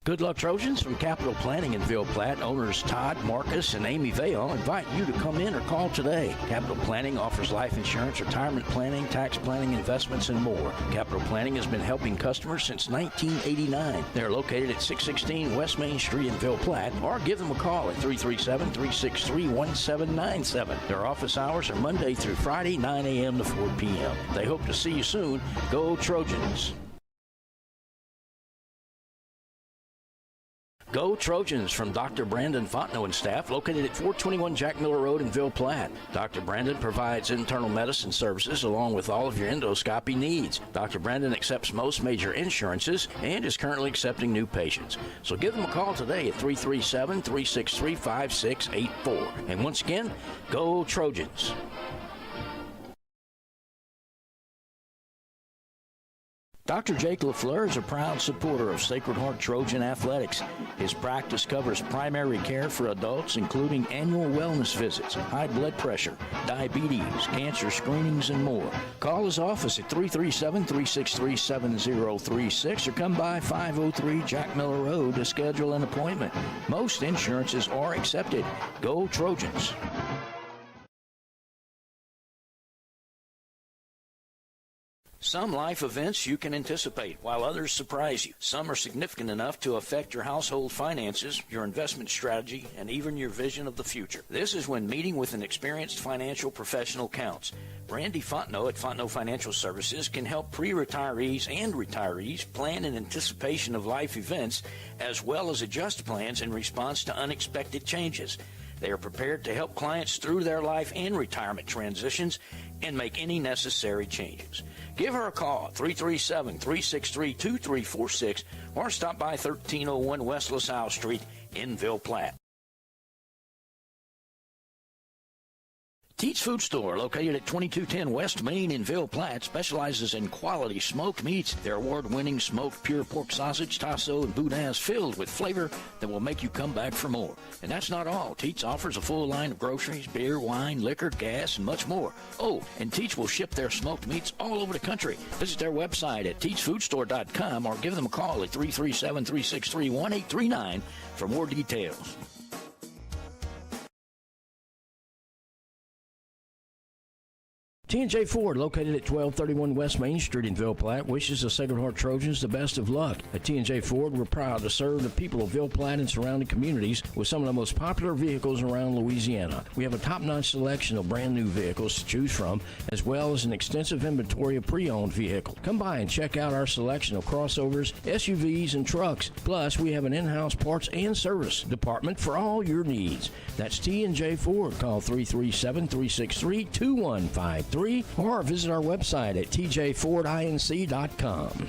Good luck, Trojans. From Capital Planning in Ville Platte, owners Todd, Marcus, and Amy Vale invite you to come in or call today. Capital Planning offers life insurance, retirement planning, tax planning, investments, and more. Capital Planning has been helping customers since 1989. They're located at 616 West Main Street in Ville Platte, or give them a call at 337-363-1797. Their office hours are Monday through Friday, 9 a.m. to 4 p.m. They hope to see you soon. Go Trojans! Go Trojans from Dr. Brandon Fontenot and staff, located at 421 Jack Miller Road in Ville Platte. Dr. Brandon provides internal medicine services along with all of your endoscopy needs. Dr. Brandon accepts most major insurances and is currently accepting new patients. So give them a call today at 337-363-5684. And once again, go Trojans! Dr. Jake LaFleur is a proud supporter of Sacred Heart Trojan Athletics. His practice covers primary care for adults, including annual wellness visits, high blood pressure, diabetes, cancer screenings, and more. Call his office at 337-363-7036 or come by 503 Jack Miller Road to schedule an appointment. Most insurances are accepted. Go Trojans! Some life events you can anticipate, while others surprise you. Some are significant enough to affect your household finances, your investment strategy, and even your vision of the future. This is when meeting with an experienced financial professional counts. Randy Fontenot at Fontenot Financial Services can help pre-retirees and retirees plan in anticipation of life events, as well as adjust plans in response to unexpected changes. They are prepared to help clients through their life and retirement transitions and make any necessary changes. Give her a call, 337-363-2346, or stop by 1301 West LaSalle Street in Ville Platte. Teats Food Store, located at 2210 West Main in Ville Platte, specializes in quality smoked meats. Their award-winning smoked pure pork sausage, tasso, and boudin is filled with flavor that will make you come back for more. And that's not all. Teats offers a full line of groceries, beer, wine, liquor, gas, and much more. Oh, and Teats will ship their smoked meats all over the country. Visit their website at teatsfoodstore.com or give them a call at 337-363-1839 for more details. T&J Ford, located at 1231 West Main Street in Ville Platte, wishes the Sacred Heart Trojans the best of luck. At T&J Ford, we're proud to serve the people of Ville Platte and surrounding communities with some of the most popular vehicles around Louisiana. We have a top-notch selection of brand-new vehicles to choose from, as well as an extensive inventory of pre-owned vehicles. Come by and check out our selection of crossovers, SUVs, and trucks. Plus, we have an in-house parts and service department for all your needs. That's T&J Ford. Call 337-363-2153. Or visit our website at tjfordinc.com.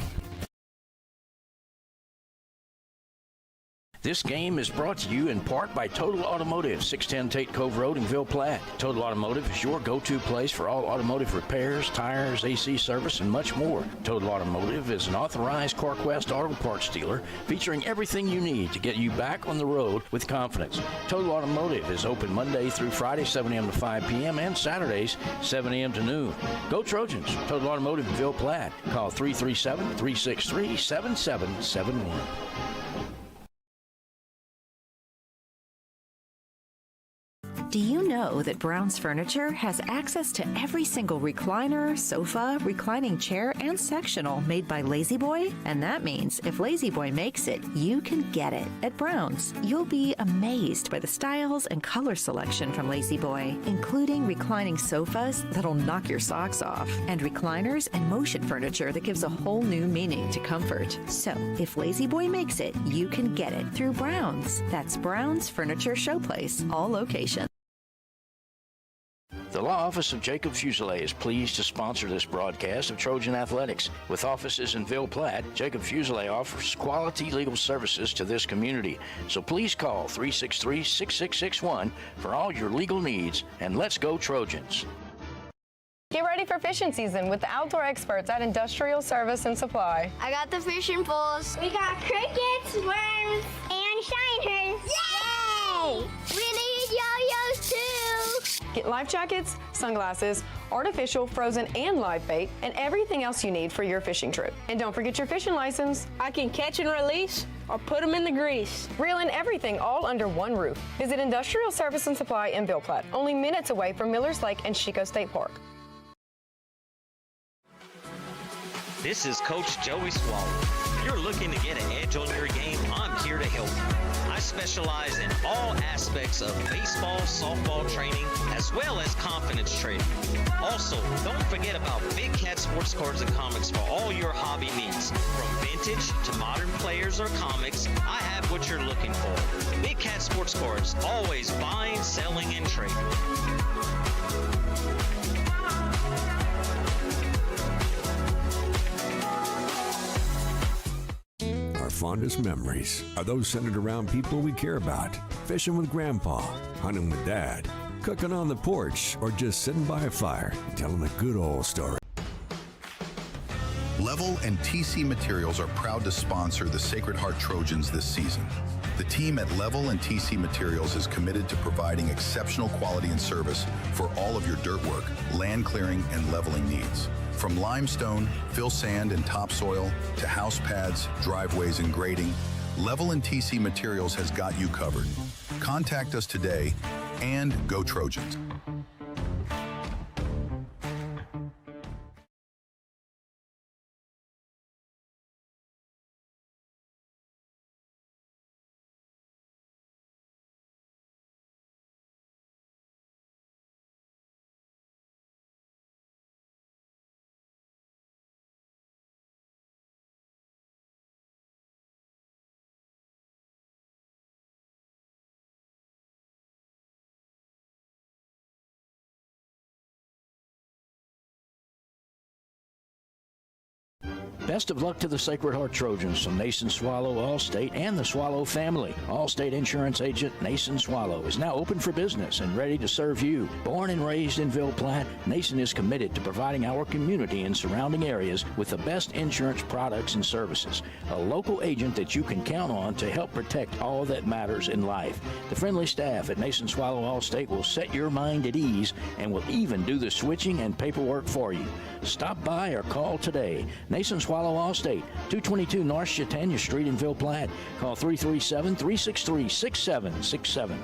This game is brought to you in part by Total Automotive, 610 Tate Cove Road in Ville Platte. Total Automotive is your go-to place for all automotive repairs, tires, AC service, and much more. Total Automotive is an authorized CarQuest auto parts dealer featuring everything you need to get you back on the road with confidence. Total Automotive is open Monday through Friday, 7 a.m. to 5 p.m., and Saturdays, 7 a.m. to noon. Go Trojans! Total Automotive in Ville Platte. Call 337-363-7771. Do you know that Brown's Furniture has access to every single recliner, sofa, reclining chair, and sectional made by La-Z-Boy? And that means if La-Z-Boy makes it, you can get it. At Brown's, you'll be amazed by the styles and color selection from La-Z-Boy, including reclining sofas that'll knock your socks off, and recliners and motion furniture that gives a whole new meaning to comfort. So, if La-Z-Boy makes it, you can get it through Brown's. That's Brown's Furniture Showplace, all locations. The Law Office of Jacob Fuselier is pleased to sponsor this broadcast of Trojan Athletics. With offices in Ville Platte, Jacob Fuselier offers quality legal services to this community. So please call 363-6661 for all your legal needs, and let's go Trojans. Get ready for fishing season with the outdoor experts at Industrial Service and Supply. I got the fishing poles. We got crickets, worms, and shiners. Yay! We need yo-yos too. Get life jackets, sunglasses, artificial, frozen, and live bait, and everything else you need for your fishing trip. And don't forget your fishing license. I can catch and release or put them in the grease. Reel in everything all under one roof. Visit Industrial Service and Supply in Ville Platte, only minutes away from Millers Lake and Chico State Park. This is Coach Joey Swallow. If you're looking to get an edge on your game, I'm here to help you. I specialize in all aspects of baseball, softball training, as well as confidence training. Also, don't forget about Big Cat Sports Cards and Comics for all your hobby needs. From vintage to modern players or comics, I have what you're looking for. Big Cat Sports Cards, always buying, selling, and trading. Our fondest memories are those centered around people we care about. Fishing with Grandpa, hunting with Dad, cooking on the porch, or just sitting by a fire and telling a good old story. Level and TC Materials are proud to sponsor the Sacred Heart Trojans this season. The team at Level and TC Materials is committed to providing exceptional quality and service for all of your dirt work, land clearing, and leveling needs. From limestone, fill sand, and topsoil to house pads, driveways, and grading, Level and TC Materials has got you covered. Contact us today and go Trojans. Best of luck to the Sacred Heart Trojans from Nason Swallow, Allstate, and the Swallow family. Allstate Insurance Agent Nason Swallow is now open for business and ready to serve you. Born and raised in Ville Platte, Nason is committed to providing our community and surrounding areas with the best insurance products and services. A local agent that you can count on to help protect all that matters in life. The friendly staff at Nason Swallow Allstate will set your mind at ease and will even do the switching and paperwork for you. Stop by or call today. Nason Swallow Allstate, 222 North Chautauqua Street in Ville Platte. Call 337-363-6767.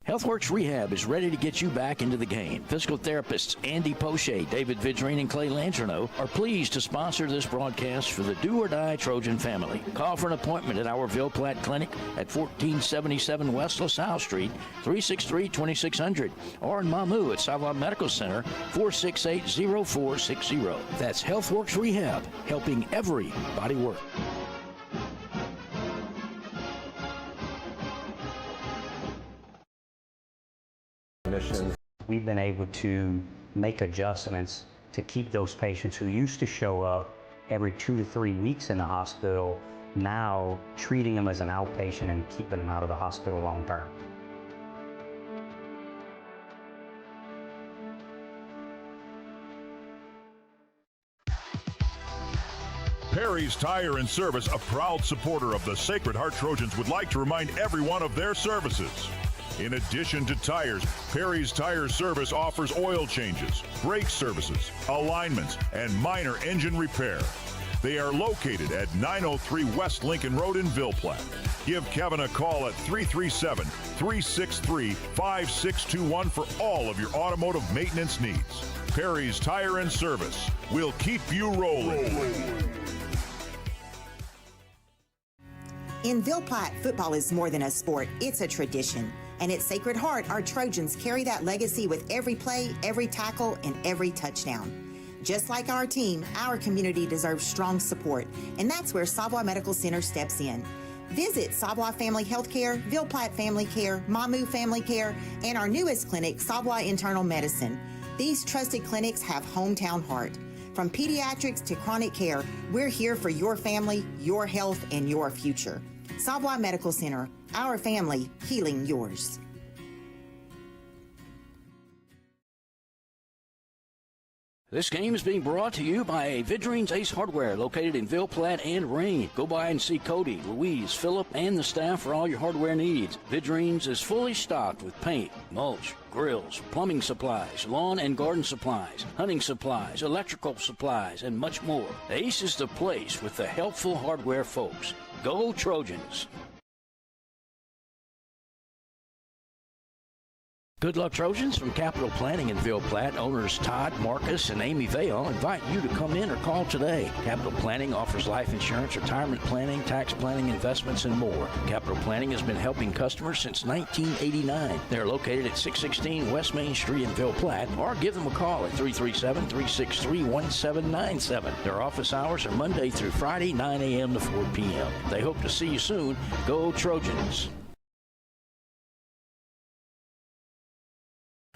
HealthWorks Rehab is ready to get you back into the game. Physical therapists Andy Poche, David Vidrine, and Clay Lancherneau are pleased to sponsor this broadcast for the Do or Die Trojan family. Call for an appointment at our Ville Platte Clinic at 1477 West LaSalle Street, 363-2600, or in Mamou at Savoy Medical Center, 468-0460. That's HealthWorks Rehab, helping everybody work. We've been able to make adjustments to keep those patients who used to show up every 2 to 3 weeks in the hospital, now treating them as an outpatient and keeping them out of the hospital long term. Perry's Tire and Service, a proud supporter of the Sacred Heart Trojans, would like to remind everyone of their services. In addition to tires, Perry's Tire Service offers oil changes, brake services, alignments, and minor engine repair. They are located at 903 West Lincoln Road in Ville Platte. Give Kevin a call at 337-363-5621 for all of your automotive maintenance needs. Perry's Tire and Service will keep you rolling. In Ville Platte, football is more than a sport, it's a tradition. And at Sacred Heart, our Trojans carry that legacy with every play, every tackle, and every touchdown. Just like our team, our community deserves strong support, and that's where Savoy Medical Center steps in. Visit Savoy Family Healthcare, Ville Platte Family Care, Mamou Family Care, and our newest clinic, Savoy Internal Medicine. These trusted clinics have hometown heart. From pediatrics to chronic care, we're here for your family, your health, and your future. Savoy Medical Center, our family, healing yours. This game is being brought to you by Vidrine's Ace Hardware, located in Ville Platte and Rain. Go by and see Cody, Louise, Philip, and the staff for all your hardware needs. Vidrine's is fully stocked with paint, mulch, grills, plumbing supplies, lawn and garden supplies, hunting supplies, electrical supplies, and much more. Ace is the place with the helpful hardware folks. Go Trojans! Good luck, Trojans. From Capital Planning in Ville Platte, owners Todd, Marcus, and Amy Vale invite you to come in or call today. Capital Planning offers life insurance, retirement planning, tax planning, investments, and more. Capital Planning has been helping customers since 1989. They're located at 616 West Main Street in Ville Platte, or give them a call at 337-363-1797. Their office hours are Monday through Friday, 9 a.m. to 4 p.m. They hope to see you soon. Go Trojans!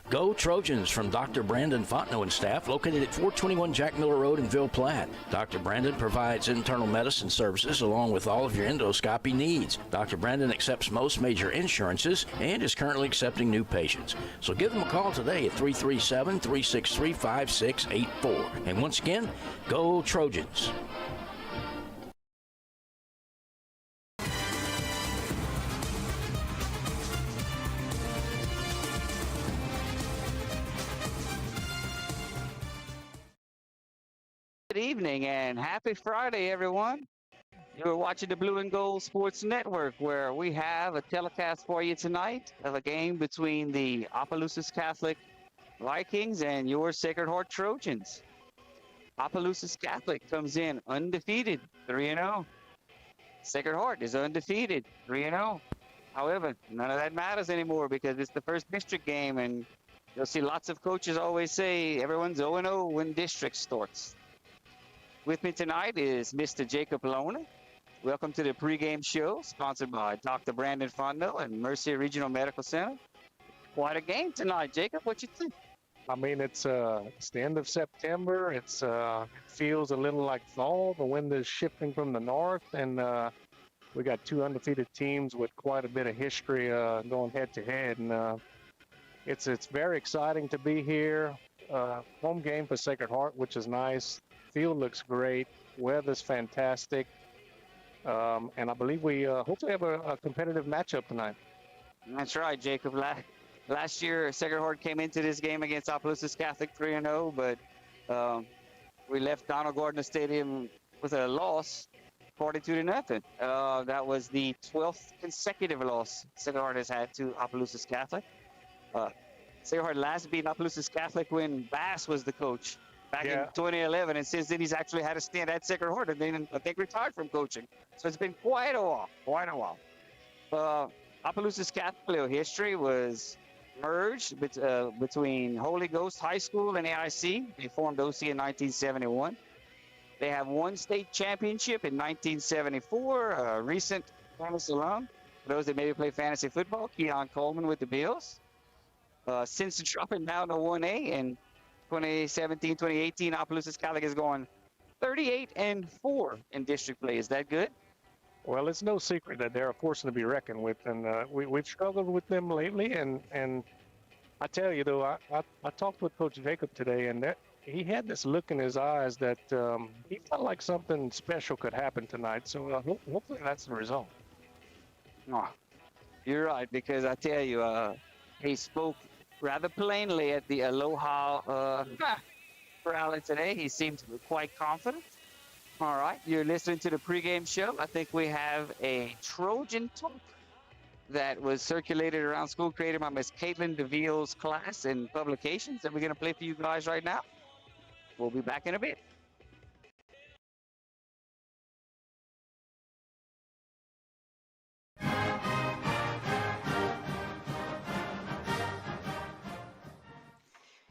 Go Trojans from Dr. Brandon Fontenot and staff, located at 421 Jack Miller Road in Ville Platte. Dr. Brandon provides internal medicine services along with all of your endoscopy needs. Dr. Brandon accepts most major insurances and is currently accepting new patients. So give them a call today at 337-363-5684. And once again, go Trojans! Good evening and happy Friday, everyone. You're watching the Blue and Gold Sports Network, where we have a telecast for you tonight of a game between the Opelousas Catholic Vikings and your Sacred Heart Trojans. Opelousas Catholic comes in undefeated, 3-0. Sacred Heart is undefeated, 3-0. However, none of that matters anymore because it's the first district game, and you'll see lots of coaches always say everyone's 0-0 when district starts. With me tonight is Mr. Jacob Lona. Welcome to the pregame show, sponsored by Dr. Brandon Fontenot and Mercier Regional Medical Center. Quite a game tonight, Jacob. What you think? I mean, it's the end of September. It feels a little like fall. The wind is shifting from the north, and we got two undefeated teams with quite a bit of history going head to head, and it's very exciting to be here. Home game for Sacred Heart, which is nice. Field looks great. Weather's fantastic. And I believe we hopefully have a competitive matchup tonight. That's right, Jacob. Last year, Sacred Heart came into this game against Opelousas Catholic 3-0, but we left Donald Gardner Stadium with a loss, 42-0. That was the 12th consecutive loss Sacred Heart has had to Opelousas Catholic. Sacred Heart last beat Opelousas Catholic when Bass was the coach back in 2011, and since then he's actually had a stint at Sacred Heart, and then I think retired from coaching. So it's been quite a while. Opelousas Catholic history was merged between Holy Ghost High School and AIC. They formed OC in 1971. They have won state championship in 1974. A recent famous alum, for those that maybe play fantasy football, Keon Coleman with the Bills. Since dropping down to 1A in 2017-2018, Opelousas Catholic is going 38-4 in district play. Is that good? Well, it's no secret that they're a force to be reckoned with, and we've struggled with them lately. And I tell you, though, I talked with Coach Jacob today, and he had this look in his eyes that he felt like something special could happen tonight. So hopefully that's the result. Oh, you're right, because I tell you, he spoke rather plainly at the Aloha rally today. He seemed quite confident. All right, you're listening to the pregame show. I think we have a Trojan talk that was circulated around school, created by Miss Caitlin DeVille's class in publications that we're going to play for you guys right now. We'll be back in a bit.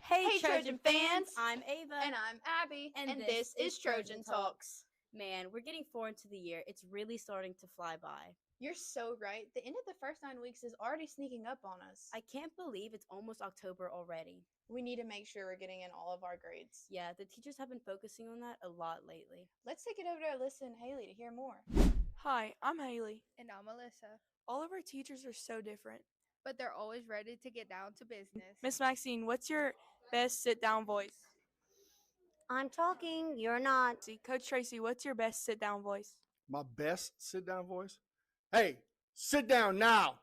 Hey Trojan fans! I'm Ava. And I'm Abby. And this is Trojan Talks. Man, we're getting forward into the year. It's really starting to fly by. You're so right. The end of the first 9 weeks is already sneaking up on us. I can't believe it's almost October already. We need to make sure we're getting in all of our grades. Yeah, the teachers have been focusing on that a lot lately. Let's take it over to Alyssa and Haley to hear more. Hi, I'm Haley. And I'm Alyssa. All of our teachers are so different. But they're always ready to get down to business. Miss Maxine, what's your best sit-down voice? I'm talking, you're not. See, Coach Tracy, what's your best sit-down voice? My best sit-down voice? Hey, sit down now.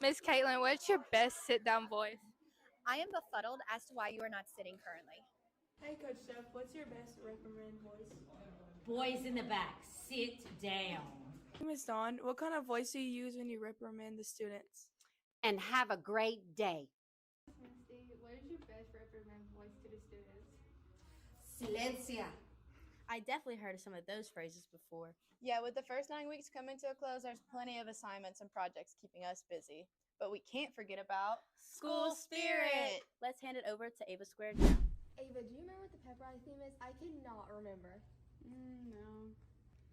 Miss Caitlin, what's your best sit-down voice? I am befuddled as to why you are not sitting currently. Hey, Coach Steph, what's your best reprimand voice? Boys in the back, sit down. Miss Dawn, what kind of voice do you use when you reprimand the students? And have a great day. Misty, what is your best reprimand voice to the students? Silencia. I definitely heard some of those phrases before. Yeah, with the first 9 weeks coming to a close, there's plenty of assignments and projects keeping us busy. But we can't forget about School spirit. Let's hand it over to Ava Squared now. Ava, do you remember what the pep rally theme is? I cannot remember. No.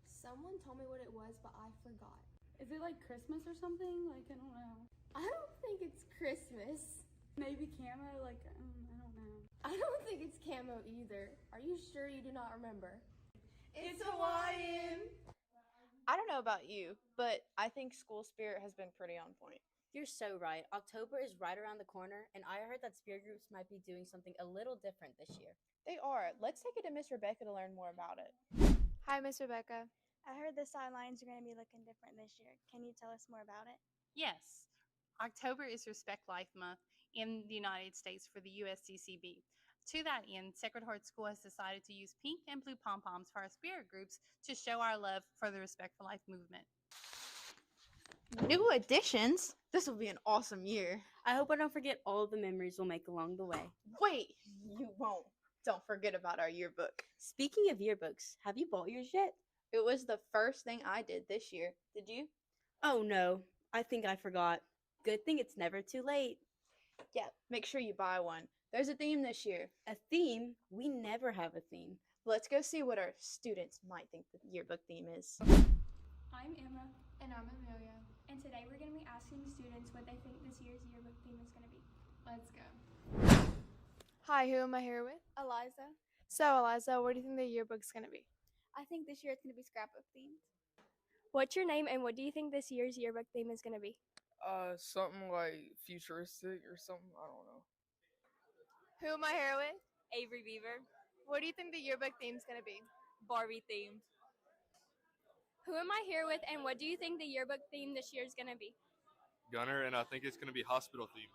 Someone told me what it was, but I forgot. Is it like Christmas or something? Like, I don't know. I don't think it's Christmas. Maybe camo? Like, I don't know. I don't think it's camo either. Are you sure you do not remember? It's Hawaiian. I don't know about you, but I think school spirit has been pretty on point. You're so right. October is right around the corner, and I heard that spirit groups might be doing something a little different this year. They are. Let's take it to Miss Rebecca to learn more about it. Hi, Miss Rebecca. I heard the sidelines are going to be looking different this year. Can you tell us more about it? Yes. October is Respect Life Month in the United States for the USCCB. To that end, Sacred Heart School has decided to use pink and blue pom-poms for our spirit groups to show our love for the Respect for Life movement. New additions? This will be an awesome year. I hope I don't forget all the memories we'll make along the way. Wait, you won't. Don't forget about our yearbook. Speaking of yearbooks, have you bought yours yet? It was the first thing I did this year. Did you? Oh no, I think I forgot. Good thing it's never too late. Yeah, make sure you buy one. There's a theme this year. A theme? We never have a theme. Let's go see what our students might think the yearbook theme is. I'm Emma. And I'm Amelia. And today we're going to be asking students what they think this year's yearbook theme is going to be. Let's go. Hi, who am I here with? Eliza. So, Eliza, what do you think the yearbook's going to be? I think this year it's going to be scrapbook themed. What's your name and what do you think this year's yearbook theme is going to be? Something like futuristic or something. I don't know. Who am I here with? Avery Beaver. What do you think the yearbook theme's going to be? Barbie themed. Who am I here with and what do you think the yearbook theme this year is going to be? Gunner, and I think it's going to be hospital themed.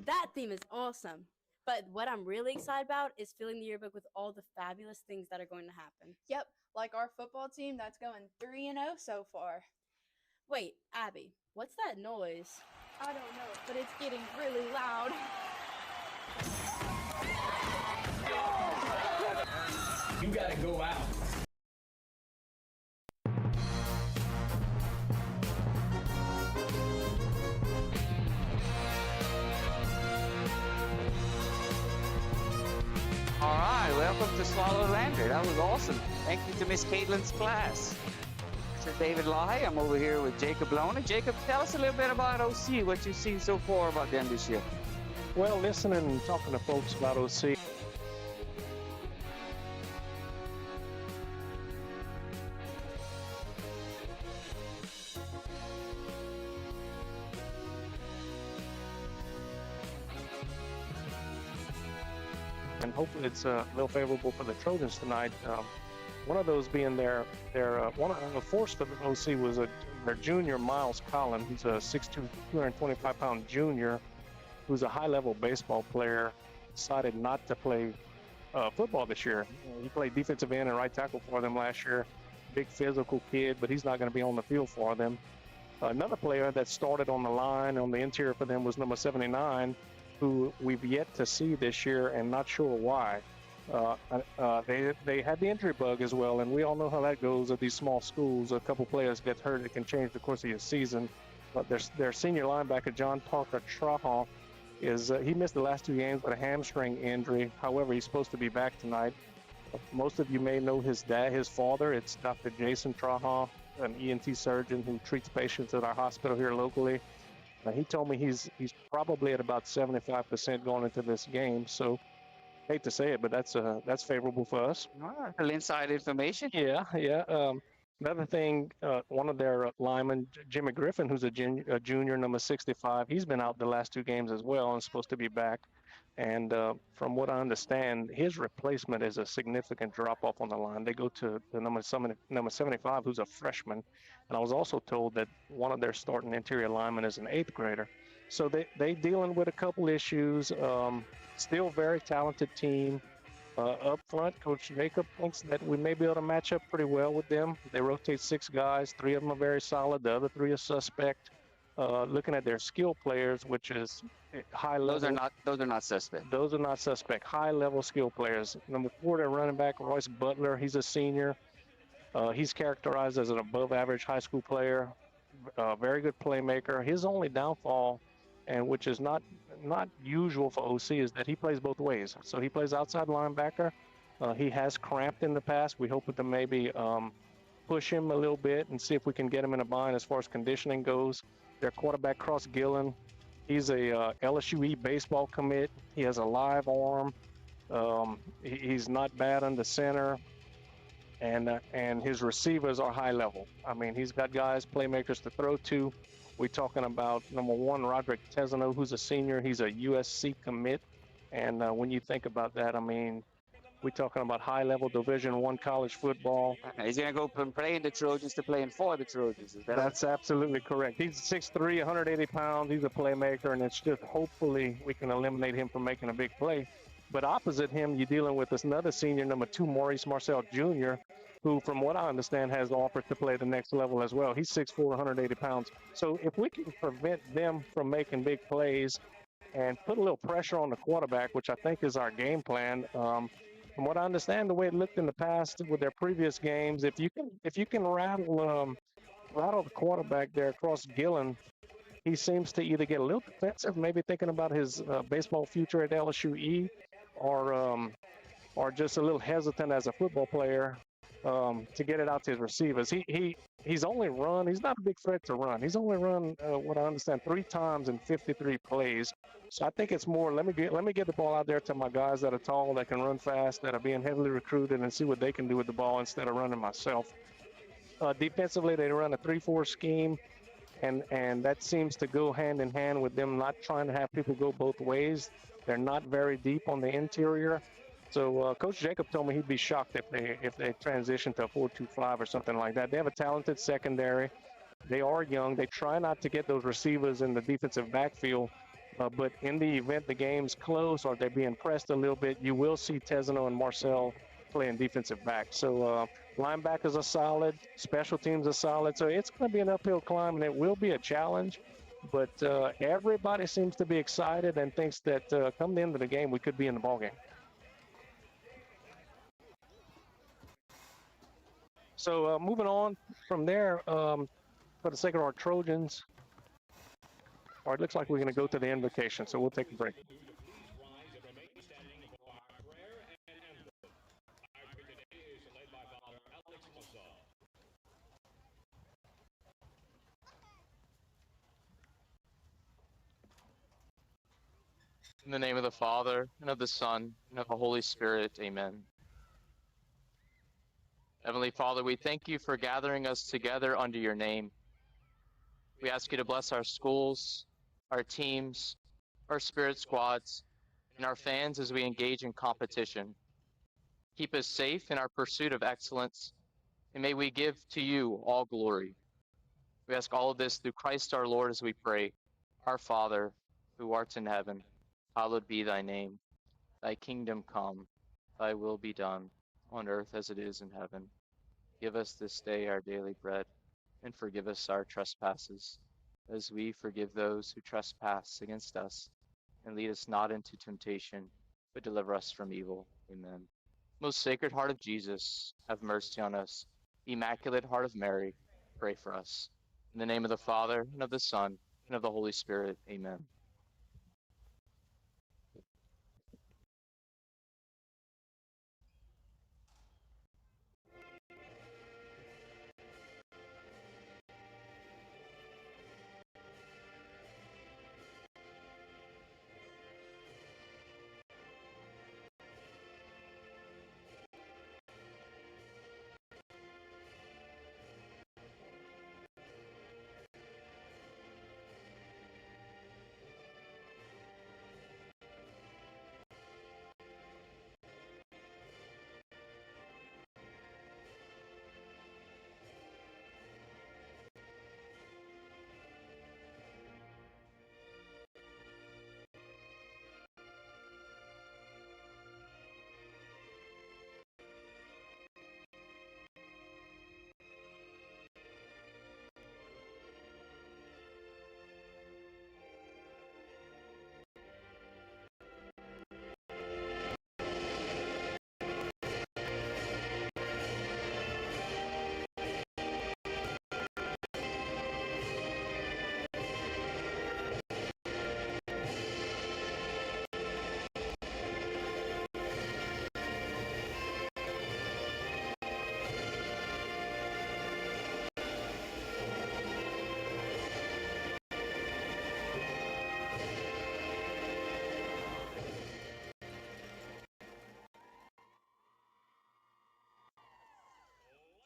That theme is awesome. But what I'm really excited about is filling the yearbook with all the fabulous things that are going to happen. Yep, like our football team that's going 3-0 so far. Wait, Abby, what's that noise? I don't know, but it's getting really loud. You gotta go out. All right, welcome to Swallow Lander. That was awesome. Thank you to Miss Caitlin's class. This is David Lahi. I'm over here with Jacob Lona. Jacob, tell us a little bit about OC, what you've seen so far about them this year. Well, listening and talking to folks about OC, and hopefully it's a little favorable for the Trojans tonight. One of those being one of the force for the OC was their junior Miles Collin. He's a 6'2", 225-pound junior who's a high-level baseball player. Decided not to play football this year. He played defensive end and right tackle for them last year. Big physical kid, but he's not going to be on the field for them. Another player that started on the line on the interior for them was number 79, who we've yet to see this year and not sure why. They had the injury bug as well, and we all know how that goes at these small schools. A couple players get hurt, it can change the course of your season. But their senior linebacker, John Parker Trahan, he missed the last 2 games with a hamstring injury. However, he's supposed to be back tonight. Most of you may know his father. It's Dr. Jason Trahan, an ENT surgeon who treats patients at our hospital here locally. He told me he's probably at about 75% going into this game. So, hate to say it, but that's favorable for us. All right, inside information. Yeah. Another thing, one of their linemen, Jimmy Griffin, who's a junior, number 65, he's been out the last 2 games as well and supposed to be back. And from what I understand, his replacement is a significant drop off on the line. They go to the number 75, who's a freshman. And I was also told that one of their starting interior linemen is an 8th grader. So they dealing with a couple issues. Still very talented team. Up front, Coach Jacob thinks that we may be able to match up pretty well with them. They rotate 6 guys. 3 of them are very solid. The other 3 are suspect. Looking at their skill players, which is high level. Those are not suspect. Those are not suspect. High level skill players. Number 4, their running back, Royce Butler. He's a senior. He's characterized as an above average high school player. Very good playmaker. His only downfall, and which is not usual for OC, is that he plays both ways. So he plays outside linebacker. He has cramped in the past. We hope to maybe push him a little bit and see if we can get him in a bind as far as conditioning goes. Their quarterback, Cross Gillen, he's a LSUE baseball commit. He has a live arm. He's not bad under center. And his receivers are high level. I mean, he's got guys, playmakers to throw to. We're talking about number 1, Roderick Tesano, who's a senior. He's a USC commit. And when you think about that, I mean, we're talking about high-level Division I college football. He's going to go from playing the Trojans to playing for the Trojans. Is that That's absolutely correct. He's 6'3", 180 pounds. He's a playmaker, and it's just hopefully we can eliminate him from making a big play. But opposite him, you're dealing with this another senior, number 2, Maurice Marcel Jr., who, from what I understand, has offers to play the next level as well. He's 6'4", 180 pounds. So if we can prevent them from making big plays and put a little pressure on the quarterback, which I think is our game plan, from what I understand, the way it looked in the past with their previous games, if you can rattle the quarterback there across Gillen, he seems to either get a little defensive, maybe thinking about his baseball future at LSUE, or just a little hesitant as a football player to get it out to his receivers. He's only run. He's not a big threat to run. He's only run, what I understand, 3 times in 53 plays. So I think it's more, let me get the ball out there to my guys that are tall, that can run fast, that are being heavily recruited, and see what they can do with the ball instead of running myself. Defensively, they run a 3-4 scheme, and that seems to go hand in hand with them not trying to have people go both ways. They're not very deep on the interior. So Coach Jacob told me he'd be shocked if they transition to a 4-2-5 or something like that. They have a talented secondary. They are young. They try not to get those receivers in the defensive backfield. But in the event the game's close or they're being pressed a little bit, you will see Tesano and Marcel playing defensive back. So linebackers are solid. Special teams are solid. So it's going to be an uphill climb, and it will be a challenge. But everybody seems to be excited and thinks that come the end of the game, we could be in the ballgame. So moving on from there, for the Sacred Heart Trojans, all right, looks like we're going to go to the invocation, so we'll take a break. In the name of the Father, and of the Son, and of the Holy Spirit, amen. Heavenly Father, we thank you for gathering us together under your name. We ask you to bless our schools, our teams, our spirit squads, and our fans as we engage in competition. Keep us safe in our pursuit of excellence, and may we give to you all glory. We ask all of this through Christ our Lord as we pray. Our Father, who art in heaven, hallowed be thy name. Thy kingdom come, thy will be done, on earth as it is in heaven. Give us this day our daily bread, and forgive us our trespasses, as we forgive those who trespass against us. And lead us not into temptation, but deliver us from evil. Amen. Most Sacred Heart of Jesus, have mercy on us. Immaculate Heart of Mary, pray for us. In the name of the Father, and of the Son, and of the Holy Spirit. Amen.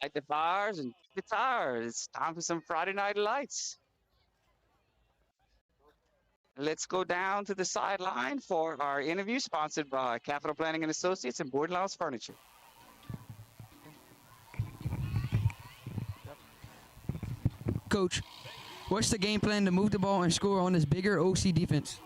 Light the fires and guitars. It's time for some Friday Night Lights. Let's go down to the sideline for our interview, sponsored by Capital Planning and Associates and Board Lounge Furniture. Coach, what's the game plan to move the ball and score on this bigger OC defense?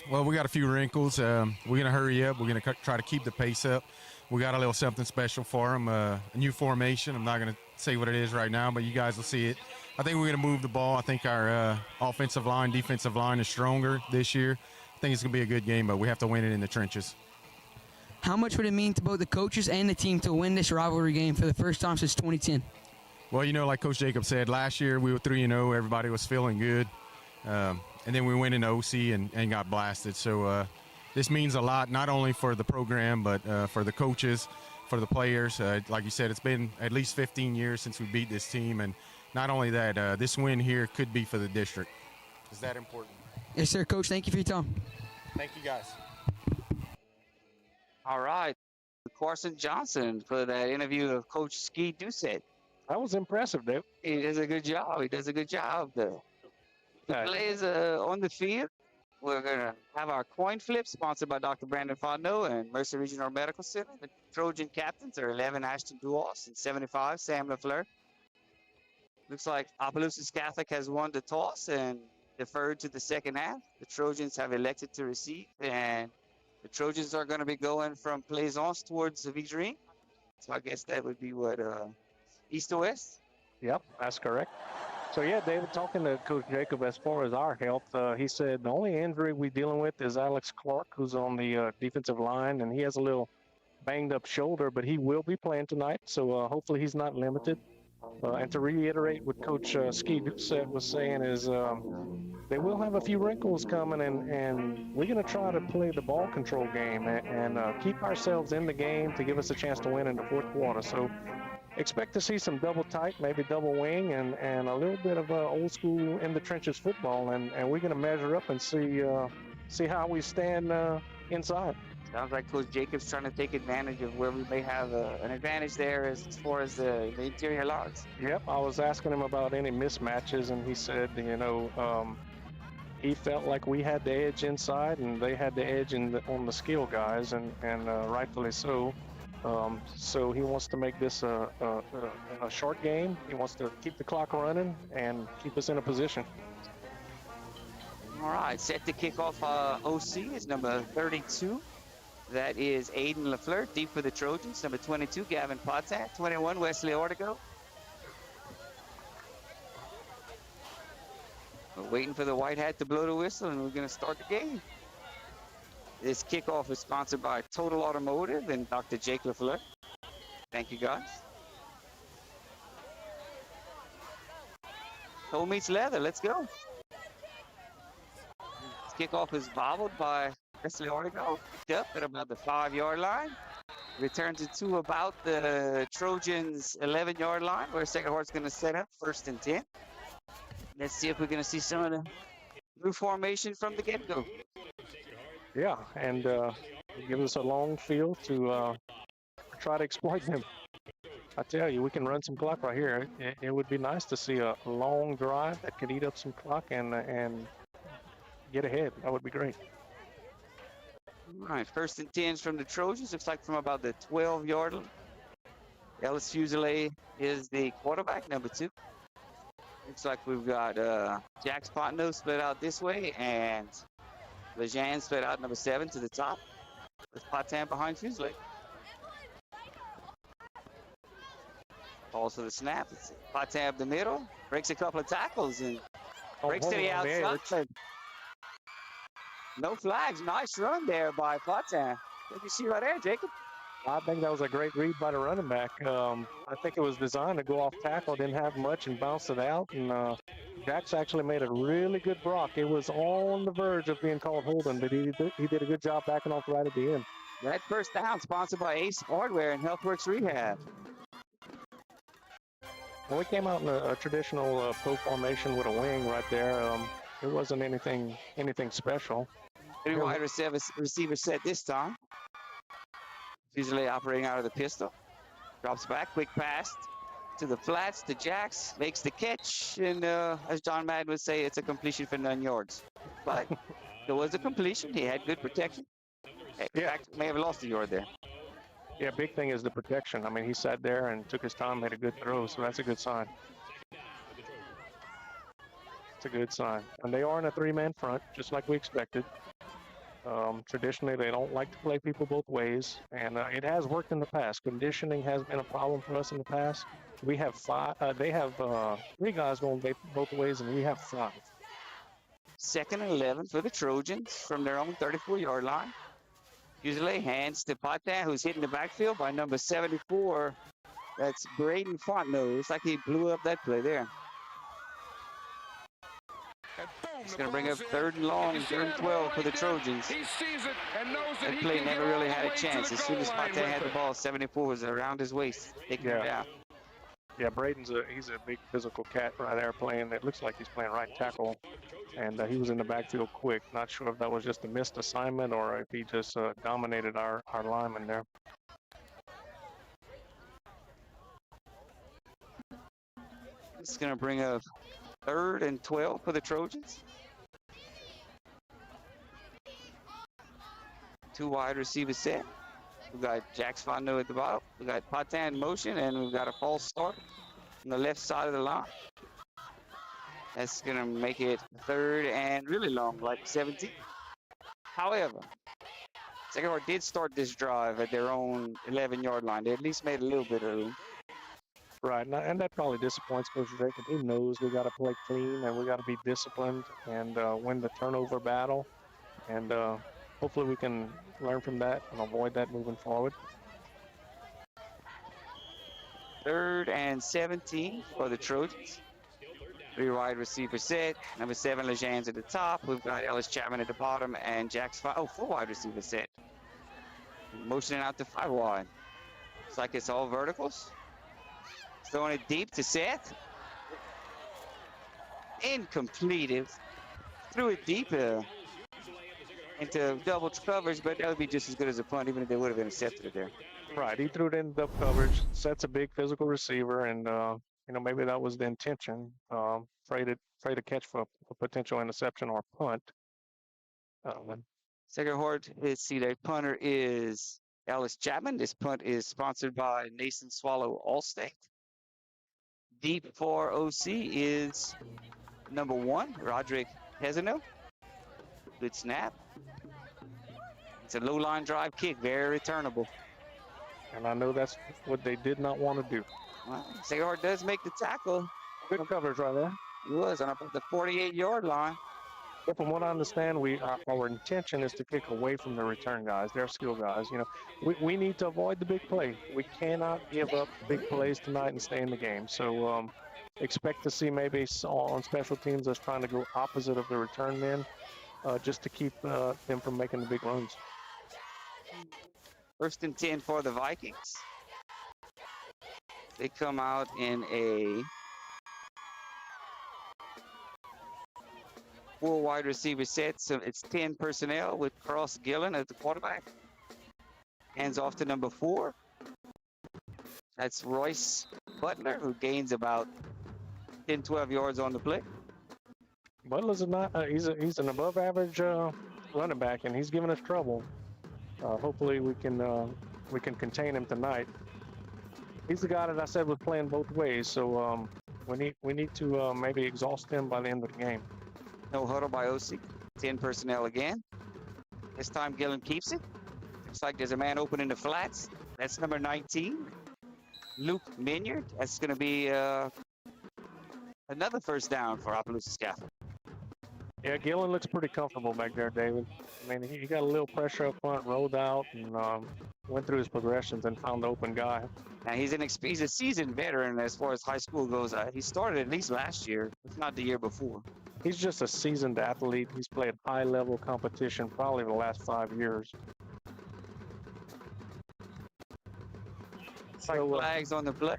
Well, we got a few wrinkles. We're going to hurry up. We're going to try to keep the pace up. We got a little something special for them, a new formation. I'm not going to say what it is right now, but you guys will see it. I think we're going to move the ball. I think our offensive line, defensive line is stronger this year. I think it's going to be a good game, but we have to win it in the trenches. How much would it mean to both the coaches and the team to win this rivalry game for the first time since 2010? Well, you know, like Coach Jacob said, last year we were 3-0. Everybody was feeling good. And then we went into OC and got blasted. So this means a lot, not only for the program, but for the coaches, for the players. Like you said, it's been at least 15 years since we beat this team. And not only that, this win here could be for the district. Is that important? Yes, sir, Coach. Thank you for your time. Thank you, guys. All right. Carson Johnson for that interview of Coach Ski Doucette. That was impressive, Dave. He does a good job. He does a good job, though. The plays on the field. We're going to have our coin flip, sponsored by Dr. Brandon Fondeau and Mercer Regional Medical Center. The Trojan captains are 11 Ashton Duos and 75 Sam LaFleur. Looks like Opelousas Catholic has won the toss and deferred to the second half. The Trojans have elected to receive, and the Trojans are going to be going from Plaisance towards Victorine. So I guess that would be what, east to west? Yep, that's correct. So, yeah, David, talking to Coach Jacob as far as our health, he said the only injury we're dealing with is Alex Clark, who's on the defensive line, and he has a little banged-up shoulder, but he will be playing tonight, so hopefully he's not limited. And to reiterate what Coach Ski Doucette was saying is they will have a few wrinkles coming, and we're going to try to play the ball control game and keep ourselves in the game to give us a chance to win in the fourth quarter. So expect to see some double tight, maybe double wing, and a little bit of old school in the trenches football, and we're going to measure up and see how we stand inside. Sounds like Coach Jacobs trying to take advantage of where we may have an advantage there as far as the interior lines. Yep, I was asking him about any mismatches, and he said, he felt like we had the edge inside, and they had the edge on the skill guys, and rightfully so. So he wants to make this a short game. He wants to keep the clock running and keep us in a position. All right, set to kick off OC is number 32. That is Aiden LaFleur, deep for the Trojans. Number 22, Gavin Potat. 21, Wesley Ortego. We're waiting for the white hat to blow the whistle, and we're going to start the game. This kickoff is sponsored by Total Automotive and Dr. Jake LaFleur. Thank you, guys. Toe meets leather. Let's go. This kickoff is bobbled by Wesley Ortego, picked up at about the 5-yard line. Returns it to about the Trojans' 11-yard line, where Sacred Heart's going to set up 1st and 10. Let's see if we're going to see some of the new formation from the get-go. Yeah, and it gives us a long field to try to exploit them. I tell you, we can run some clock right here. It would be nice to see a long drive that could eat up some clock and get ahead. That would be great. All right, 1st and 10s from the Trojans. Looks like from about the 12-yard line. Ellis Fusilier is the quarterback, number 2. Looks like we've got Jack Spotno split out this way, and Lejean split out number 7 to the top, with Potan behind Fusilier. Calls for the snap. It's Potan up the middle, breaks a couple of tackles, and breaks to the outside. No flags. Nice run there by Potan. What you see right there, Jacob? I think that was a great read by the running back. I think it was designed to go off tackle, didn't have much, and bounced it out. And Jax actually made a really good block. It was on the verge of being called holding, but he did a good job backing off right at the end. That first down sponsored by Ace Hardware and HealthWorks Rehab. Well, we came out in a traditional pro formation with a wing right there. It wasn't anything special. 3 wide receiver set this time. Fusilier operating out of the pistol. Drops back, quick pass to the flats, to Jax, makes the catch, and as John Madden would say, it's a completion for 9 yards. But there was a completion. He had good protection. In fact, may have lost a yard there. Yeah, big thing is the protection. I mean, he sat there and took his time, made a good throw, so that's a good sign. It's a good sign. And they are in a 3-man front, just like we expected. Traditionally, they don't like to play people both ways, and it has worked in the past. Conditioning has been a problem for us in the past. We have they have 3 guys going both ways, and we have 5. 2nd and 11 for the Trojans from their own 34-yard line. Usually hands to Patin, who's hitting the backfield by number 74. That's Braden Fontenot. It's like he blew up that play there. It's going to bring up 3rd and long, 3rd and 12 for the Trojans. That play never really had a chance. As soon as Patin had the ball, 74 was around his waist, taking him down. Yeah, Braden's he's a big physical cat right there playing. It looks like he's playing right tackle, and he was in the backfield quick. Not sure if that was just a missed assignment or if he just dominated our lineman there. It's going to bring up 3rd and 12 for the Trojans. 2 wide receiver set. We've got Jax Fontenot at the bottom. We've got Patin in motion, and we've got a false start on the left side of the line. That's going to make it 3rd and really long, like 17. However, Sacred Heart did start this drive at their own 11-yard line. They at least made a little bit of room. Right, and that probably disappoints Coach Jacob. He knows we got to play clean and we got to be disciplined and win the turnover battle. And hopefully we can learn from that and avoid that moving forward. 3rd and 17 for the Trojans. 3 wide receiver set. Number 7, Legends at the top. We've got Ellis Chapman at the bottom and Jax 4 wide receiver set. Motioning out to 5 wide. Looks like it's all verticals. Throwing it deep to Seth. Incomplete. Threw it deep into double coverage, but that would be just as good as a punt, even if they would have intercepted it there. Right, he threw it in double coverage. Seth's a big physical receiver, and you know, maybe that was the intention. Afraid to catch for a potential interception or punt. Sacred Heart, let's see, their punter is Ellis Chapman. This punt is sponsored by Nason Swallow Allstate. Deep for OC is number 1, Roderick Hezino. Good snap. It's a low line drive kick, very returnable. And I know that's what they did not want to do. Well, Sacred Heart does make the tackle. Good coverage right there. He was on about the 48-yard line. But from what I understand, our intention is to kick away from the return guys. They're skill guys. You know, we need to avoid the big play. We cannot give up big plays tonight and stay in the game. So expect to see maybe on special teams us trying to go opposite of the return men, just to keep them from making the big runs. 1st and 10 for the Vikings. They come out in a 4 wide receiver set, so it's 10 personnel with Cross Gillen as the quarterback. Hands off to number 4. That's Royce Butler, who gains about 10, 12 yards on the play. Butler's not, he's an above average running back, and he's giving us trouble. Hopefully we can contain him tonight. He's the guy that I said was playing both ways, so we need to maybe exhaust him by the end of the game. No huddle by OC. 10 personnel again. This time Gillen keeps it. Looks like there's a man open in the flats. That's number 19, Luke Minyard. That's going to be another 1st down for Opelousas Catholic. Yeah, Gillen looks pretty comfortable back there, David. I mean, he got a little pressure up front, rolled out, and went through his progressions and found the open guy. Now he's a seasoned veteran as far as high school goes. He started at least last year, if not the year before. He's just a seasoned athlete. He's played high-level competition probably the last 5 years. Flags on the play.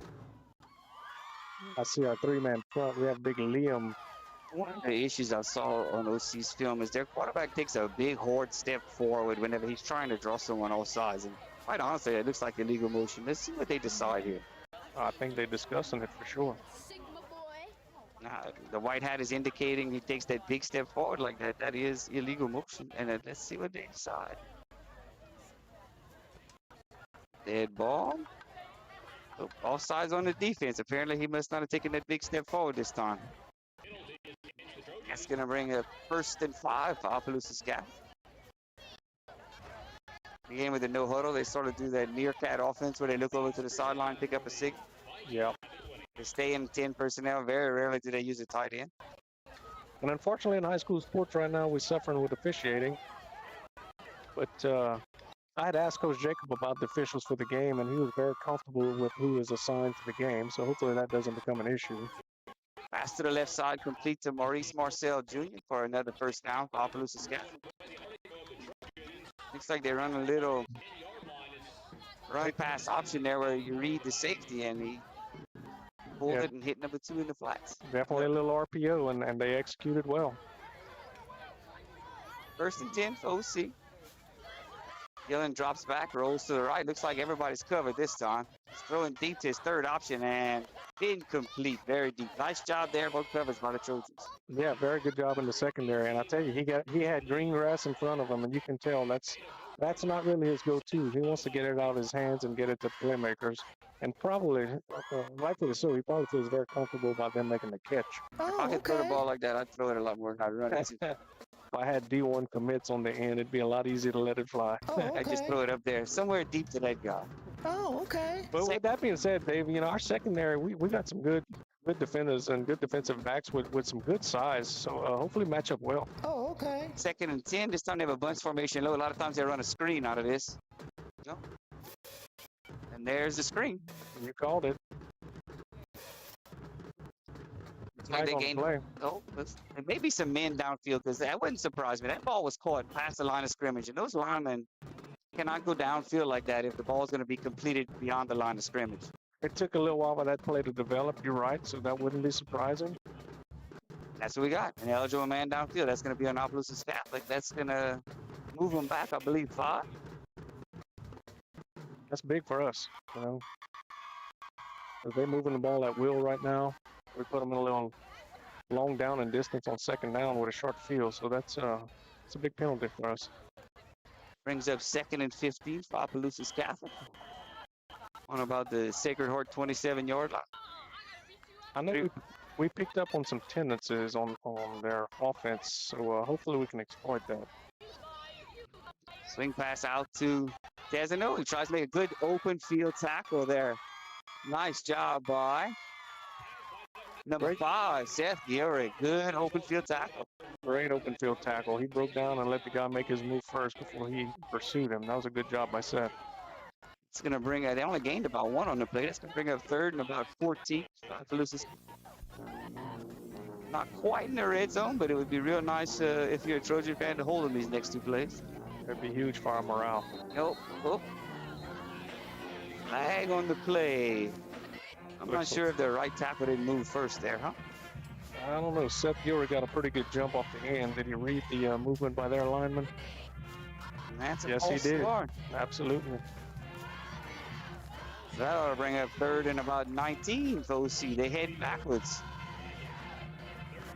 I see our 3-man front. We have big Liam. One of the issues I saw on OC's film is their quarterback takes a big, hard step forward whenever he's trying to draw someone off sides. And quite honestly, it looks like illegal motion. Let's see what they decide here. I think they're discussing it for sure. The white hat is indicating he takes that big step forward like that. That is illegal motion. And let's see what they decide. Dead ball. Oh, offsides on the defense. Apparently, he must not have taken that big step forward this time. That's going to bring a 1st and 5 for Opelousas Catholic. The game with the no huddle, they sort of do that meerkat offense where they look over to the sideline, pick up a signal. Yep. They stay in 10 personnel. Very rarely do they use a tight end. And unfortunately, in high school sports right now, we're suffering with officiating. But I had asked Coach Jacob about the officials for the game, and he was very comfortable with who is assigned to the game. So hopefully that doesn't become an issue. Pass to the left side, complete to Maurice Marcel Jr. for another 1st down for Opelousas Catholic. Looks like they run a little run pass option there where you read the safety, and he pulled it and hit number 2 in the flats. Definitely a little RPO, and they executed well. 1st and 10 for OC. Gillen drops back, rolls to the right. Looks like everybody's covered this time. He's throwing deep to his 3rd option and incomplete. Very deep. Nice job there, both covers by the Trojans. Yeah, very good job in the secondary. And I tell you, he had green grass in front of him, and you can tell that's not really his go-to. He wants to get it out of his hands and get it to playmakers. And probably, rightfully so, he probably feels very comfortable about them making the catch. If I could throw the ball like that, I'd throw it a lot more than I'd run it. If I had D1 commits on the end, it'd be a lot easier to let it fly. I just throw it up there, somewhere deep to that guy. Oh, okay. But with that being said, Dave, our secondary, we got some good defenders and good defensive backs with some good size. So hopefully match up well. Oh, okay. 2nd and 10. This time they have a bunch formation low. A lot of times they run a screen out of this. And there's the screen. You called it. Like they gained, maybe some men downfield, because that wouldn't surprise me. That ball was caught past the line of scrimmage, and those linemen cannot go downfield like that if the ball is going to be completed beyond the line of scrimmage. It took a little while for that play to develop. You're right, so that wouldn't be surprising. That's what we got. An eligible man downfield. That's going to be an Opelousas Catholic. That's going to move them back, I believe, 5. That's big for us, If they're moving the ball at will right now, we put them in a little long down and distance on 2nd down with a short field. So that's a big penalty for us. Brings up 2nd and 15 for Opelousas Catholic. On about the Sacred Heart 27-yard line. I know we picked up on some tendencies on their offense, so hopefully we can exploit that. Swing pass out to Desino. He tries to make a good open field tackle there. Nice job by number 5, Seth Gilray. Good open field tackle. Great open field tackle. He broke down and let the guy make his move first before he pursued him. That was a good job by Seth. It's going to bring, they only gained about 1 on the play. That's going to bring up 3rd and about 14. Opelousas not quite in the red zone, but it would be real nice if you're a Trojan fan to hold them these next 2 plays. That'd be huge for our morale. Oh. Flag on the play. I'm not sure if the right tackle didn't move first there, huh? I don't know. Seth Gilray got a pretty good jump off the end. Did he read the movement by their lineman? Yes, he did. Absolutely. That ought to bring up 3rd and about 19 for OC. They head backwards.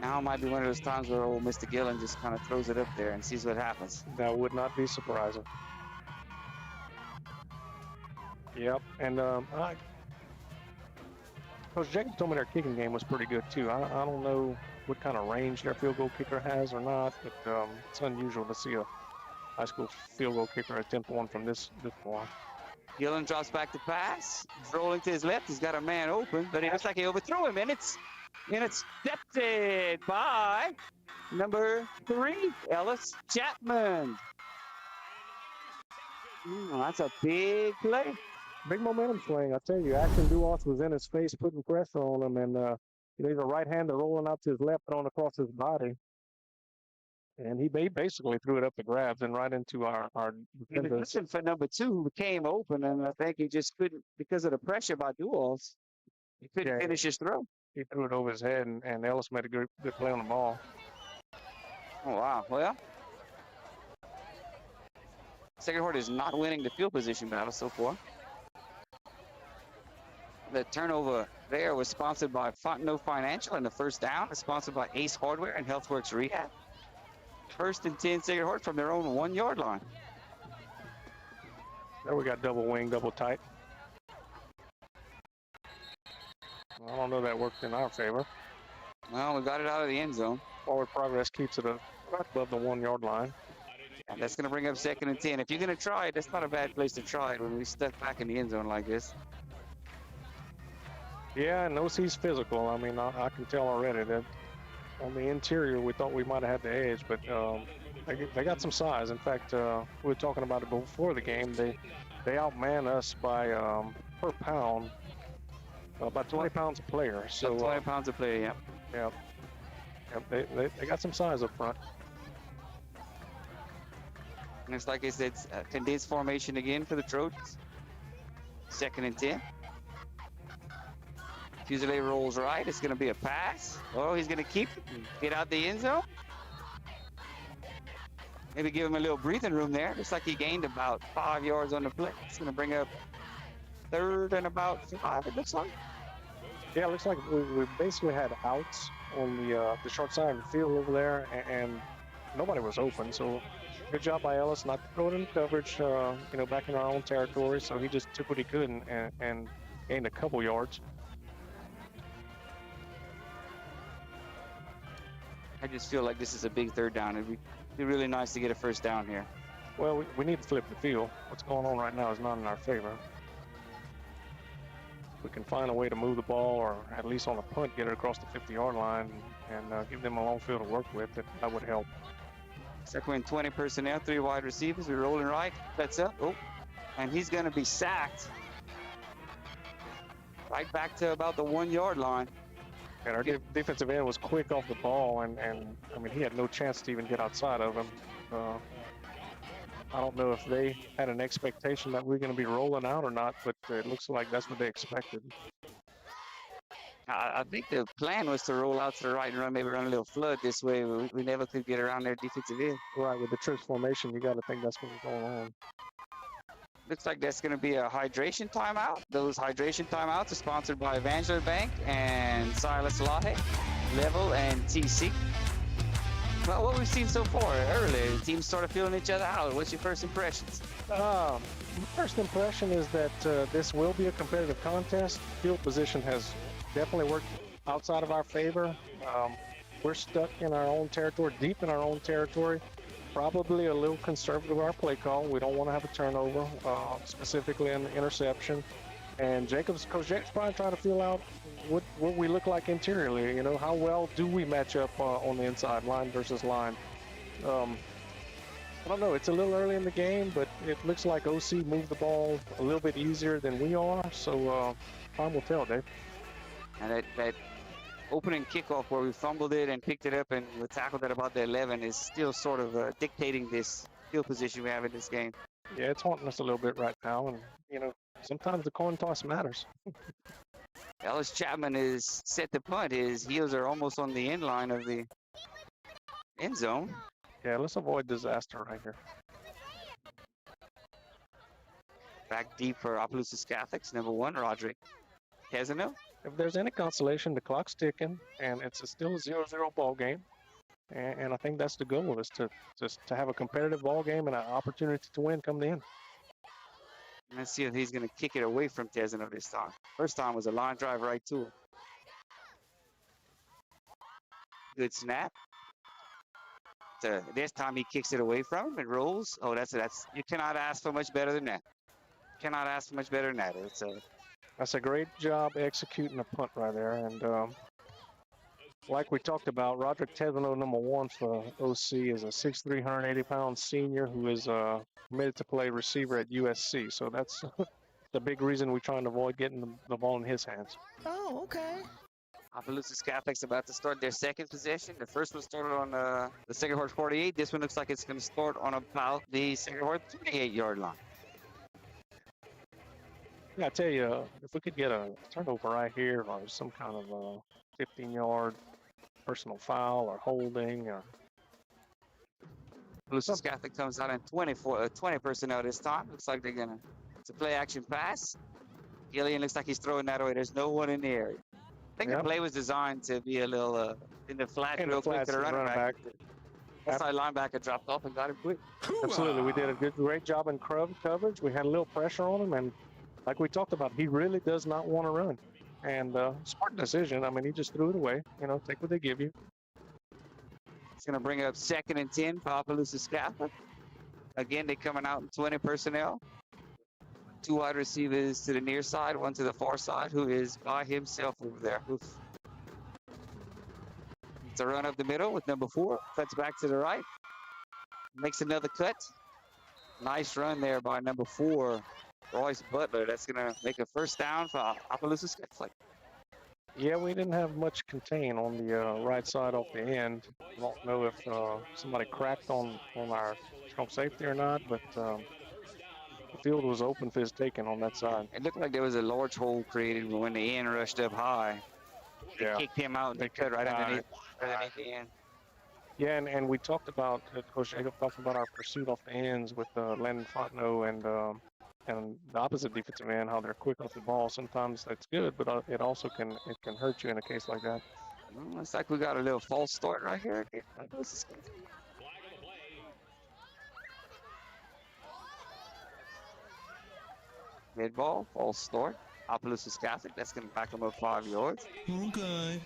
Now might be one of those times where old Mr. Gillen just kind of throws it up there and sees what happens. That would not be surprising. Yep, and Coach Jacob told me their kicking game was pretty good too. I don't know what kind of range their field goal kicker has or not, but it's unusual to see a high school field goal kicker attempt one from this far. Gillen drops back to pass. He's rolling to his left. He's got a man open, but it looks like he overthrew him, and it's intercepted by number 3, Ellis Chapman. That's a big play. Big momentum swing, I tell you. Ashton Duos was in his face, putting pressure on him, and he's a right-hander rolling out to his left, throwing across his body. And he basically threw it up the grabs and right into our defenders. He was looking for number 2, who came open, and I think he just couldn't, because of the pressure by Duos, he couldn't finish his throw. He threw it over his head, and Ellis made a good play on the ball. Oh, wow. Well, Sacred Heart is not winning the field position battle so far. The turnover there was sponsored by Fontenot Financial, and the first down is sponsored by Ace Hardware and HealthWorks Rehab. 1st and 10, Sacred Heart from their own 1-yard line. There we got double wing, double tight. I don't know that worked in our favor. Well, we got it out of the end zone. Forward progress keeps it right above the 1-yard line. And that's going to bring up 2nd and 10. If you're going to try it, that's not a bad place to try it when we step back in the end zone like this. Yeah, and OC's physical. I mean, I can tell already that on the interior, we thought we might have had the edge, but they got some size. In fact, we were talking about it before the game. They outman us by per pound about 20 pounds a player. So 20 pounds a player, yeah. Yeah, they got some size up front. And it's like I said, condensed formation again for the Trojans. 2nd and 10. Fusilier rolls right. It's going to be a pass. Oh, he's going to keep it and get out the end zone. Maybe give him a little breathing room there. Looks like he gained about 5 yards on the play. It's going to bring up 3rd and about 5, it looks like. Yeah, it looks like we basically had outs on the short side of the field over there, and nobody was open. So good job by Ellis not to throw it in coverage, back in our own territory. So he just took what he could and gained a couple yards. I just feel like this is a big 3rd down. It'd be really nice to get a 1st down here. Well, we need to flip the field. What's going on right now is not in our favor. We can find a way to move the ball, or at least on a punt, get it across the 50-yard line and give them a long field to work with. That would help. Second and 20 personnel, 3 wide receivers. We're rolling right. That's up. Oh, and he's going to be sacked. Right back to about the 1-yard line. And our defensive end was quick off the ball, and I mean, he had no chance to even get outside of him. I don't know if they had an expectation that we're going to be rolling out or not, but it looks like that's what they expected. I think the plan was to roll out to the right and maybe run a little flood this way. We never could get around their defensive end. Right, with the trips formation, you got to think that's what's going on. Looks like that's going to be a hydration timeout. Those hydration timeouts are sponsored by Evangeline Bank and Silas Lahe, Level, and TC. Well, what we've seen so far earlier, the teams sort of feeling each other out. What's your first impressions? First impression is that this will be a competitive contest. Field position has definitely worked outside of our favor. We're stuck in our own territory, deep in our own territory. Probably a little conservative with our play call. We don't want to have a turnover, specifically an interception. And Coach Jacobs probably trying to feel out what we look like interiorly. How well do we match up on the inside, line versus line? I don't know. It's a little early in the game, but it looks like OC moved the ball a little bit easier than we are. So time will tell, Dave. And that opening kickoff where we fumbled it and picked it up and we tackled at about the 11 is still sort of dictating this field position we have in this game. Yeah, it's haunting us a little bit right now, and sometimes the coin toss matters. Ellis Chapman is set to punt. His heels are almost on the end line of the end zone. Yeah, let's avoid disaster right here. Back deep for Opelousas Catholics, number 1, Roderick Kezano. If there's any consolation, the clock's ticking, and it's still a 0-0 ball game. And I think that's the goal, is to have a competitive ball game and an opportunity to win come the end. Let's see if he's going to kick it away from Kezano this time. First time was a line drive right to him. Good snap. This time he kicks it away from him. It rolls. Oh, that's you cannot ask for much better than that. Cannot ask for much better than that. That's a great job executing a punt right there. And like we talked about, Roderick Kezano, number 1 for OC, is a 6'3", 180-pound senior who is committed to play receiver at USC. So that's the big reason we're trying to avoid getting the ball in his hands. Oh, okay. Opelousas Catholics about to start their second possession. The first one started on the Sacred Heart 48. This one looks like it's going to start on about the Sacred Heart 28-yard line. Yeah, I tell you, if we could get a turnover right here, or some kind of 15-yard personal foul or holding, or Opelousas Catholic comes out in 20 personnel this time. Looks like they're gonna. It's a play action pass. Gillian looks like he's throwing that away. There's no one in the area. I think the play was designed to be a little in the flat real quick to the running back. Outside linebacker dropped off and got him quick. Absolutely, we did a great job in coverage. We had a little pressure on him, and like we talked about, he really does not want to run. And smart decision. I mean, he just threw it away. You know, take what they give you. It's going to bring up 2nd and 10 for Opelousas Catholic. Again, they're coming out in 20 personnel. 2 wide receivers to the near side, 1 to the far side, who is by himself over there. Oof. It's a run up the middle with number 4. Cuts back to the right. Makes another cut. Nice run there by number 4, Royce Butler. That's going to make a first down for Opelousas Catholic. Yeah, we didn't have much contain on the right side off the end. I don't know if somebody cracked on our strong safety or not, but the field was open for his taking on that side. It looked like there was a large hole created when the end rushed up high. They kicked him out and they cut right underneath the end. Yeah, and we talked about, Coach Jacob talked about our pursuit off the ends with Landon Fontenot and the opposite defensive end, how they're quick off the ball. Sometimes that's good, but it also can hurt you in a case like that. Looks like we got a little false start right here. Mid ball, false start. Opelousas Catholic. That's going to back them up 5 yards. Okay.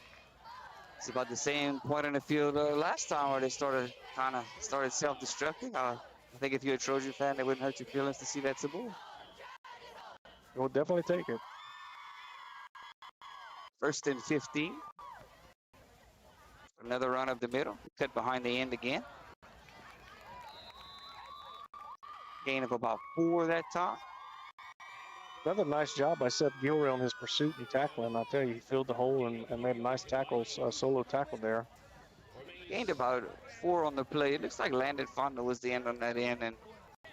It's about the same point in the field last time where they started self-destructing. I think if you're a Trojan fan, it wouldn't hurt your feelings to see that's a ball. We'll definitely take it. 1st and 15. Another run up the middle. Cut behind the end again. Gain of about 4 that time. Another nice job by Seth Gilroy on his pursuit and tackling. I'll tell you, he filled the hole and made a nice tackle, solo tackle there. Gained about 4 on the play. It looks like Landon Fonda was the end on that end, and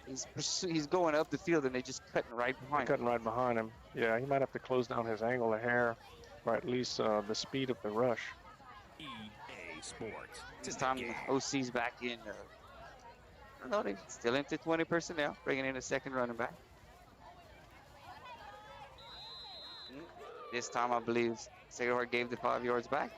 he's going up the field, and they just cutting right behind him. Right behind him. Yeah, he might have to close down his angle a hair, or at least the speed of the rush. EA Sports. This time the OC's back in. No, they're still into 20 personnel, bringing in a 2nd running back. This time, I believe Sacred Heart gave the 5 yards back.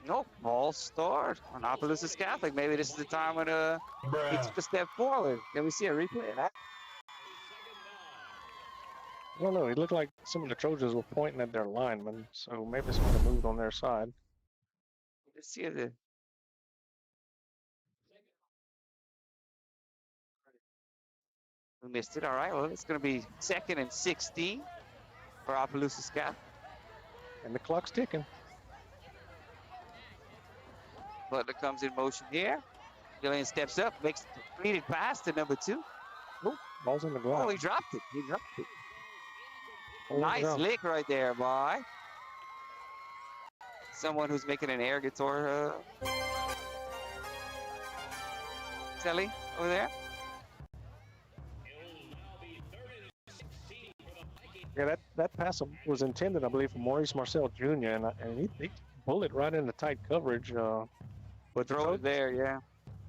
Nope, ball start on Opelousas Catholic. Maybe this is the time when he took a step forward. Can we see a replay of that? I don't know. It looked like some of the Trojans were pointing at their linemen, so maybe somebody moved on their side. Let's see the. We missed it. All right. Well, it's going to be 2nd and 16 for Opelousas Catholic. And the clock's ticking. Butler comes in motion here. Gillian steps up, makes the completed pass to number 2. Oh, ball's in the ground. Oh, he dropped it. He dropped it. Nice lick right there by someone who's making an air guitar. Telly over there. Yeah, that pass was intended, I believe, for Maurice Marcel Jr., and he bullet right into tight coverage. But throw it there, yeah.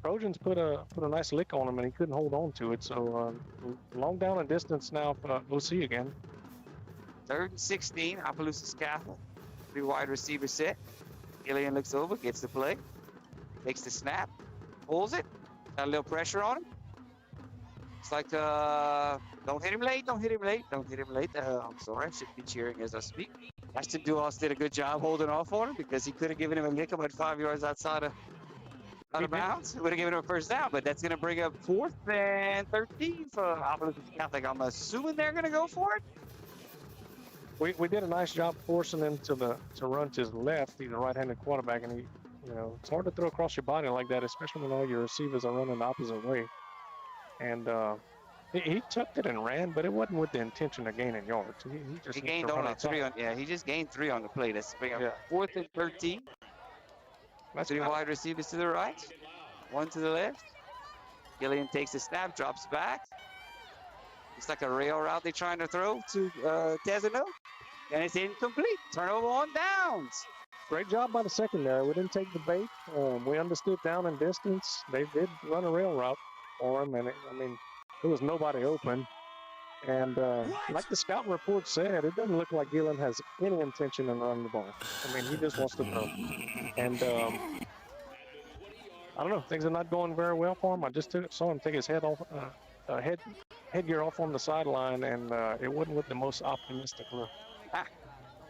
Trojans put a nice lick on him, and he couldn't hold on to it. So long down and distance now for OC again. 3rd and 16, Opelousas Catholic. 3 wide receiver set. Gillian looks over, gets the play, takes the snap, pulls it, got a little pressure on him. It's like, don't hit him late, don't hit him late, don't hit him late. I'm sorry, I should be cheering as I speak. Ashton Duos did a good job holding off on him because he could have given him a lick about 5 yards out of bounds. It would have given him a first down, but that's going to bring up 4th and 13 for Opelousas Catholic. I'm assuming they're going to go for it. We did a nice job forcing him to run to his left. He's a right-handed quarterback, and it's hard to throw across your body like that, especially when all your receivers are running the opposite way. And he tucked it and ran, but it wasn't with the intention of gaining yards. He gained only 3 on. Yeah, he just gained 3 on the play. That's bring up 4th and 13. That's 3 wide receivers to the right, 1 to the left. Gillian takes the snap, drops back. It's like a rail route they're trying to throw to Tezano, and it's incomplete. Turnover on downs. Great job by the secondary. We didn't take the bait. We understood down and distance. They did run a rail route. for him, and there was nobody open. And like the scout report said, it doesn't look like Gillen has any intention in running the ball. He just wants to throw. And I don't know, things are not going very well for him. I just saw him take his head off, headgear off on the sideline, and it wasn't with the most optimistic look.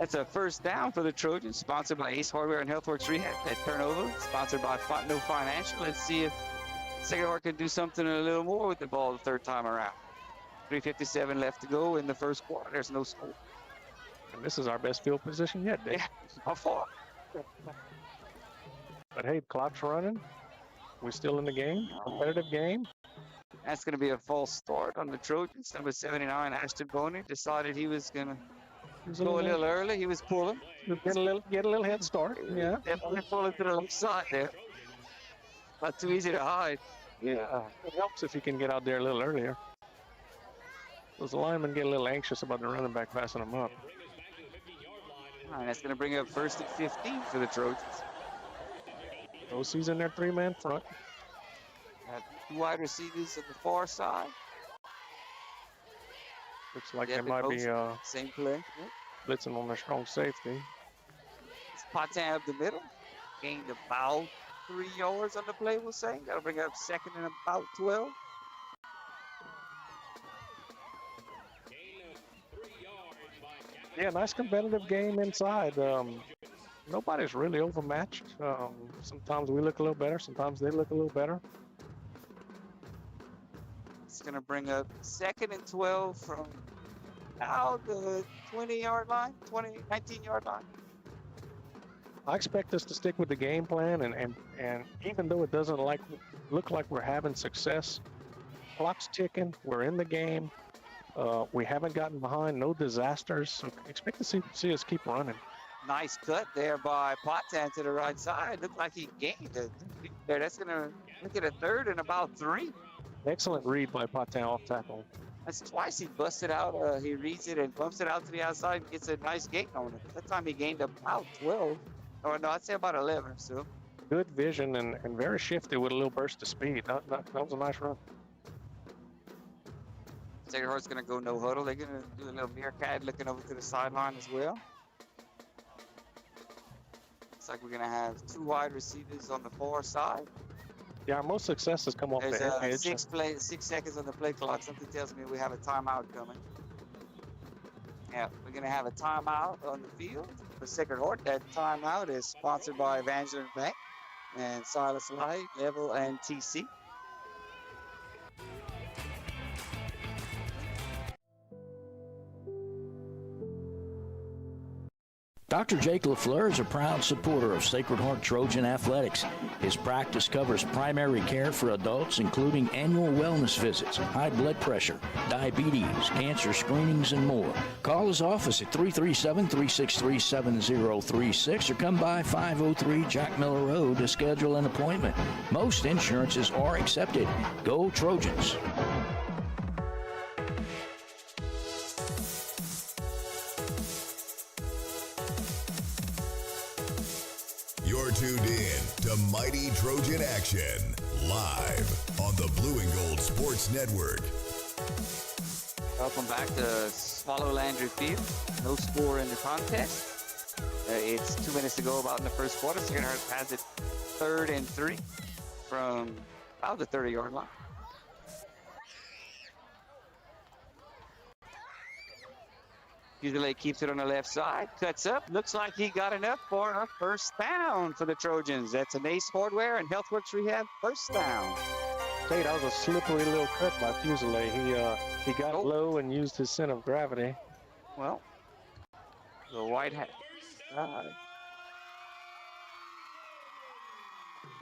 That's a first down for the Trojans, sponsored by Ace Hardware and HealthWorks Rehab. That turnover, sponsored by No Financial. Let's see if Sacred Heart can do something a little more with the ball the third time around. 3:57 left to go in the first quarter. There's no score. And this is our best field position yet, Dave. Yeah, how far? But hey, clock's running. We're still in the game, competitive game. That's going to be a false start on the Trojans. Number 79, Ashton Boney, decided he was going to go a little early. He was pulling. Get a little head start. Yeah. Definitely pulling to the left side there. Not too easy to hide. Yeah. It helps if you can get out there a little earlier. Those linemen get a little anxious about the running back passing them up. All right, that's going to bring up 1st and 15 for the Trojans. OC's in their 3-man front. Got 2 wide receivers on the far side. Looks like they might be same play. Blitzing on their strong safety. It's Patin up the middle. Gained about 3 yards on the play, we'll say. That'll bring up 2nd and about 12. Yeah, nice competitive game inside. Nobody's really overmatched. Sometimes we look a little better. Sometimes they look a little better. It's going to bring up 2nd and 12 from about the 20-yard line, 19-yard line. I expect us to stick with the game plan, and even though it doesn't look like we're having success, clock's ticking. We're in the game. We haven't gotten behind. No disasters. So expect to see us keep running. Nice cut there by Patin to the right side. Looked like he gained it there. That's going to look at a 3rd and about 3. Excellent read by Patin off tackle. That's twice he busted out. He reads it and bumps it out to the outside and gets a nice gain on it. That time he gained about 12. Or no, I'd say about 11. So good vision and very shifty with a little burst of speed. That was a nice run. Sacred Heart's going to go no huddle. They're going to do a little meerkat looking over to the sideline as well. Looks like we're going to have 2 wide receivers on the far side. Yeah, our most successes come off There's the edge. 6 seconds on the play clock. Something tells me we have a timeout coming. Yeah, we're going to have a timeout on the field for Sacred Heart. That timeout is sponsored by Evangeline Bank and Silas Light, Level, and TC. Dr. Jake LaFleur is a proud supporter of Sacred Heart Trojan Athletics. His practice covers primary care for adults, including annual wellness visits, high blood pressure, diabetes, cancer screenings, and more. Call his office at 337-363-7036 or come by 503 Jack Miller Road to schedule an appointment. Most insurances are accepted. Go Trojans! You're tuned in to Mighty Trojan Action, live on the Blue and Gold Sports Network. Welcome back to Swallow Landry Field. No score in the contest. It's 2 minutes to go about in the first quarter. Sacred Heart has it 3rd and 3 from about the 30-yard line. Usually keeps it on the left side, cuts up. Looks like he got enough for a first down for the Trojans. That's an Ace Hardware and HealthWorks Rehab first down. Hey, that was a slippery little cut by Fusilier. He got low and used his center of gravity. Well, the white hat.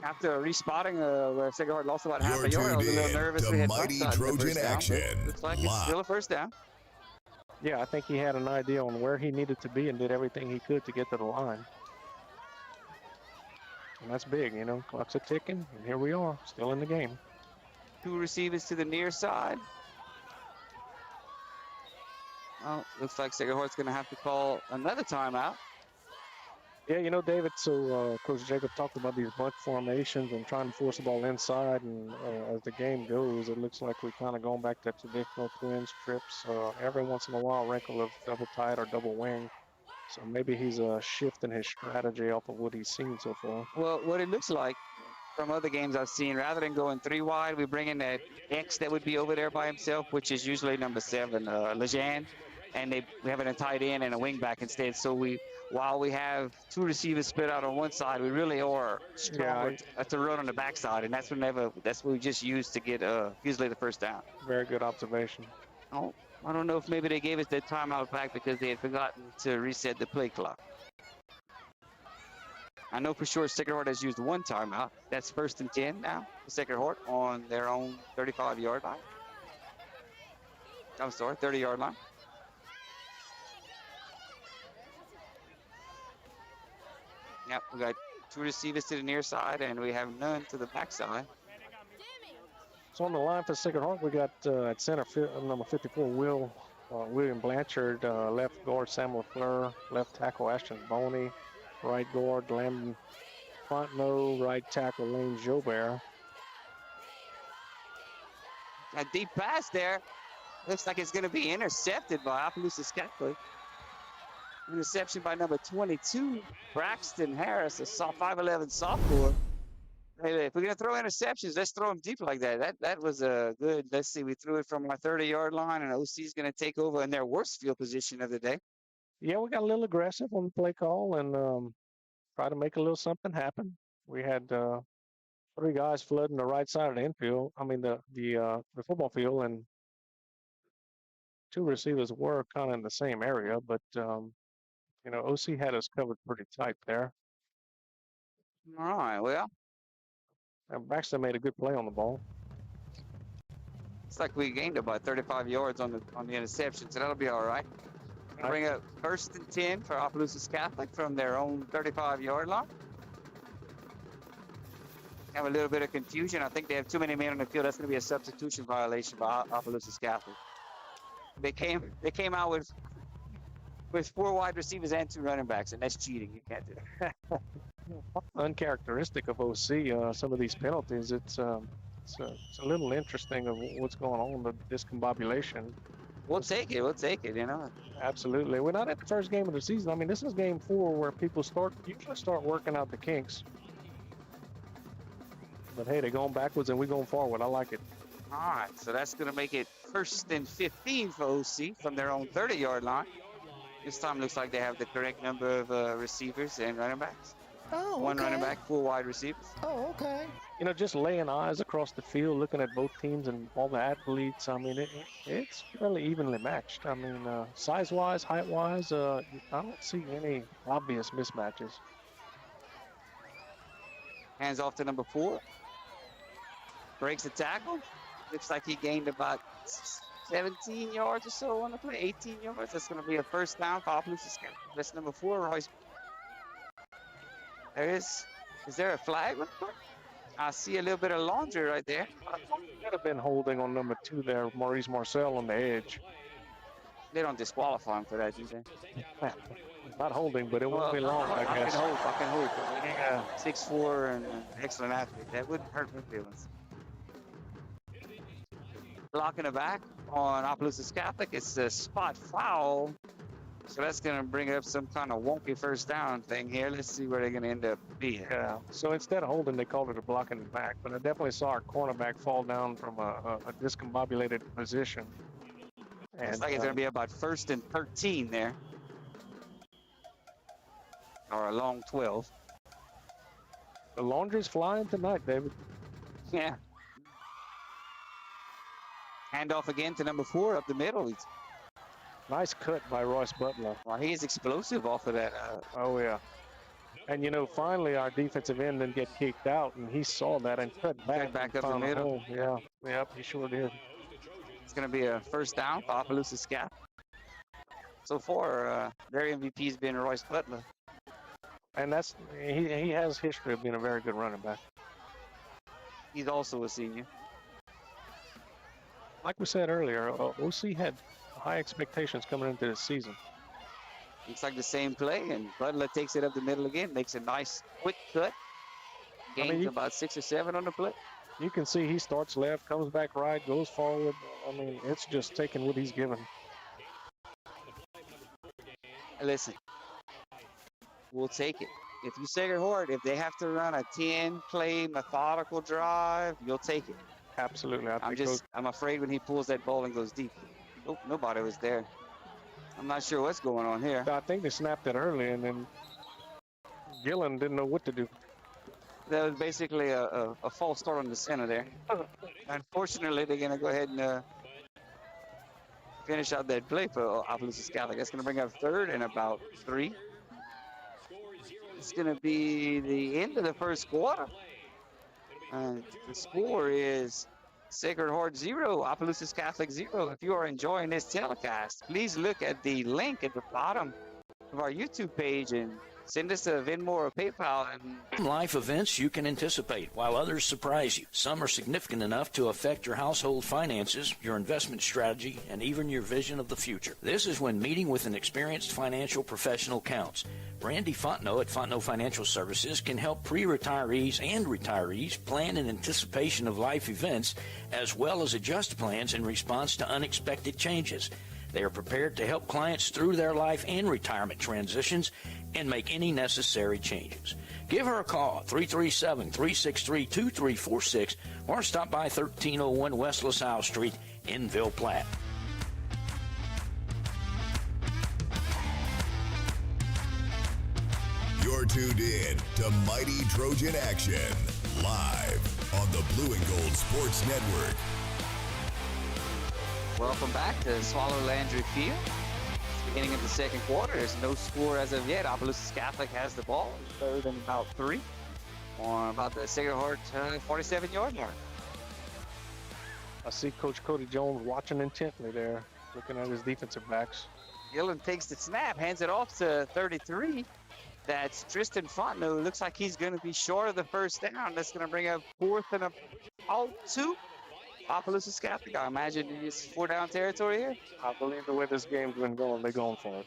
After respotting where Sacred Heart lost about half a yard, I was a little nervous. We had Mighty Trojan Action. Looks like it's still a first down. Yeah, I think he had an idea on where he needed to be and did everything he could to get to the line. And that's big, you know. Clock's a ticking, and here we are, still in the game. 2 receivers to the near side. Well, looks like Sacred Heart's going to have to call another timeout. Yeah, you know, David, so Coach Jacob talked about these bunch formations and trying to force the ball inside. And as the game goes, it looks like we're kind of going back to traditional twins trips. Every once in a while, wrinkle of double tight or double wing. So maybe he's shifting his strategy off of what he's seen so far. Well, what it looks like from other games I've seen, rather than going 3 wide, we bring in that X that would be over there by himself, which is usually number 7, Lejean. And we have it a tight end and a wing back instead. So while we have 2 receivers split out on one side, we really are stronger to run on the backside, and that's what we just use to get usually the first down. Very good observation. Oh, I don't know if maybe they gave us that timeout back because they had forgotten to reset the play clock. I know for sure Sacred Heart has used 1 timeout. That's 1st and 10 now for Sacred Heart on their own 35-yard line. I'm sorry, 30-yard line. Yep, we got 2 receivers to the near side, and we have none to the backside. So on the line for Sacred Heart, we got at center number 54, William Blanchard, left guard Samuel Fleur, left tackle Ashton Boney, right guard Landon Fontenot, right tackle Lane Jobert. A deep pass there. Looks like it's going to be intercepted by Opelousas Catholic. Interception by number 22, Braxton Harris, a 5'11" sophomore. Hey, if we're going to throw interceptions, let's throw them deep like that. That was a good. Let's see, we threw it from our 30-yard line, and OC is going to take over in their worst field position of the day. Yeah, we got a little aggressive on the play call and try to make a little something happen. We had 3 guys flooding the right side of the infield. I mean, the football field, and 2 receivers were kind of in the same area, but you know, OC had us covered pretty tight there. All right, well. And Braxton made a good play on the ball. It's like we gained about 35 yards on the interception, so that'll be all right. Bring up 1st and 10 for Opelousas Catholic from their own 35-yard line. Have a little bit of confusion. I think they have too many men on the field. That's going to be a substitution violation by Opelousas Catholic. They came out with 4 wide receivers and 2 running backs, and that's cheating. You can't do that. Uncharacteristic of OC, some of these penalties. It's a little interesting of what's going on with discombobulation. We'll take it, you know. Absolutely. We're not at the first game of the season. I mean, this is game 4 where people usually start working out the kinks. But hey, they're going backwards and we're going forward. I like it. All right, so that's going to make it 1st and 15 for OC from their own 30-yard line. This time looks like they have the correct number of receivers and running backs. Oh, okay. 1 running back, 4 wide receivers. Oh, okay. You know, just laying eyes across the field, looking at both teams and all the athletes, I mean, it's fairly evenly matched. I mean, size-wise, height-wise, I don't see any obvious mismatches. Hands off to number 4. Breaks the tackle. Looks like he gained about 17 yards or so on the play, 18 yards. That's going to be a 1st down for Opelousas. That's number 4, Royce. Is there a flag? I see a little bit of laundry right there. Could have been holding on number 2 there, Maurice Marcel on the edge. They don't disqualify him for that, do they? Not holding, but it won't be long, I guess. I can hold. Yeah. 6'4" and an excellent athlete. That wouldn't hurt my feelings. Blocking the back on Opelousas Catholic. It's a spot foul. So that's going to bring up some kind of wonky 1st down thing here. Let's see where they're going to end up being. Yeah. So instead of holding, they called it a blocking the back. But I definitely saw our cornerback fall down from a discombobulated position. And, it's like it's going to be about 1st and 13 there. Or a long 12. The laundry's flying tonight, David. Yeah. Handoff again to number 4 up the middle. Nice cut by Royce Butler. Well, he's explosive off of that. Oh, yeah. And, you know, finally our defensive end didn't get kicked out, and he saw that and cut back up the middle. Yeah, yep, he sure did. It's going to be a 1st down for Opelousas Catholic. So far, their MVP has been Royce Butler. And he has history of being a very good running back. He's also a senior. Like we said earlier, OC had high expectations coming into this season. Looks like the same play, and Butler takes it up the middle again, makes a nice quick cut. Gains about 6 or 7 on the play. You can see he starts left, comes back right, goes forward. I mean, it's just taking what he's given. Listen, we'll take it. If you Sacred Heart, if they have to run a 10-play methodical drive, you'll take it. Absolutely. I'm afraid when he pulls that ball and goes deep. Oh, nobody was there. I'm not sure what's going on here. I think they snapped it early, and then Gillen didn't know what to do. That was basically a false start on the center there. Unfortunately, they're going to go ahead and finish out that play for Opelousas Catholic. That's going to bring up 3rd and about 3. It's going to be the end of the first quarter. The score is Sacred Heart 0, Opelousas Catholic 0. If you are enjoying this telecast, please look at the link at the bottom of our YouTube page and send us a Venmo or PayPal. Some life events you can anticipate, while others surprise you. Some are significant enough to affect your household finances, your investment strategy, and even your vision of the future. This is when meeting with an experienced financial professional counts. Brandy Fontenot at Fontenot Financial Services can help pre-retirees and retirees plan in anticipation of life events, as well as adjust plans in response to unexpected changes. They are prepared to help clients through their life and retirement transitions and make any necessary changes. Give her a call, 337-363-2346, or stop by 1301 West LaSalle Street in Ville Platte. You're tuned in to Mighty Trojan Action, live on the Blue and Gold Sports Network. Welcome back to Swallow Landry Field. Beginning of the second quarter. There's no score as of yet. Opelousas Catholic has the ball. 3rd and about 3 on about the Sacred Heart 47-yard mark. I see Coach Cody Jones watching intently there, looking at his defensive backs. Gillen takes the snap, hands it off to 33. That's Tristan Fontenot. Looks like he's going to be short of the first down. That's going to bring up 4th and about 2. Opelousas Catholic, I imagine it's 4-down territory here. I believe the way this game's been going, they're going for it.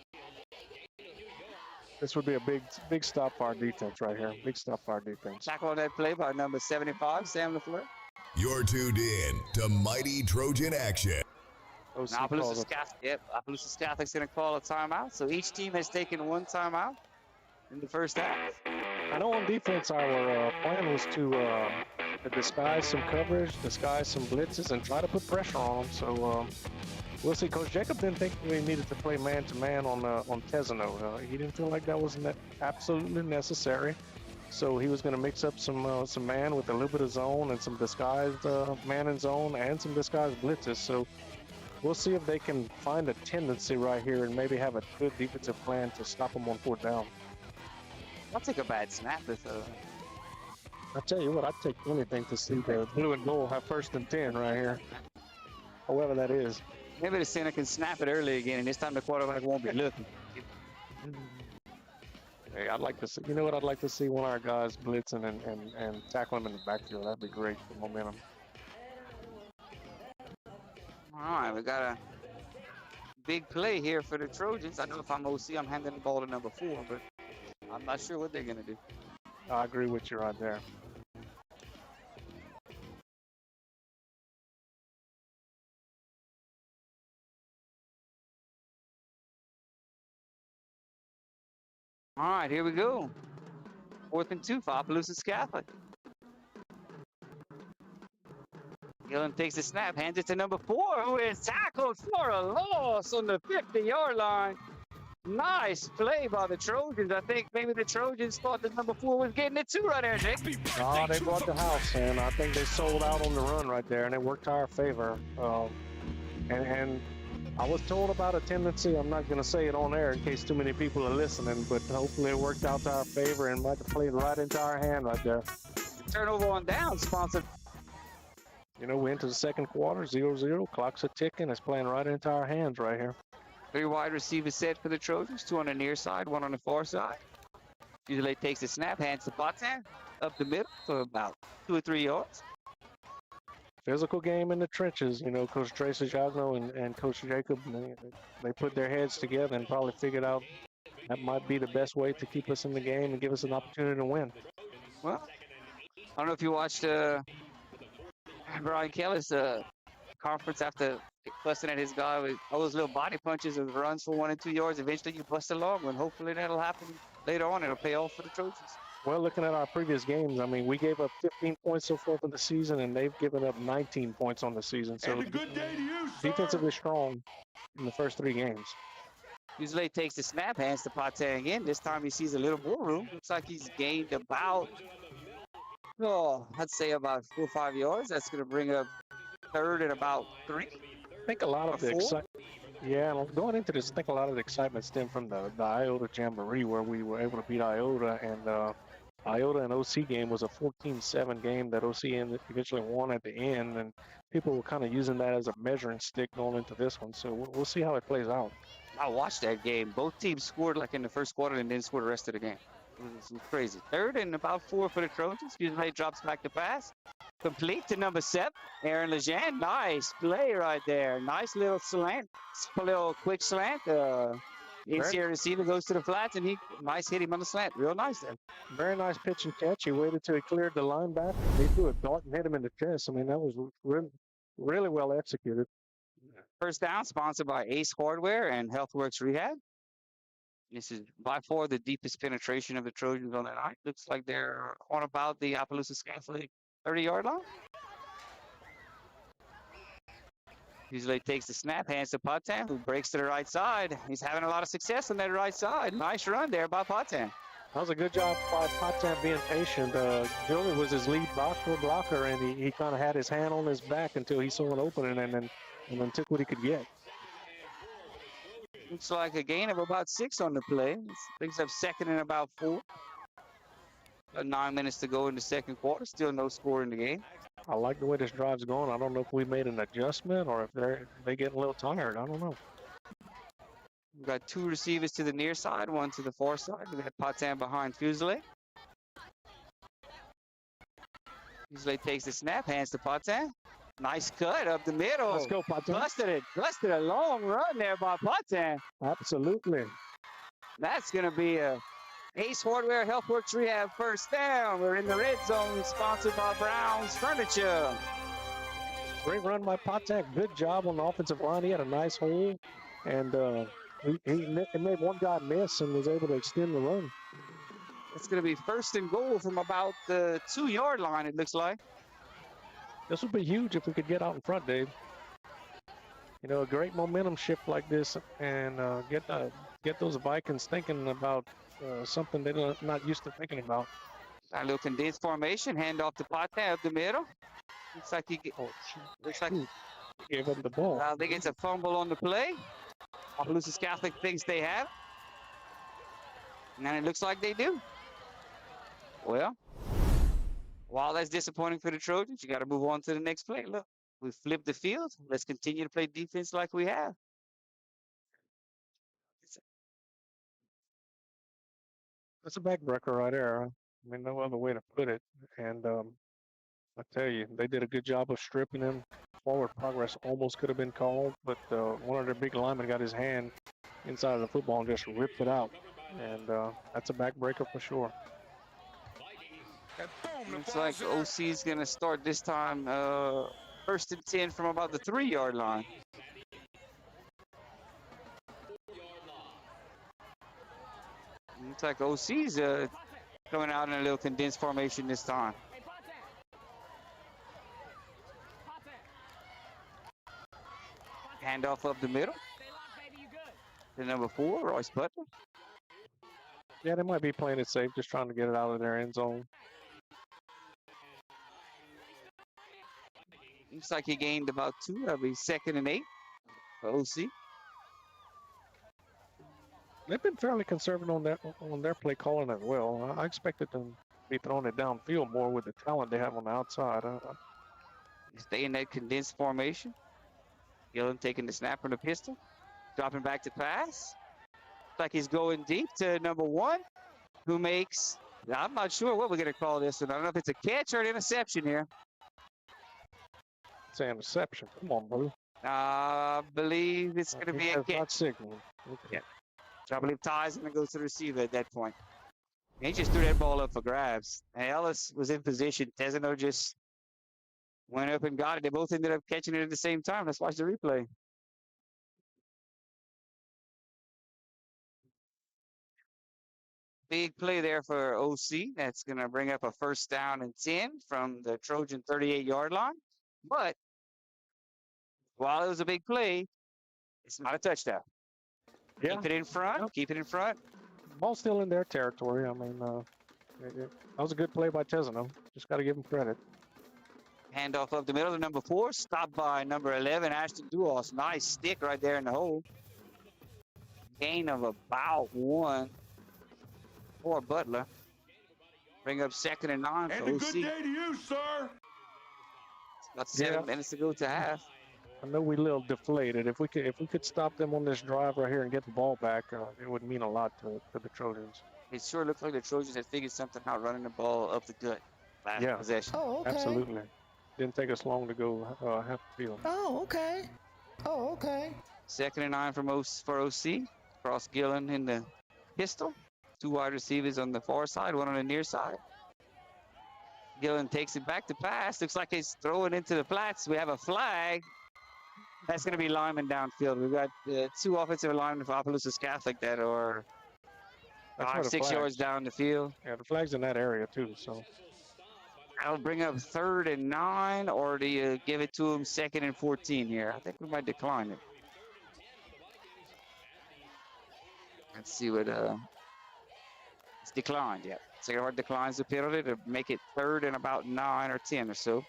This would be a big stop for our defense right here. Big stop for our defense. Tackle on that play by number 75, Sam LaFleur. You're tuned in to Mighty Trojan Action. Opelousas Catholic's going to call a timeout. So each team has taken 1 timeout in the first half. I know on defense our plan was to disguise some coverage, disguise some blitzes, and try to put pressure on them. So we'll see. Coach Jacob didn't think we needed to play man-to-man on Tesano. He didn't feel like that was absolutely necessary. So he was going to mix up some man with a little bit of zone and some disguised man in zone and some disguised blitzes. So we'll see if they can find a tendency right here and maybe have a good defensive plan to stop them on 4th down. I'll take a bad snap if I tell you what, I'd take anything to see the blue and gold have 1st and 10 right here. However that is. Maybe the center can snap it early again, and this time the quarterback won't be looking. Hey, I'd like to see. You know what? I'd like to see one of our guys blitzing and tackle him in the backfield. That'd be great for momentum. All right, we got a big play here for the Trojans. I know if I'm OC, I'm handing the ball to number 4, but I'm not sure what they're going to do. I agree with you right there. All right, here we go. 4th and 2 for Opelousas Catholic. Gillen takes the snap, hands it to number 4, who is tackled for a loss on the 50-yard line. Nice play by the Trojans. I think maybe the Trojans thought that number 4 was getting it too right there, Jake. Oh, they brought the house, and I think they sold out on the run right there, and it worked to our favor. And I was told about a tendency. I'm not going to say it on air in case too many people are listening, but hopefully it worked out to our favor and might have played right into our hand right there. Turnover on down, sponsored. You know, we into the second quarter, 0-0. Clock's a ticking. It's playing right into our hands right here. 3 wide receivers set for the Trojans, 2 on the near side, 1 on the far side. Usually takes the snap, hands to Botan, up the middle for about 2 or 3 yards. Physical game in the trenches, you know, Coach Tracy Jagno and Coach Jacob, they put their heads together and probably figured out That might be the best way to keep us in the game and give us an opportunity to win. Well, I don't know if you watched Brian Kelly's conference after busting at his guy with all those little body punches and runs for 1 and 2 yards. Eventually, you bust a long one. Hopefully, that'll happen later on. It'll pay off for the Trojans. Well, looking at our previous games, I mean, we gave up 15 points so far for the season, and they've given up 19 points on the season. So And a good day to you, sir. defensively strong in the first 3 games. Usually takes the snap, hands to Patang in. This time he sees a little more room. Looks like he's gained about, I'd say about 4 or 5 yards. That's going to bring up third and about 3. I think a lot of the excitement. Yeah, going into this, I think a lot of the excitement stemmed from the Iota Jamboree, where we were able to beat Iota, and Iota and OC game was a 14-7 game that OC eventually won at the end, and people were kind of using that as a measuring stick going into this one. So we'll see how it plays out. I watched that game. Both teams scored like in the first quarter and then scored the rest of the game. It was crazy. Third and about 4 for the Trojans. Usually drops back to pass. Complete to number 7, Aaron Lejean. Nice play right there. Nice little slant. A little quick slant. Interior receiver goes to the flats, and nice hit him on the slant. Real nice there. Very nice pitch and catch. He waited till he cleared the linebacker. He threw a dart and hit him in the chest. I mean, that was really well executed. First down, sponsored by Ace Hardware and HealthWorks Rehab. This is by far the deepest penetration of the Trojans on that night. Looks like they're on about the Opelousas Catholic 30-yard line. Usually takes the snap, hands to Patan, who breaks to the right side. He's having a lot of success on that right side. Nice run there by Patan. That was a good job by Patan being patient. Julie was his lead blocker, and he kind of had his hand on his back until he saw an opening and then took what he could get. Looks like a gain of about 6 on the play. Brings up second and about 4. About 9 minutes to go in the second quarter. Still no score in the game. I like the way this drive's going. I don't know if we made an adjustment or if they getting a little tired. I don't know. We've got 2 receivers to the near side, 1 to the far side. We got Patan behind Fuselier. Fuselier takes the snap, hands to Patan. Nice cut up the middle. Let's go, Patan. Busted a long run there by Patan. Absolutely. That's going to be a Ace Hardware HealthWorks Rehab first down. We're in the red zone, sponsored by Brown's Furniture. Great run by Patan. Good job on the offensive line. He had a nice hole, and he made one guy miss and was able to extend the run. It's going to be first and goal from about the 2-yard line, it looks like. This would be huge if we could get out in front, Dave. You know, a great momentum shift like this, and get those Vikings thinking about something they're not used to thinking about. A little condensed formation, hand off to Patan up the middle. Looks like he gave up the ball. I think it's a fumble on the play. Opelousas Catholic thinks they have. And it looks like they do. Well, while that's disappointing for the Trojans, you got to move on to the next play. Look, we flipped the field. Let's continue to play defense like we have. That's a backbreaker right there. I mean, no other way to put it. And I tell you, they did a good job of stripping him. Forward progress almost could have been called, but one of their big linemen got his hand inside of the football and just ripped it out. And that's a backbreaker for sure. Looks like OC is going to start this time first and 10 from about the 3-yard line. Looks like OC's coming out in a little condensed formation this time. Handoff up the middle. To number 4, Royce Butler. Yeah, they might be playing it safe, just trying to get it out of their end zone. Looks like he gained about 2. That'll be second and 8 for OC. They've been fairly conservative on their play calling as well. I expected them to be throwing it downfield more with the talent they have on the outside. Stay in that condensed formation. Gillen taking the snap from the pistol. Dropping back to pass. Looks like he's going deep to number 1, who makes, I'm not sure what we're going to call this. I don't know if it's a catch or an interception here. It's an interception. Come on, bro. I believe it's going to be a catch. Not signal. Okay. Yeah. I believe Ty's going to go to the receiver at that point. He just threw that ball up for grabs. And Ellis was in position. Tesano just went up and got it. They both ended up catching it at the same time. Let's watch the replay. Big play there for OC. That's going to bring up a 1st down and 10 from the Trojan 38-yard line. But while it was a big play, it's not a touchdown. Yeah. Keep it in front. Yep. Keep it in front. Ball's still in their territory. I mean, that was a good play by Tesano. Just got to give him credit. Handoff up the middle to number 4. Stopped by number 11, Ashton Duos. Nice stick right there in the hole. Gain of about 1 for Butler. Bring up 2nd and 9 for OC. And a good day to you, sir. About 7 minutes to go to half. I know we a little deflated. If we could stop them on this drive right here and get the ball back, it would mean a lot to the Trojans. It sure looked like the Trojans had figured something out running the ball up the gut last possession. Oh, okay. Absolutely. Didn't take us long to go half the field. Oh, okay. Oh, okay. 2nd and 9 for OC. Cross Gillen in the pistol. 2 wide receivers on the far side, 1 on the near side. Gillen takes it back to pass. Looks like he's throwing into the flats. We have a flag. That's going to be lineman downfield. We've got 2 offensive linemen for Opelousas Catholic that are 5-6 yards down the field. Yeah, the flag's in that area too. So I'll bring up 3rd and 9, or do you give it to him 2nd and 14 here? I think we might decline it. Let's see what it's declined. Yeah, Sacred Heart declines the penalty to make it 3rd and about 9 or 10 or so.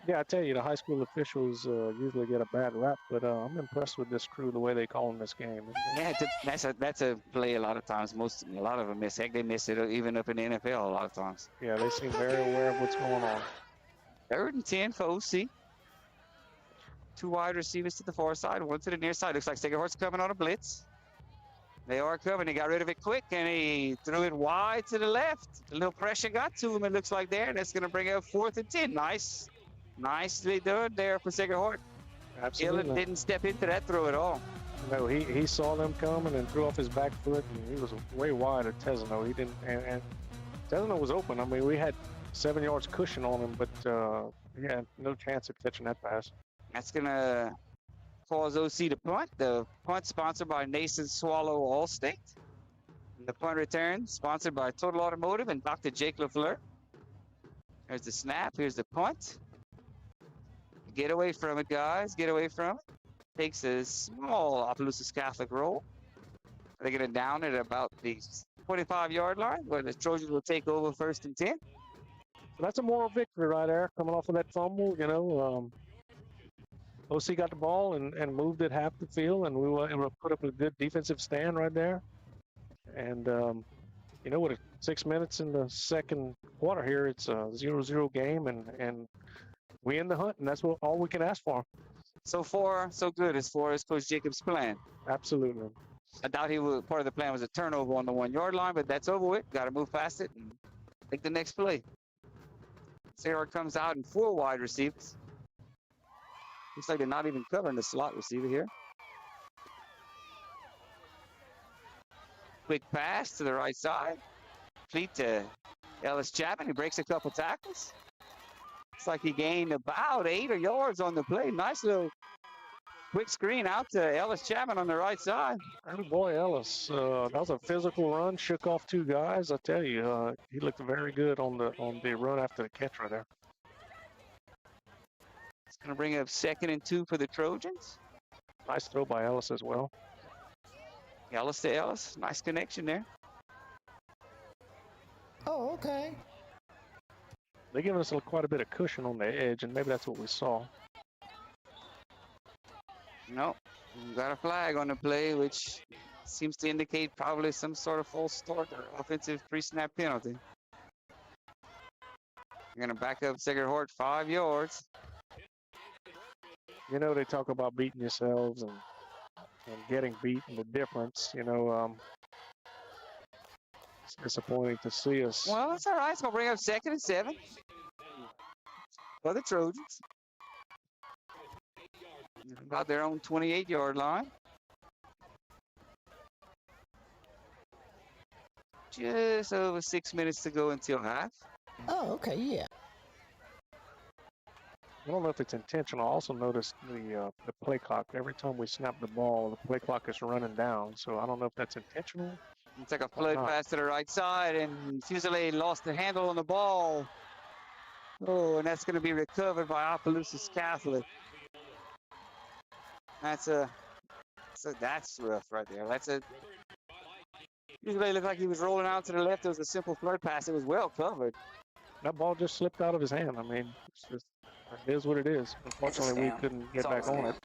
yeah, I tell you, the high school officials usually get a bad rap, but I'm impressed with this crew, the way they call in this game. Yeah, that's a play a lot of times. A lot of them miss. Heck, they miss it even up in the NFL a lot of times. Yeah, they seem very aware of what's going on. 3rd and 10 for OC. 2 wide receivers to the far side, 1 to the near side. Looks like Sacred Heart's coming on a blitz. They are coming. He got rid of it quick, and he threw it wide to the left. A little pressure got to him, it looks like there. That's going to bring up 4th and 10. Nicely done there for Sacred Heart. Absolutely. Gillen didn't step into that throw at all. No, he saw them coming and threw off his back foot, and he was way wide of Tesano. He didn't, and Tesano was open. I mean, we had 7 yards cushion on him, but he had no chance of catching that pass. That's going to cause OC to punt. The punt sponsored by Nason Swallow Allstate. And the punt return sponsored by Total Automotive and Dr. Jake LaFleur. There's the snap. Here's the punt. Get away from it, guys. Get away from it. Takes a small Opelousas Catholic roll. They're going to down it at about the 25-yard line, where the Trojans will take over 1st and 10. So that's a moral victory right there, coming off of that fumble. You know, OC got the ball and moved it half the field, and we were able to put up a good defensive stand right there. And, you know, with 6 minutes in the second quarter here, it's a 0-0 game, and we in the hunt, and that's all we can ask for. So far, so good as far as Coach Jacobs' plan. Absolutely. I doubt part of the plan was a turnover on the 1-yard line, but that's over with. Got to move past it and take the next play. Sarah comes out in 4 wide receivers. Looks like they're not even covering the slot receiver here. Quick pass to the right side. Complete to Ellis Chapman. He breaks a couple tackles. Looks like he gained about 8 yards on the play. Nice little quick screen out to Ellis Chapman on the right side. Oh boy, Ellis. That was a physical run. Shook off 2 guys. I tell you, he looked very good on the run after the catch right there. It's going to bring up 2nd and 2 for the Trojans. Nice throw by Ellis as well. Ellis to Ellis. Nice connection there. Oh, okay. They're giving us quite a bit of cushion on the edge, and maybe that's what we saw. No, got a flag on the play, which seems to indicate probably some sort of false start or offensive pre-snap penalty. You're going to back up Sacred Heart 5 yards. You know, they talk about beating yourselves and getting beat and the difference. You know, it's disappointing to see us. Well, that's all right. It's going to bring up 2nd and 7 for the Trojans. About their own 28-yard line. just over 6 minutes to go until half. Oh, okay, yeah. I don't know if it's intentional. I also noticed the play clock. Every time we snap the ball, the play clock is running down. So I don't know if that's intentional. It's like a float pass to the right side, and Fusilier lost the handle on the ball. Oh, and that's going to be recovered by Opelousas Catholic. That's rough right there. Fusilier looked like he was rolling out to the left. It was a simple float pass. It was well covered. That ball just slipped out of his hand. I mean, it is what it is. Unfortunately, we couldn't get back on it.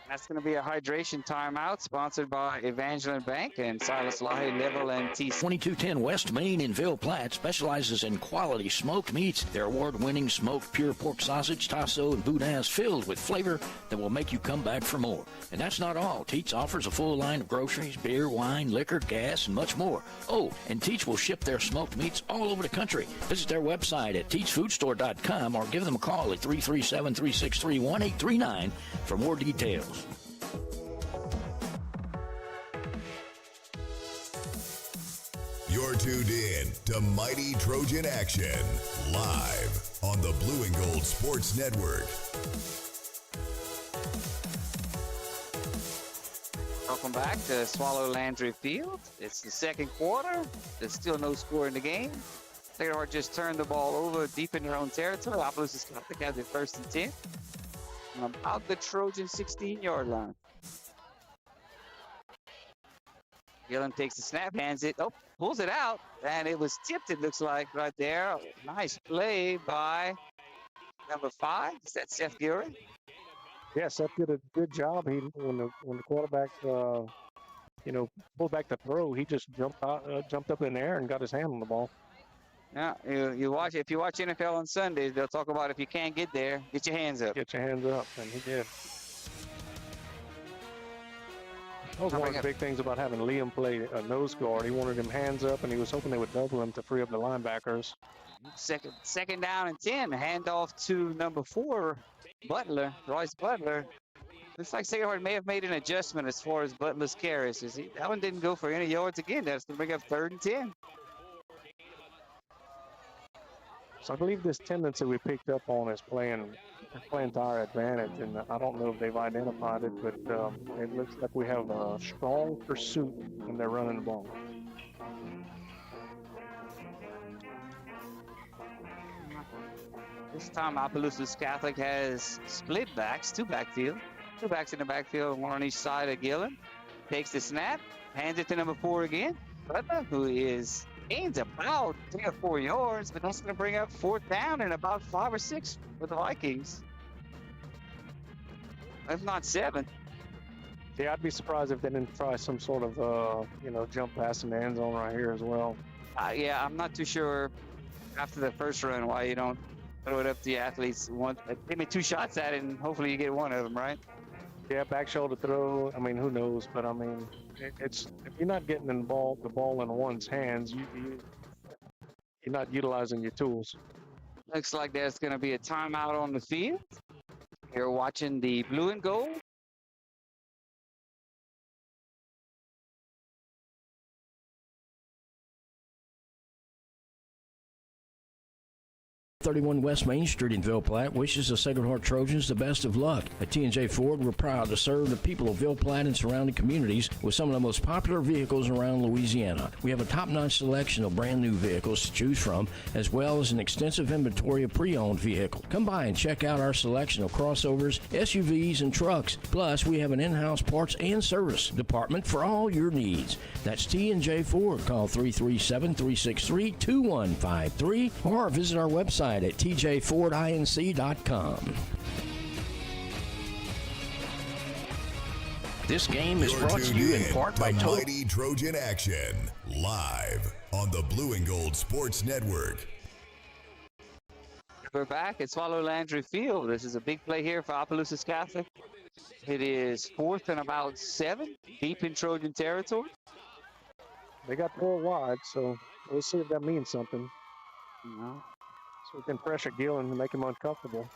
That's going to be a hydration timeout sponsored by Evangeline Bank and Silas Lahi, Level, and TC. 2210 West Main in Ville Platte specializes in quality smoked meats. Their award-winning smoked pure pork sausage, tasso, and boudin is filled with flavor that will make you come back for more. And that's not all. Teats offers a full line of groceries, beer, wine, liquor, gas, and much more. Oh, and Teats will ship their smoked meats all over the country. Visit their website at teatsfoodstore.com or give them a call at 337-363-1839 for more details. You're tuned in to Mighty Trojan Action, live on the Blue and Gold Sports Network. Welcome back to Swallow Landry Field. It's the second quarter. There's still no score in the game. Sacred Heart just turned the ball over deep in their own territory. Opelousas Catholic has it 1st and 10. And about the Trojan 16-yard line. Gillen takes the snap, hands it, pulls it out, and it was tipped, it looks like, right there. Nice play by number 5. Is that Seth Gillen? Yeah, Seth did a good job. When the quarterback, pulled back the throw, he just jumped up in the air and got his hand on the ball. Yeah, if you watch NFL on Sundays, they'll talk about if you can't get there, get your hands up. Get your hands up, and he did. That was one of the big things about having Liam play a nose guard. He wanted him hands up, and he was hoping they would double him to free up the linebackers. Second down and 10. Handoff to number 4, Butler, Royce Butler. Looks like Sacred Heart may have made an adjustment as far as Butler's carries. That one didn't go for any yards again. That's going to bring up 3rd and 10. So I believe this tendency we picked up on is playing to our advantage, and I don't know if they've identified it, but it looks like we have a strong pursuit when they're running the ball. This time, Opelousas Catholic has split backs, two backs in the backfield, one on each side of Gillen. Takes the snap, hands it to number 4 again. Butler, who gains about 3 or 4 yards, but that's going to bring up 4th down and about 5 or 6 for the Vikings. If not 7. Yeah, I'd be surprised if they didn't try some sort of, jump pass in the end zone right here as well. Yeah, I'm not too sure after the first run why you don't throw it up to the athletes. Give me 2 shots at it, and hopefully you get one of them, right? Yeah, back shoulder throw. I mean, who knows? But I mean, it's if you're not getting the ball in one's hands, you're not utilizing your tools. Looks like there's going to be a timeout on the field. You're watching the Blue and Gold. .31 West Main Street in Ville Platte wishes the Sacred Heart Trojans the best of luck. At T&J Ford, we're proud to serve the people of Ville Platte and surrounding communities with some of the most popular vehicles around Louisiana. We have a top-notch selection of brand new vehicles to choose from, as well as an extensive inventory of pre-owned vehicles. Come by and check out our selection of crossovers, SUVs, and trucks. Plus, we have an in-house parts and service department for all your needs. That's T&J Ford. Call 337-363-2153 or visit our website at tjfordinc.com. This game is brought to you in part by Mighty Trojan Action, live on the Blue and Gold Sports Network. We're back at Swallow Landry Field. This is a big play here for Opelousas Catholic. It is 4th and about 7, deep in Trojan territory. They got 4 wide, so we'll see if that means something. So we can pressure Gillen and make him uncomfortable.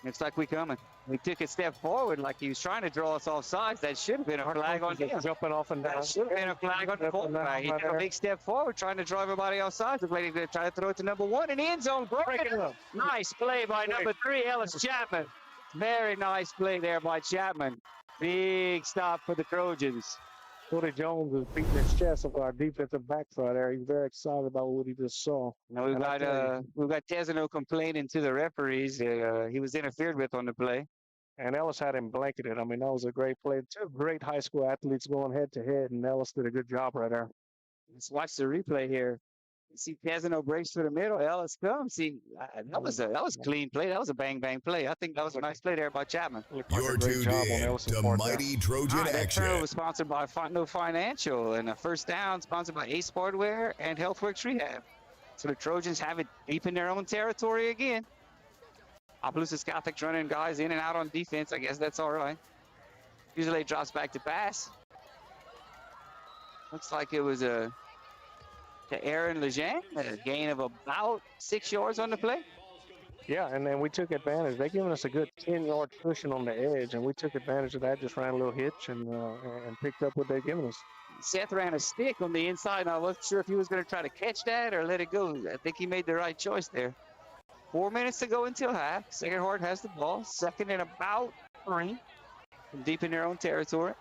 Looks like we coming. We took a step forward like he was trying to draw us off sides. That should have been a flag on him. Jumping off and down. That should have been a flag on the quarterback. He took a big step forward trying to draw everybody off sides. Looked like he was going to try to throw it to number 1 in the end zone. Break it up. Nice play by number 3, Ellis Chapman. Very nice play there by Chapman. Big stop for the Trojans. Cody Jones is beating his chest of our defensive backs right there. He's very excited about what he just saw. Now we've got Tesano complaining to the referees that he was interfered with on the play. And Ellis had him blanketed. I mean, that was a great play. 2 great high school athletes going head to head, and Ellis did a good job right there. Let's watch the replay here. You see Tesano breaks for the middle. Ellis comes. See, that was a clean play. That was a bang play. I think that was a nice play there by Chapman. You're tuned in to Mighty Trojan That Action. throw was sponsored by No Financial, and a first down sponsored by Ace Hardware and HealthWorks Rehab. So the Trojans have it deep in their own territory again. Opelousas Catholic's running guys in and out on defense. I guess that's all right. Usually drops back to pass. Looks like it was to Aaron Lejeune, a gain of about 6 yards on the play. Yeah, and then we took advantage. They given us a good 10-yard cushion on the edge, and we took advantage of that. Just ran a little hitch and picked up what they've given us. Seth ran a stick on the inside, and I wasn't sure if he was going to try to catch that or let it go. I think he made the right choice there. 4 minutes to go until half. Sacred Heart has the ball. Second and about 3. From deep in their own territory.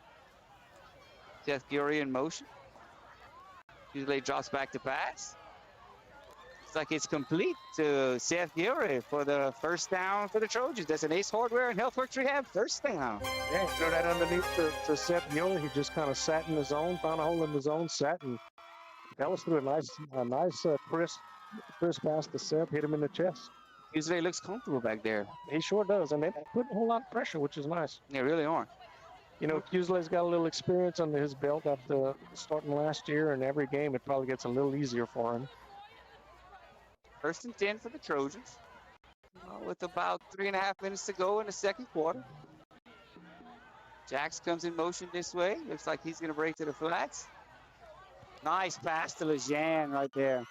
Seth Gurry in motion. Usually drops back to pass. Looks like it's complete to Seth Gurry for the first down for the Trojans. That's an Ace Hardware and HealthWorks Rehab first down. Yeah, throw that underneath to Seth Gurry. He just kind of sat in the zone, found a hole in the zone, sat, and Ellis threw a nice crisp pass to Seth, hit him in the chest. Usually looks comfortable back there. He sure does, and they put a whole lot of pressure, which is nice. They really are. You know, Fusela's got a little experience under his belt after starting last year, and every game it probably gets a little easier for him. First and 10 for the Trojans. With about 3.5 minutes to go in the second quarter. Jax comes in motion this way. Looks like he's going to break to the flats. Nice pass to Lejeune right there.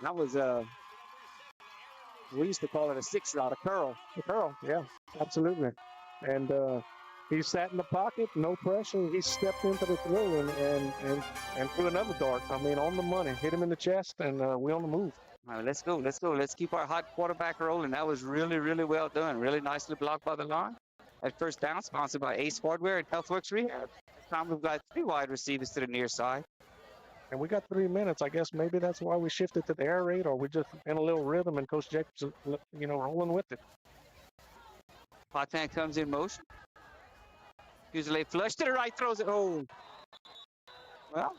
That was we used to call it a 6-route, a curl. A curl, yeah, absolutely. And he sat in the pocket, no pressure. He stepped into the throw and threw another dart. I mean, on the money. Hit him in the chest, and we're on the move. All right, let's go. Let's keep our hot quarterback rolling. That was really, really well done. Really nicely blocked by the line. That first down, sponsored by Ace Hardware and HealthWorks Rehab. This time we've got 3 wide receivers to the near side. And we got 3 minutes. I guess maybe that's why we shifted to the air raid, or we just in a little rhythm, and Coach Jacobs, rolling with it. Potan comes in motion. Usually flush to the right, throws it home. Well,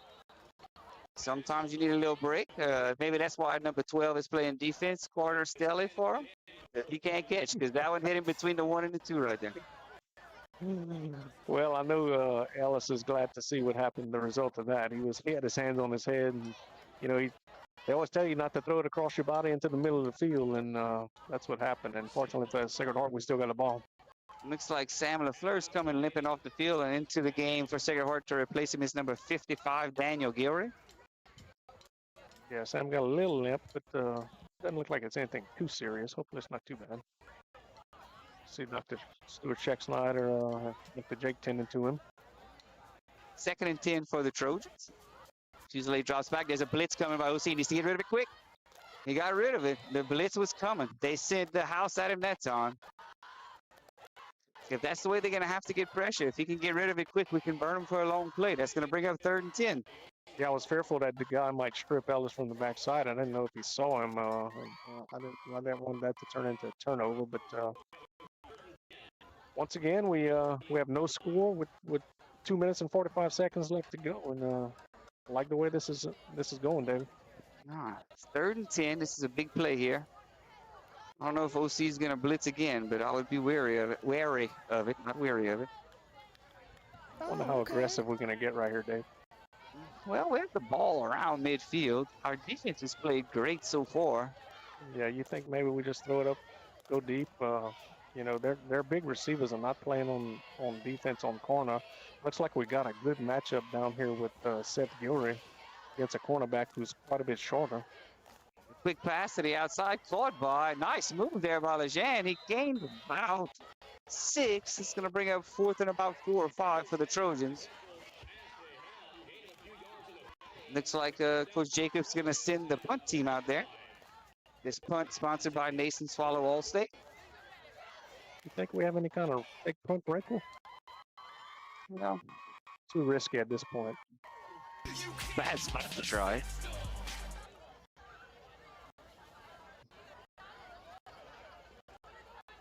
sometimes you need a little break. Maybe that's why number 12 is playing defense, corner Stelly for him. He can't catch because that one hit him between the 1 and the 2 right there. Well, I know Ellis is glad to see what happened, the result of that. He had his hands on his head, and they always tell you not to throw it across your body into the middle of the field, and that's what happened. And fortunately for Sacred Heart, we still got the ball. Looks like Sam LaFleur's coming limping off the field and into the game for Sacred Heart to replace him is number 55, Daniel Gilry. Yeah, Sam got a little limp, but doesn't look like it's anything too serious. Hopefully it's not too bad. See Dr. Stuart Scheck-Snyder, Dr. Jake tending to him. Second and 10 for the Trojans. Usually drops back. There's a blitz coming by OC. Needs to get rid of it quick. He got rid of it. The blitz was coming. They sent the house at him that time. If that's the way they're going to have to get pressure, if he can get rid of it quick, we can burn him for a long play. That's going to bring up 3rd and 10. Yeah, I was fearful that the guy might strip Ellis from the backside. I didn't know if he saw him. I didn't want that to turn into a turnover. But once again, we have no score with 2 minutes and 45 seconds left to go. And I like the way this is going, David. It's 3rd and 10. This is a big play here. I don't know if OC is going to blitz again, but I would be wary of it. Not weary of it. I wonder how aggressive we're going to get right here, Dave. Well, we have the ball around midfield. Our defense has played great so far. Yeah, you think maybe we just throw it up, go deep. Their big receivers are not playing on defense on corner. Looks like we got a good matchup down here with Seth Gilry against a cornerback who's quite a bit shorter. Quick pass to the outside, caught by, nice move there by Lejean. He gained about 6. It's going to bring up 4th and about 4 or 5 for the Trojans. Looks like Coach Jacobs going to send the punt team out there. This punt sponsored by Mason Swallow Allstate. You think we have any kind of big punt wrinkle? No. Too risky at this point. Bad spot to try.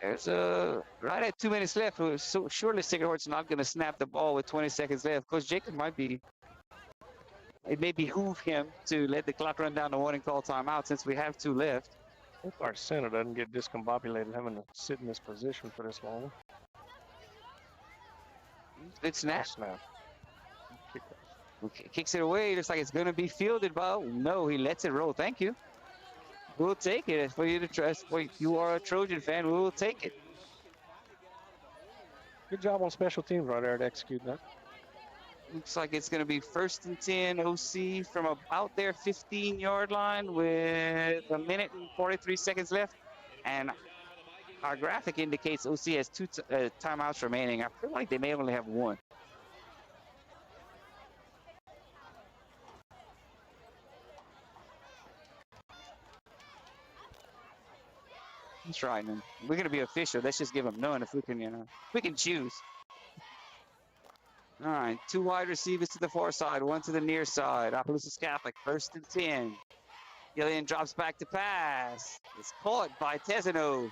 There's right at 2 minutes left. So surely Sacred Heart's not going to snap the ball with 20 seconds left. Coach Jacob might be. It may behoove him to let the clock run down to 1 and call timeout since we have 2 left. Hope our center doesn't get discombobulated having to sit in this position for this long. Good snap. Snap. Okay, kicks it away. Looks like it's going to be fielded by. No, he lets it roll. Thank you. We'll take it. For you to trust. You are a Trojan fan. We will take it. Good job on special teams right there to execute that. Looks like it's going to be 1st and 10 OC from about their 15-yard line with 1 minute and 43 seconds left. And our graphic indicates OC has 2 timeouts remaining. I feel like they may only have 1. That's right, man. We're going to be official. Let's just give them none if we can, we can choose. All right, 2 wide receivers to the far side, 1 to the near side. Opelousas Catholic, 1st and 10. Gillian drops back to pass. It's caught by Tesano.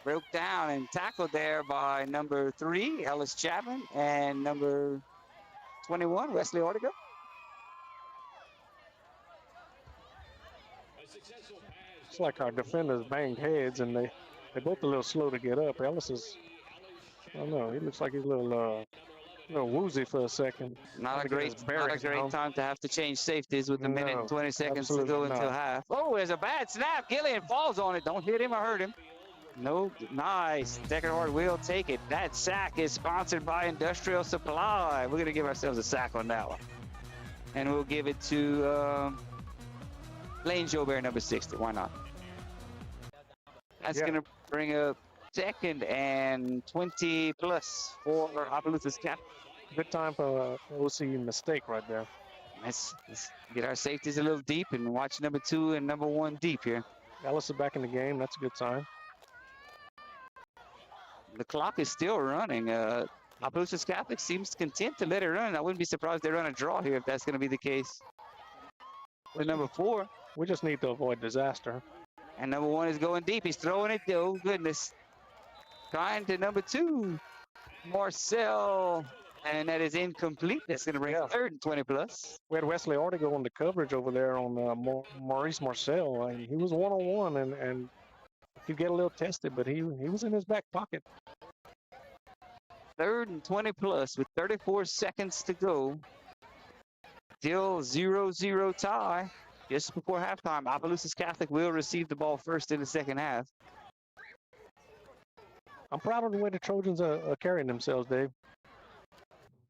Broke down and tackled there by number 3, Ellis Chapman, and number 21, Wesley Ortega. It's like our defenders banged heads, and they're both a little slow to get up. Ellis is, I don't know, he looks like he's a little woozy for a second. Not a great time to have to change safeties with 1 minute and 20 seconds to go until half. Oh, there's a bad snap. Gillian falls on it. Don't hit him or hurt him. No, nice. Sacred Heart will take it. That sack is sponsored by Industrial Supply. We're going to give ourselves a sack on that one. And we'll give it to Lane Joubert, number 60. Why not? That's going to bring up 2nd and 20 plus for Opelousas Cap. Good time for OC mistake right there. Let's get our safeties a little deep and watch number 2 and number 1 deep here. Ellis is back in the game. That's a good sign. The clock is still running. Opelousas Catholic seems content to let it run. I wouldn't be surprised they run a draw here if that's going to be the case. With number 4. We just need to avoid disaster. And number 1 is going deep. He's throwing it. Oh, goodness. Trying to number 2, Marcel. And that is incomplete. That's going to bring 3rd and 20 plus. We had Wesley Ortega on the coverage over there on Maurice Marcel. He was one-on-one, and he'd get a little tested, but he was in his back pocket. 3rd and 20 plus with 34 seconds to go. Still 0-0 tie. Just before halftime, Opelousas Catholic will receive the ball first in the second half. I'm proud of the way the Trojans are carrying themselves, Dave.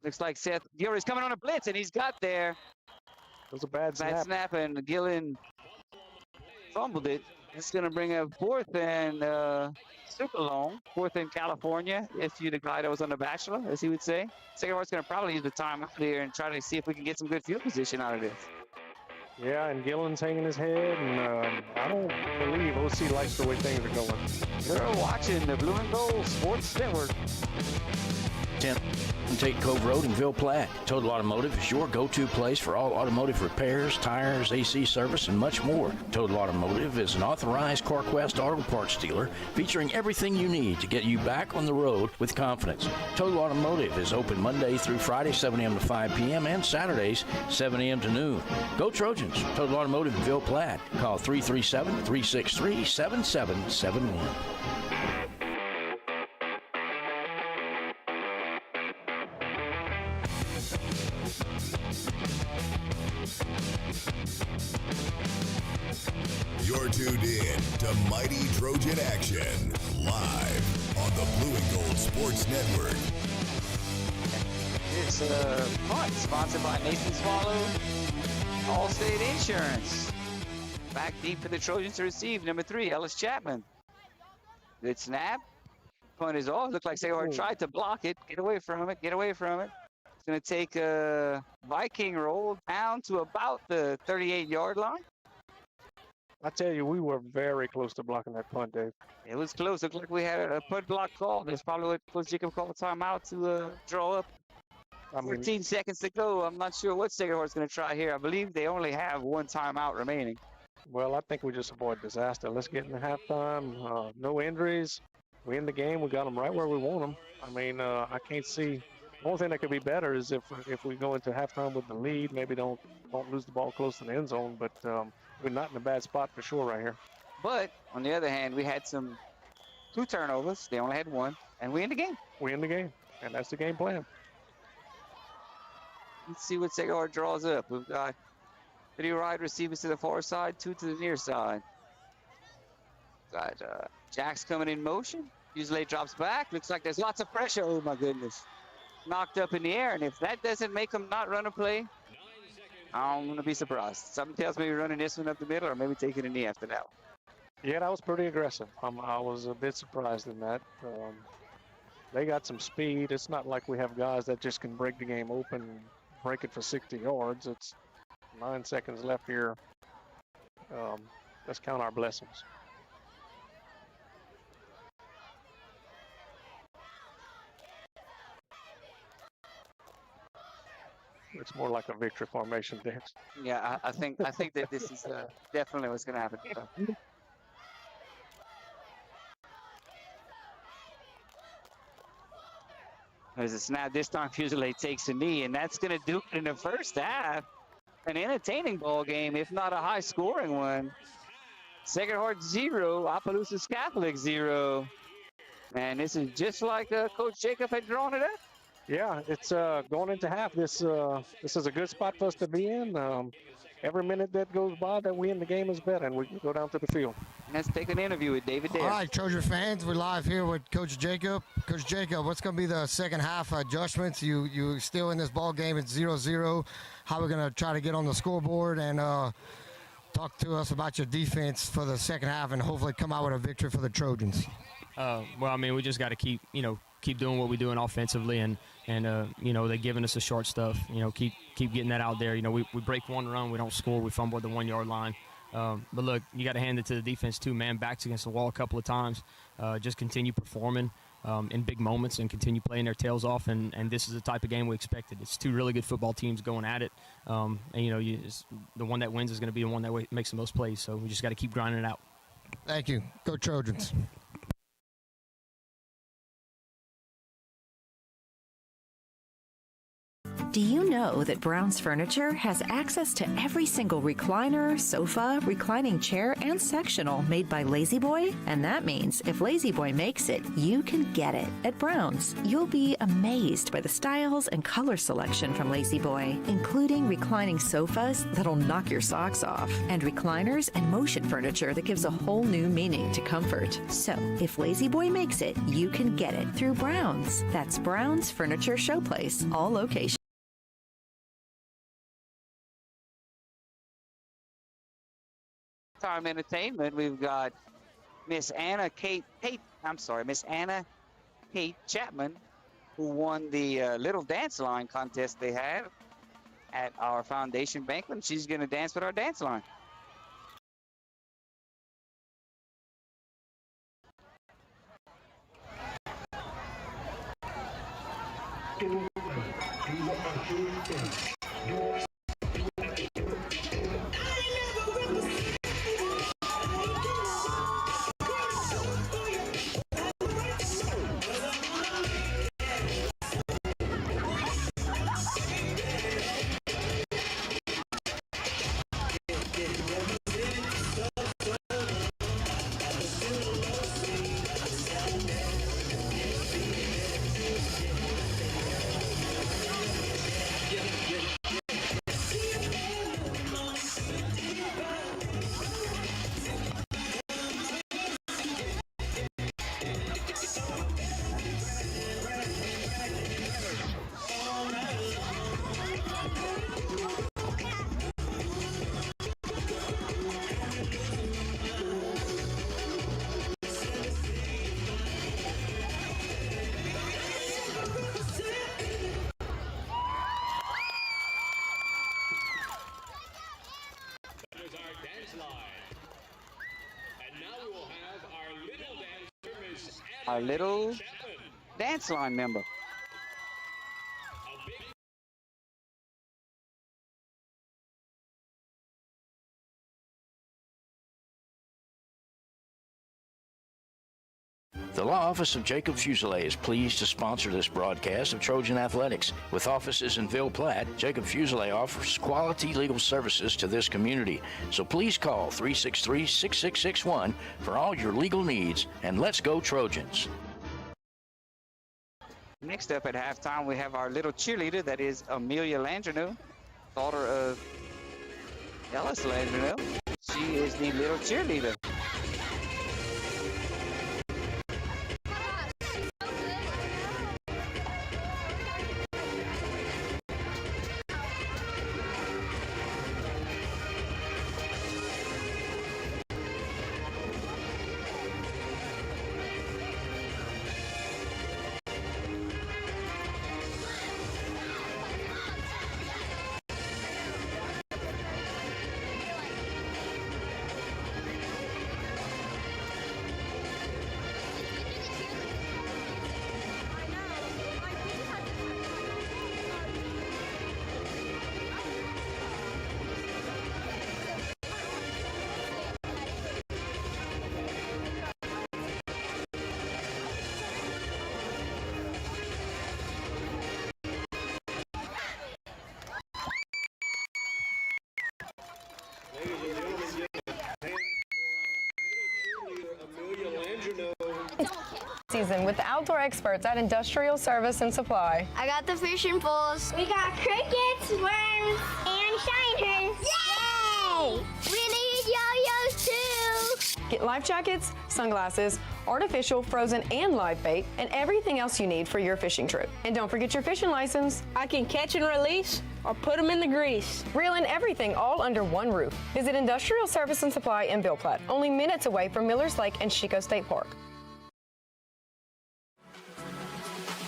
Looks like Seth Gillian's coming on a blitz, and he's got there. It was a bad snap. And Gillian fumbled it. It's going to bring up 4th and super long. 4th in California, if you're the guy that was on The Bachelor, as he would say. Sacred Heart's going to probably use the time out here and try to see if we can get some good field position out of this. Yeah, and Gillen's hanging his head, and I don't believe OC likes the way things are going. You're watching the Blue and Gold Sports Network. 10th and Tate Cove Road in Ville Platte. Total Automotive is your go-to place for all automotive repairs, tires, AC service, and much more. Total Automotive is an authorized CarQuest auto parts dealer featuring everything you need to get you back on the road with confidence. Total Automotive is open Monday through Friday, 7 a.m. to 5 p.m. and Saturdays, 7 a.m. to noon. Go Trojans. Total Automotive in Ville Platte. Call 337-363-7771. You're tuned in to Mighty Trojan Action, live on the Blue and Gold Sports Network. It's a punt sponsored by Nathan Swallow, Allstate Insurance. Back deep for the Trojans to receive. Number 3, Ellis Chapman. Good snap. Punt is off. Looked like Sacred Heart tried to block it. Get away from it. Get away from it. It's going to take a Viking roll down to about the 38-yard line. I tell you, we were very close to blocking that punt, Dave. It was close. Looked like we had a punt block call. That's probably what Coach Jacob called a timeout to draw up. 14 seconds to go. I'm not sure what Sacred Heart's going to try here. I believe they only have one timeout remaining. Well, I think we just avoid disaster. Let's get into halftime. No injuries. We in the game. We got them right where we want them. I mean, I can't see. The only thing that could be better is if we go into halftime with the lead, maybe don't lose the ball close to the end zone. But we're not in a bad spot for sure right here. But on the other hand, we had 2 turnovers. They only had 1, and we in the game. We in the game, and that's the game plan. Let's see what Sacred Heart draws up. We've got 3 wide receivers to the far side, 2 to the near side. Got Jax coming in motion. Usually drops back. Looks like there's lots of pressure. Oh my goodness. Knocked up in the air, and if that doesn't make him not run a play, I'm gonna be surprised. Something tells me we're running this one up the middle, or maybe taking a knee after that. Yeah, that was pretty aggressive. I was a bit surprised in that. They got some speed. It's not like we have guys that just can break the game open, break it for 60 yards. It's 9 seconds left here. Let's count our blessings. It's more like a victory formation dance. Yeah, I think that this is definitely what's going to happen. There's a snap. This time Fusilier takes a knee, and that's going to do it in the first half. An entertaining ball game, if not a high-scoring one. Sacred Heart 0, Opelousas Catholic 0. And this is just like Coach Jacob had drawn it up. Yeah, it's going into half. This is a good spot for us to be in. Every minute that goes by that we in the game is better, and we can go down to the field. Let's take an interview with David Dare. All right, Trojan fans, we're live here with Coach Jacob. Coach Jacob, what's going to be the second half adjustments? You still in this ball game at 0-0. How we're going to try to get on the scoreboard, and talk to us about your defense for the second half, and hopefully come out with a victory for the Trojans. Well, I mean, we just got to keep doing what we're doing offensively, and they're giving us the short stuff. Keep getting that out there. We break one run, we don't score, we fumble at the 1 yard line. But look, you got to hand it to the defense too, man. Backs against the wall a couple of times. Just continue performing in big moments and continue playing their tails off. And this is the type of game we expected. It's 2 really good football teams going at it. The one that wins is going to be the one that makes the most plays. So we just got to keep grinding it out. Thank you. Go Trojans. Do you know that Brown's Furniture has access to every single recliner, sofa, reclining chair, and sectional made by Lazy Boy? And that means if Lazy Boy makes it, you can get it at Brown's. You'll be amazed by the styles and color selection from Lazy Boy, including reclining sofas that'll knock your socks off, and recliners and motion furniture that gives a whole new meaning to comfort. So, if Lazy Boy makes it, you can get it through Brown's. That's Brown's Furniture Showplace, all locations. Time entertainment, we've got Miss Anna Kate Chapman, who won the Little Dance Line contest they had at our foundation banquet. She's going to dance with our dance line. our little dance line member. The Law Office of Jacob Fuselier is pleased to sponsor this broadcast of Trojan Athletics. With offices in Ville Platte, Jacob Fuselier offers quality legal services to this community. So please call 363-6661 for all your legal needs, and let's go Trojans. Next up at halftime, we have our little cheerleader, that is Amelia Landreneau, daughter of Ellis Landreneau. She is the little cheerleader. Season with the outdoor experts at Industrial Service and Supply. I got the fishing poles. We got crickets, worms, and shiners. Yay! We need yo-yos too. Get life jackets, sunglasses, artificial, frozen, and live bait, and everything else you need for your fishing trip. And don't forget your fishing license. I can catch and release or put them in the grease. Reel in everything all under one roof. Visit Industrial Service and Supply in Ville Platte, only minutes away from Millers Lake and Chico State Park.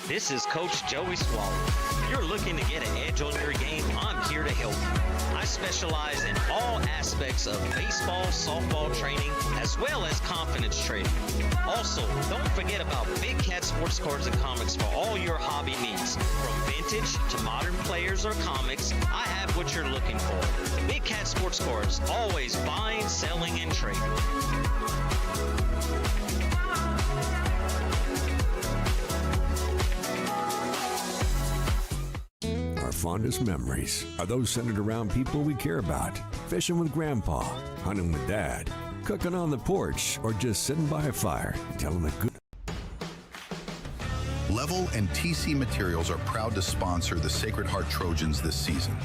This is Coach Joey Swallow. If you're looking to get an edge on your game, I'm here to help you. I specialize in all aspects of baseball, softball training, as well as confidence training. Also, don't forget about Big Cat sports cards and comics for all your hobby needs. From vintage to modern players or comics, I have what you're looking for. Big Cat sports cards, always buying, selling, and trading. Our fondest memories are those centered around people we care about. Fishing with Grandpa, hunting with Dad, cooking on the porch, or just sitting by a fire and telling the good. Level and TC Materials are proud to sponsor the Sacred Heart Trojans this season.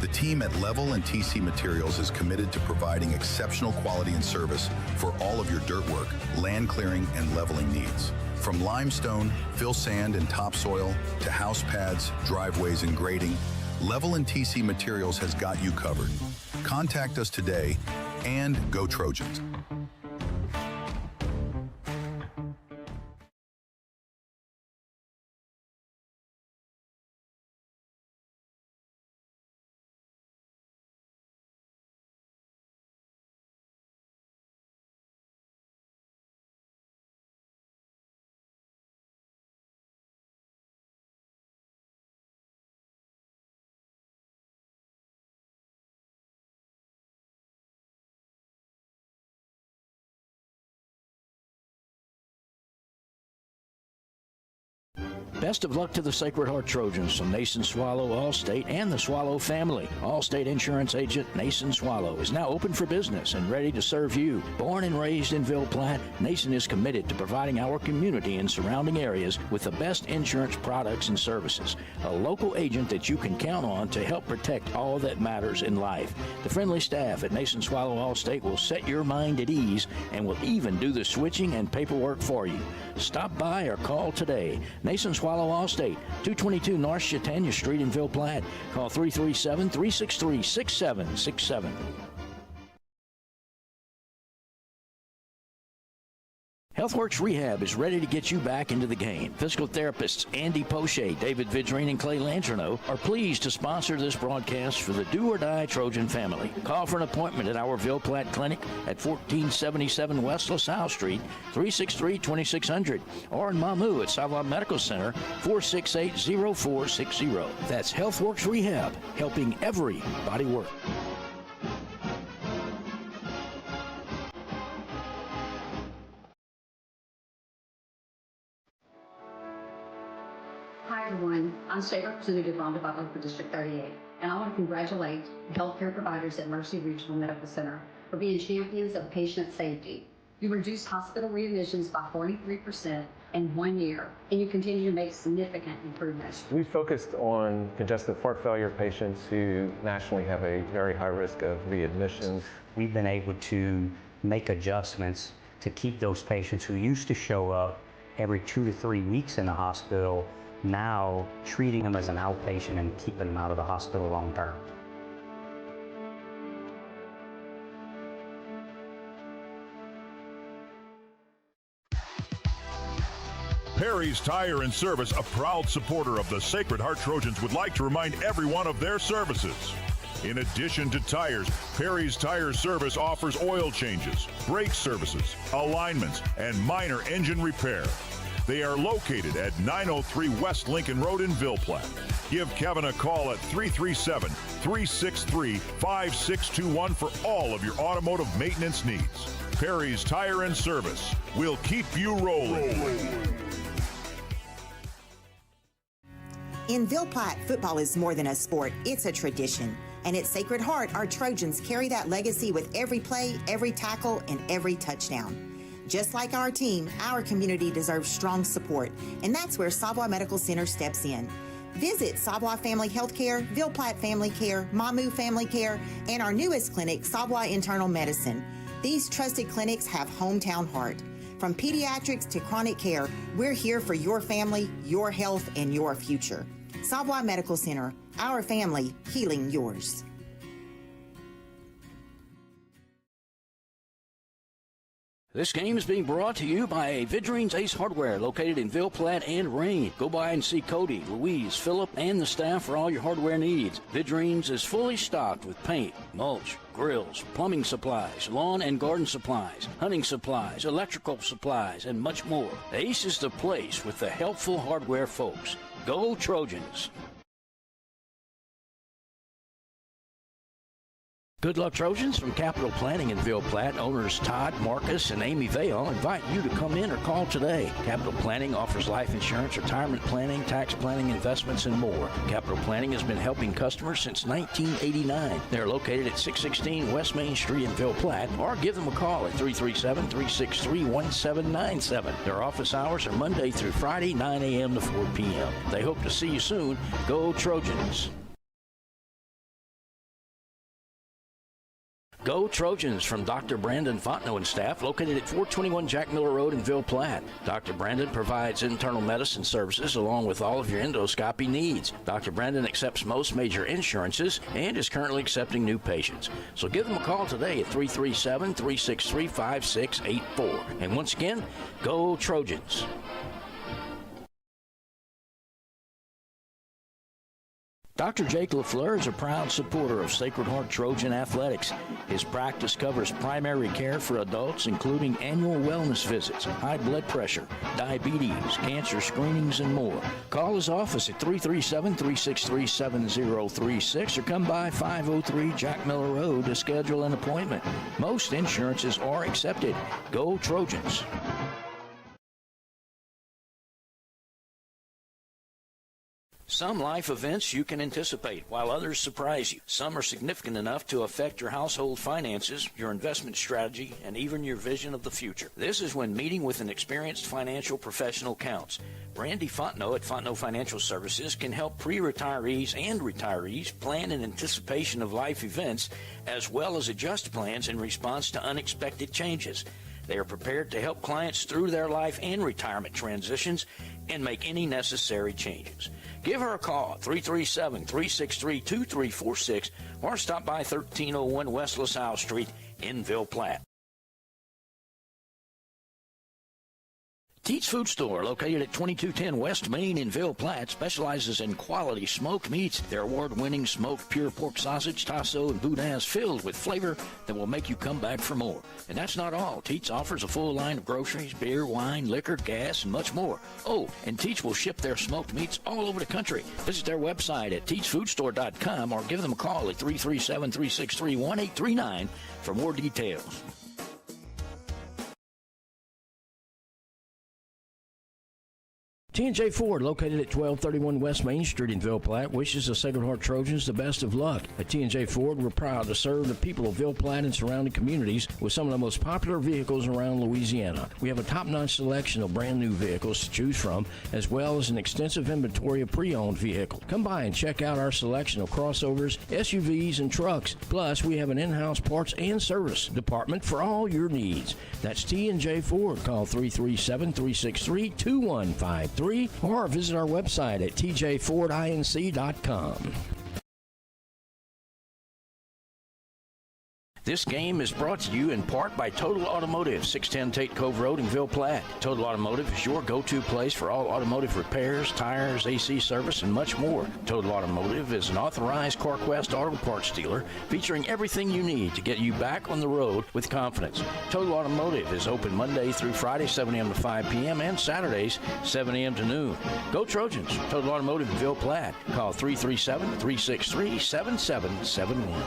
The team at Level and TC Materials is committed to providing exceptional quality and service for all of your dirt work, land clearing, and leveling needs. From limestone, fill sand, and topsoil to house pads, driveways, and grading, Level and TC Materials has got you covered. Contact us today and go Trojans. Best of luck to the Sacred Heart Trojans from Nason Swallow Allstate and the Swallow family. Allstate Insurance Agent Nason Swallow is now open for business and ready to serve you. Born and raised in Ville Platte, Nason is committed to providing our community and surrounding areas with the best insurance products and services. A local agent that you can count on to help protect all that matters in life. The friendly staff at Nason Swallow Allstate will set your mind at ease and will even do the switching and paperwork for you. Stop by or call today. Nason Swallow Allstate, 222 North Chautauqua Street in Ville Platte. Call 337-363-6767. HealthWorks Rehab is ready to get you back into the game. Physical therapists Andy Poche, David Vidrine, and Clay Landrino are pleased to sponsor this broadcast for the Do or Die Trojan family. Call for an appointment at our Ville Platte Clinic at 1477 West LaSalle Street, 363-2600, or in Mamou at Savoy Medical Center, 468-0460. That's HealthWorks Rehab, helping everybody work. Hi everyone, I'm State Representative Rhonda Butler for District 38, and I want to congratulate healthcare providers at Mercy Regional Medical Center for being champions of patient safety. You reduced hospital readmissions by 43% in 1 year, and you continue to make significant improvements. We focused on congestive heart failure patients who nationally have a very high risk of readmissions. We've been able to make adjustments to keep those patients who used to show up every 2 to 3 weeks in the hospital, now treating them as an outpatient and keeping them out of the hospital long term. Perry's Tire and Service, a proud supporter of the Sacred Heart Trojans, would like to remind everyone of their services. In addition to tires, Perry's Tire Service offers oil changes, brake services, alignments, and minor engine repair. They are located at 903 West Lincoln Road in Ville Platte. Give Kevin a call at 337-363-5621 for all of your automotive maintenance needs. Perry's Tire and Service will keep you rolling. In Ville Platte, football is more than a sport, it's a tradition. And at Sacred Heart, our Trojans carry that legacy with every play, every tackle, and every touchdown. Just like our team, our community deserves strong support, and that's where Savoy Medical Center steps in. Visit Savoy Family Healthcare, Ville Platte Family Care, Mamou Family Care, and our newest clinic, Savoy Internal Medicine. These trusted clinics have hometown heart. From pediatrics to chronic care, we're here for your family, your health, and your future. Savoy Medical Center, our family, healing yours. This game is being brought to you by Vidrine's Ace Hardware, located in Ville Platte and Rain. Go by and see Cody, Louise, Phillip, and the staff for all your hardware needs. Vidrine's is fully stocked with paint, mulch, grills, plumbing supplies, lawn and garden supplies, hunting supplies, electrical supplies, and much more. Ace is the place with the helpful hardware folks. Go Trojans! Good luck, Trojans. From Capital Planning in Ville Platte, owners Todd, Marcus, and Amy Vale invite you to come in or call today. Capital Planning offers life insurance, retirement planning, tax planning, investments, and more. Capital Planning has been helping customers since 1989. They're located at 616 West Main Street in Ville Platte, or give them a call at 337-363-1797. Their office hours are Monday through Friday, 9 a.m. to 4 p.m. They hope to see you soon. Go Trojans! Go Trojans from Dr. Brandon Fontenot and staff, located at 421 Jack Miller Road in Ville Platte. Dr. Brandon provides internal medicine services along with all of your endoscopy needs. Dr. Brandon accepts most major insurances and is currently accepting new patients. So give them a call today at 337-363-5684. And once again, go Trojans! Dr. Jake LaFleur is a proud supporter of Sacred Heart Trojan Athletics. His practice covers primary care for adults, including annual wellness visits, high blood pressure, diabetes, cancer screenings, and more. Call his office at 337-363-7036 or come by 503 Jack Miller Road to schedule an appointment. Most insurances are accepted. Go Trojans! Some life events you can anticipate, while others surprise you. Some are significant enough to affect your household finances, your investment strategy, and even your vision of the future. This is when meeting with an experienced financial professional counts. Randy Fontenot at Fontenot Financial Services can help pre-retirees and retirees plan in anticipation of life events, as well as adjust plans in response to unexpected changes. They are prepared to help clients through their life and retirement transitions and make any necessary changes. Give her a call, 337-363-2346, or stop by 1301 West LaSalle Street in Ville Platte. Teats Food Store, located at 2210 West Main in Ville Platte, specializes in quality smoked meats. Their award-winning smoked pure pork sausage, tasso, and boudin is filled with flavor that will make you come back for more. And that's not all. Teats offers a full line of groceries, beer, wine, liquor, gas, and much more. Oh, and Teats will ship their smoked meats all over the country. Visit their website at teatsfoodstore.com or give them a call at 337-363-1839 for more details. T&J Ford, located at 1231 West Main Street in Ville Platte, wishes the Sacred Heart Trojans the best of luck. At T&J Ford, we're proud to serve the people of Ville Platte and surrounding communities with some of the most popular vehicles around Louisiana. We have a top-notch selection of brand new vehicles to choose from, as well as an extensive inventory of pre-owned vehicles. Come by and check out our selection of crossovers, SUVs, and trucks. Plus, we have an in-house parts and service department for all your needs. That's T&J Ford. Call 337-363-2153. Or visit our website at tjfordinc.com. This game is brought to you in part by Total Automotive, 610 Tate Cove Road in Ville Platte. Total Automotive is your go-to place for all automotive repairs, tires, AC service, and much more. Total Automotive is an authorized CarQuest auto parts dealer featuring everything you need to get you back on the road with confidence. Total Automotive is open Monday through Friday, 7 a.m. to 5 p.m. and Saturdays, 7 a.m. to noon. Go Trojans! Total Automotive in Ville Platte. Call 337-363-7771.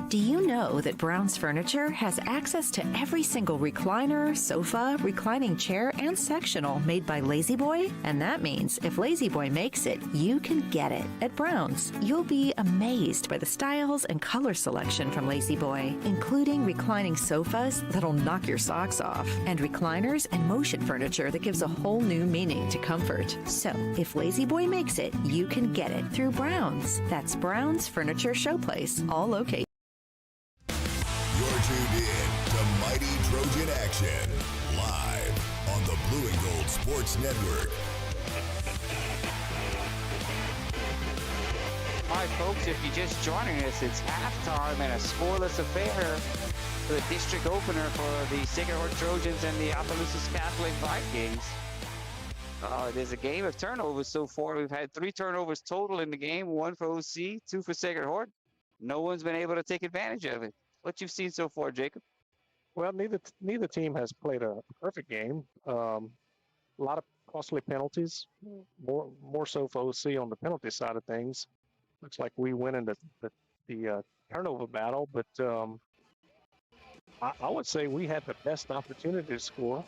Do you know that Brown's Furniture has access to every single recliner, sofa, reclining chair, and sectional made by Lazy Boy? And that means if Lazy Boy makes it, you can get it. At Brown's, you'll be amazed by the styles and color selection from Lazy Boy, including reclining sofas that'll knock your socks off, and recliners and motion furniture that gives a whole new meaning to comfort. So, if Lazy Boy makes it, you can get it through Brown's. That's Brown's Furniture Showplace, all located. You're tuned in to Mighty Trojan Action, live on the Blue and Gold Sports Network. All right, folks, if you're just joining us, it's halftime and a scoreless affair for the district opener for the Sacred Heart Trojans and the Opelousas Catholic Vikings. There's a game of turnovers so far. We've had 3 turnovers total in the game, 1 for OC, 2 for Sacred Heart. No one's been able to take advantage of it. What you've seen so far, Jacob? Well, neither team has played a perfect game. A lot of costly penalties, more so for OC on the penalty side of things. Looks like we win in the turnover battle, but I would say we had the best opportunity to score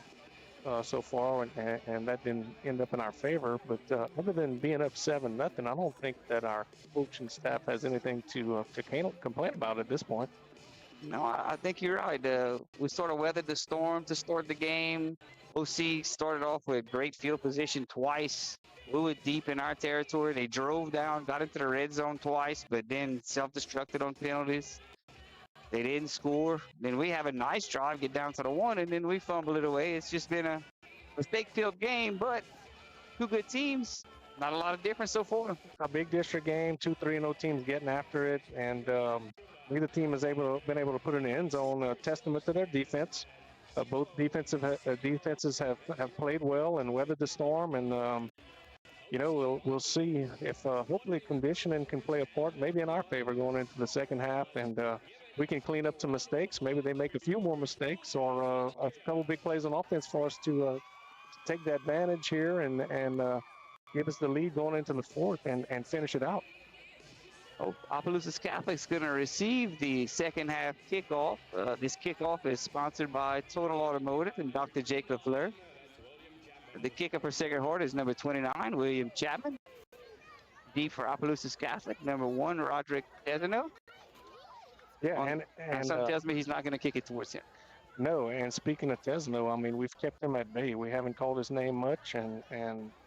so far, and that didn't end up in our favor. But other than being up 7-0, I don't think that our coaching staff has anything to complain about at this point. No, I think you're right. We sort of weathered the storm to start the game. OC started off with great field position twice. We were deep in our territory. They drove down, got into the red zone twice, but then self-destructed on penalties. They didn't score. Then we have a nice drive, get down to the 1, and then we fumble it away. It's just been a mistake-filled game, but 2 good teams. Not a lot of difference so far. A big district game, 2 3-0 teams getting after it, and neither team has been able to put in the end zone. A testament to their defense. Both defenses have played well and weathered the storm, and we'll see if hopefully conditioning can play a part, maybe in our favor going into the second half, and we can clean up some mistakes. Maybe they make a few more mistakes, or a couple big plays on offense for us to take the advantage here and give us the lead going into the fourth and finish it out. Opelousas Catholic's going to receive the second half kickoff. This kickoff is sponsored by Total Automotive and Dr. Jacob Fleur. The kicker for Sacred Heart is number 29, William Chapman. D for Opelousas Catholic, number 1, Roderick Desino. Yeah, and something tells me he's not going to kick it towards him. No, and speaking of Tesno, I mean, we've kept him at bay. We haven't called his name much, and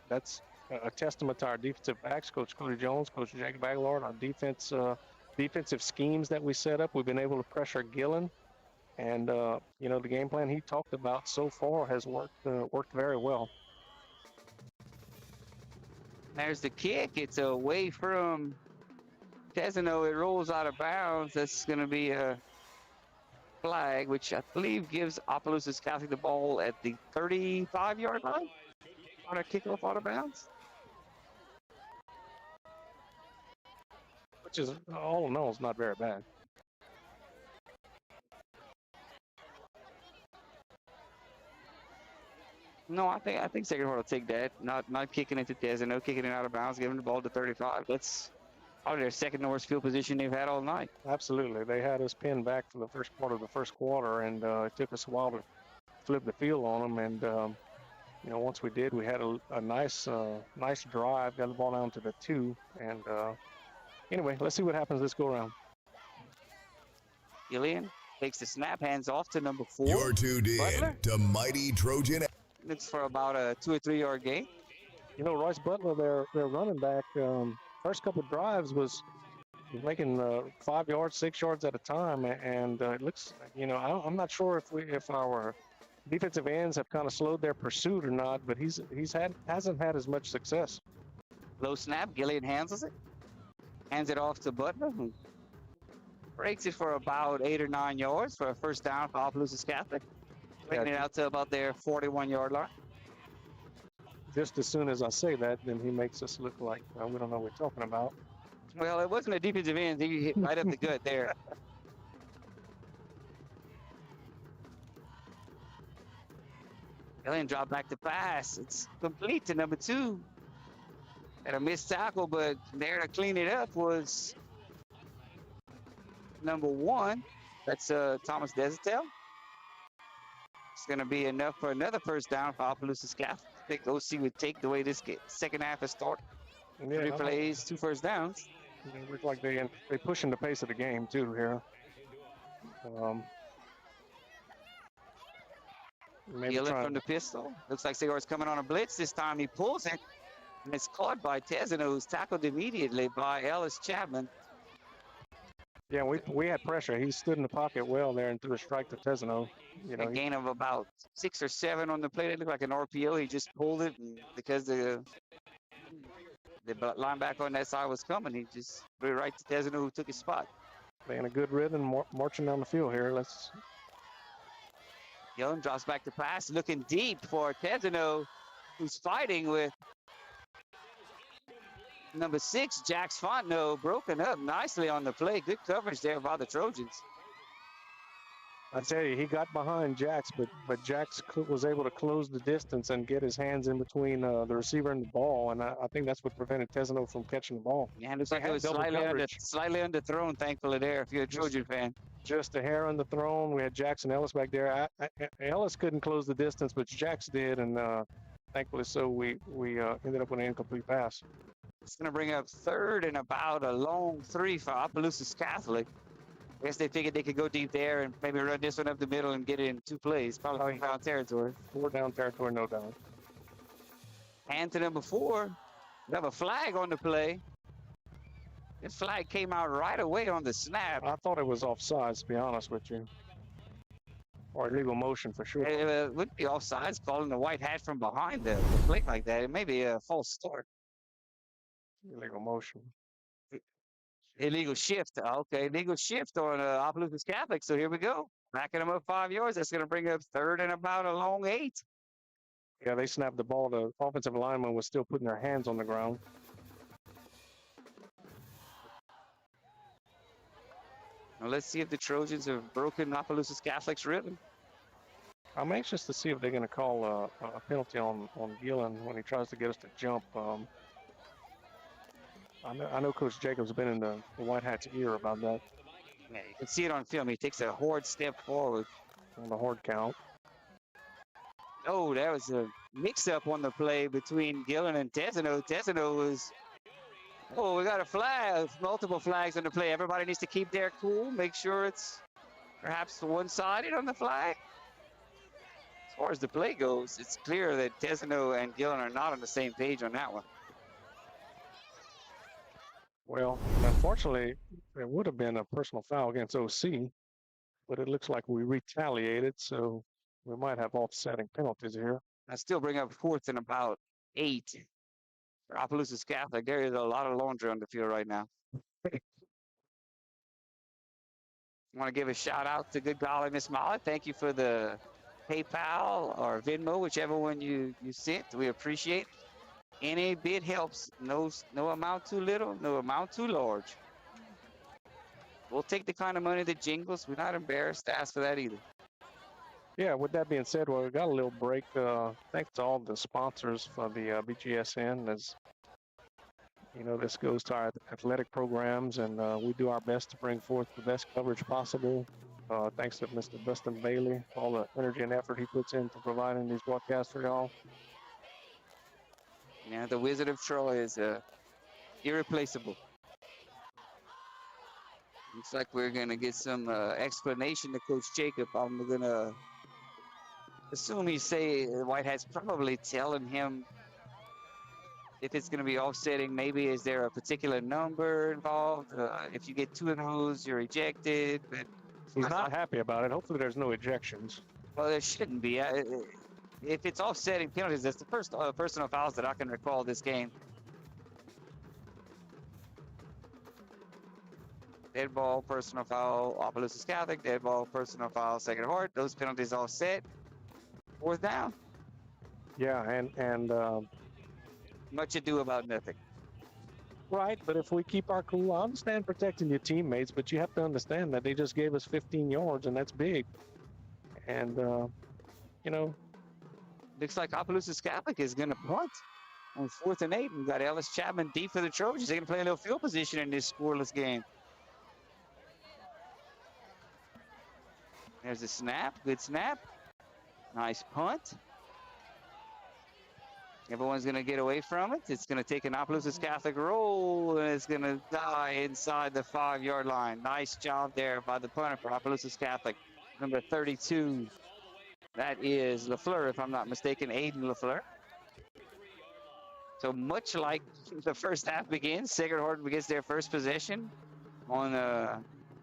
that's a testament to our defensive backs, Coach Cody Jones, Coach Jack Baglard, our defensive schemes that we set up. We've been able to pressure Gillen, and the game plan he talked about so far has worked very well. There's the kick. It's away from Tesno. It rolls out of bounds. That's going to be a flag, which I believe gives Opelousas Catholic the ball at the 35-yard line on a kickoff out of bounds. Which is, all in all, is not very bad. No, I think Sacred Heart will take that. Not kicking it to Desino, kicking it out of bounds, giving the ball to 35. That's probably their second worst field position they've had all night. Absolutely. They had us pinned back for the first part of the first quarter, and it took us a while to flip the field on them. And, once we did, we had a nice drive, got the ball down to the 2. And anyway, let's see what happens this go-around. Gillian takes the snap, hands off to number 4. You're tuned in Butler. to Mighty Trojan. Looks for about a 2 or 3 yard gain. Royce Butler, their running back, first couple of drives was making 5 yards, 6 yards at a time, and it looks, I'm not sure if our defensive ends have kind of slowed their pursuit or not, but hasn't had as much success. Low snap, Gillian handles it, hands it off to Butler, who breaks it for about 8 or 9 yards for a first down for Opelousas Catholic. Bringing it out to about their 41-yard line. Just as soon as I say that, then he makes us look like we don't know what we're talking about. Well, it wasn't a defensive end. He hit right up the gut there. Gillian dropped back to pass. It's complete to number 2. Had a missed tackle, but there to clean it up was number 1. That's Thomas Desatel. It's going to be enough for another first down for Opelousas Catholic. I think OC would take the way this second half has started. 3 plays, 2 first downs. They look like they're pushing the pace of the game too here. Gillen from the pistol. Looks like Segar's coming on a blitz. This time he pulls it, and it's caught by Tezano, who's tackled immediately by Ellis Chapman. Yeah, we had pressure. He stood in the pocket well there and threw a strike to Tezano. A gain of about 6 or 7 on the play. It looked like an RPO. He just pulled it, and because the linebacker on that side was coming, he just threw it right to Tezano, who took his spot. They in a good rhythm, marching down the field here. Young drops back to pass, looking deep for Tezano, who's fighting with number 6, Jax Fontenot, broken up nicely on the play. Good coverage there by the Trojans. I tell you, he got behind Jax, but Jax was able to close the distance and get his hands in between the receiver and the ball, and I think that's what prevented Tezano from catching the ball. Yeah, it looks like it was slightly underthrown, thankfully, there, if you're a Trojan fan. Just a hair underthrown. We had Jackson Ellis back there. Ellis couldn't close the distance, but Jax did, and thankfully so, we ended up with an incomplete pass. It's going to bring up 3rd and about a long 3 for Opelousas Catholic. I guess they figured they could go deep there and maybe run this one up the middle and get it in 2 plays. Probably 4 down territory. 4 down territory, no doubt. And to number 4, we have a flag on the play. This flag came out right away on the snap. I thought it was offsides, to be honest with you. Or illegal motion for sure. It would be offsides, calling the white hat from behind the play like that. It may be a false start. Illegal motion. Illegal shift. Okay, illegal shift on Opelousas Catholic. So here we go. Backing them up 5 yards. That's going to bring up 3rd and about a long 8. Yeah, they snapped the ball. The offensive lineman was still putting their hands on the ground. Now let's see if the Trojans have broken Opelousas Catholic's rhythm. I'm anxious to see if they're going to call a penalty on Gillen when he tries to get us to jump. I know Coach Jacobs has been in the White Hat's ear about that. Yeah, you can see it on film. He takes a hard step forward. On the hard count. Oh, that was a mix-up on the play between Gillen and Tezano. Tezano was... Oh, we got a flag. Multiple flags on the play. Everybody needs to keep their cool. Make sure it's perhaps one-sided on the flag. As far as the play goes, it's clear that Tezano and Gillen are not on the same page on that one. Well, unfortunately, there would have been a personal foul against OC, but it looks like we retaliated, so we might have offsetting penalties here. I still bring up 4th and about 8 for Opelousas Catholic. There is a lot of laundry on the field right now. want to give a shout out to Good Golly Miss Molly. Thank you for the PayPal or Venmo, whichever one you sent. We appreciate it. Any bit helps. No amount too little, no amount too large. We'll take the kind of money that jingles. We're not embarrassed to ask for that either. Yeah, with that being said, well, we got a little break. Thanks to all the sponsors for the BGSN. As you know, this goes to our athletic programs, and we do our best to bring forth the best coverage possible. Thanks to Mr. Dustin Bailey, all the energy and effort he puts into providing these broadcasts for y'all. Yeah, the Wizard of Troy is irreplaceable. Looks like we're going to get some explanation to Coach Jacob. I'm going to assume he say Whitehead's probably telling him if it's going to be offsetting. Maybe is there a particular number involved? If you get 2 of those, you're ejected. But he's not happy about it. Hopefully there's no ejections. Well, there shouldn't be. If it's offsetting penalties, that's the first personal fouls that I can recall this game. Dead ball, personal foul, Opelousas Catholic. Dead ball, personal foul, Sacred Heart. Those penalties offset. 4th down. Yeah, and much ado about nothing. Right, but if we keep our cool, I understand protecting your teammates, but you have to understand that they just gave us 15 yards, and that's big. And, you know. Looks like Opelousas Catholic is going to punt on 4th and 8. We've got Ellis Chapman deep for the Trojans. They're going to play a little field position in this scoreless game. There's a snap. Good snap. Nice punt. Everyone's going to get away from it. It's going to take an Opelousas Catholic roll, and it's going to die inside the 5-yard line. Nice job there by the punter for Opelousas Catholic. Number 32. That is LaFleur, if I'm not mistaken, Aiden LaFleur. So much like the first half begins, Sacred Heart gets their first possession on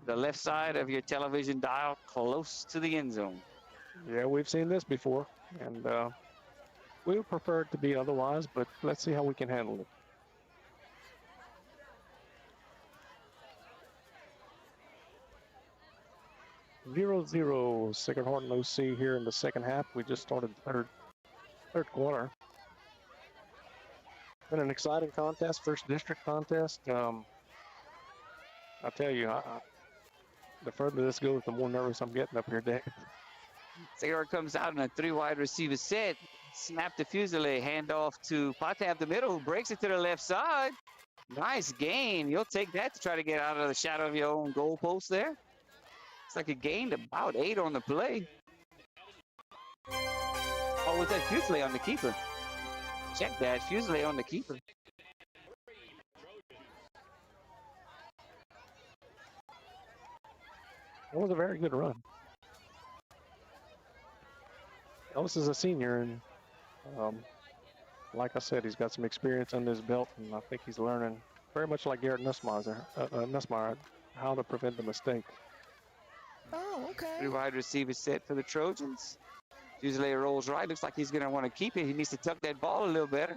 the left side of your television dial, close to the end zone. Yeah, we've seen this before, and we would prefer it to be otherwise, but let's see how we can handle it. Zero, Sacred Heart and OC here in the second half. We just started the third quarter. Been an exciting contest, first district contest. I'll tell you, the further this goes, the more nervous I'm getting up here, Dave. Sacred Heart comes out in a 3-wide receiver set. Snap to Fusilier, handoff to Pate up the middle, who breaks it to the left side. Nice gain. You'll take that to try to get out of the shadow of your own goal post there. It's like it gained about 8 on the play. Oh, was that Fusilier on the keeper? Check that. Fusilier on the keeper. That was a very good run. Ellis is a senior, and like I said, he's got some experience under his belt, and I think he's learning, very much like Garrett Nussmeyer, how to prevent the mistake. Oh, okay. 3-wide receiver set for the Trojans. Fusilier rolls right. Looks like he's going to want to keep it. He needs to tuck that ball a little better.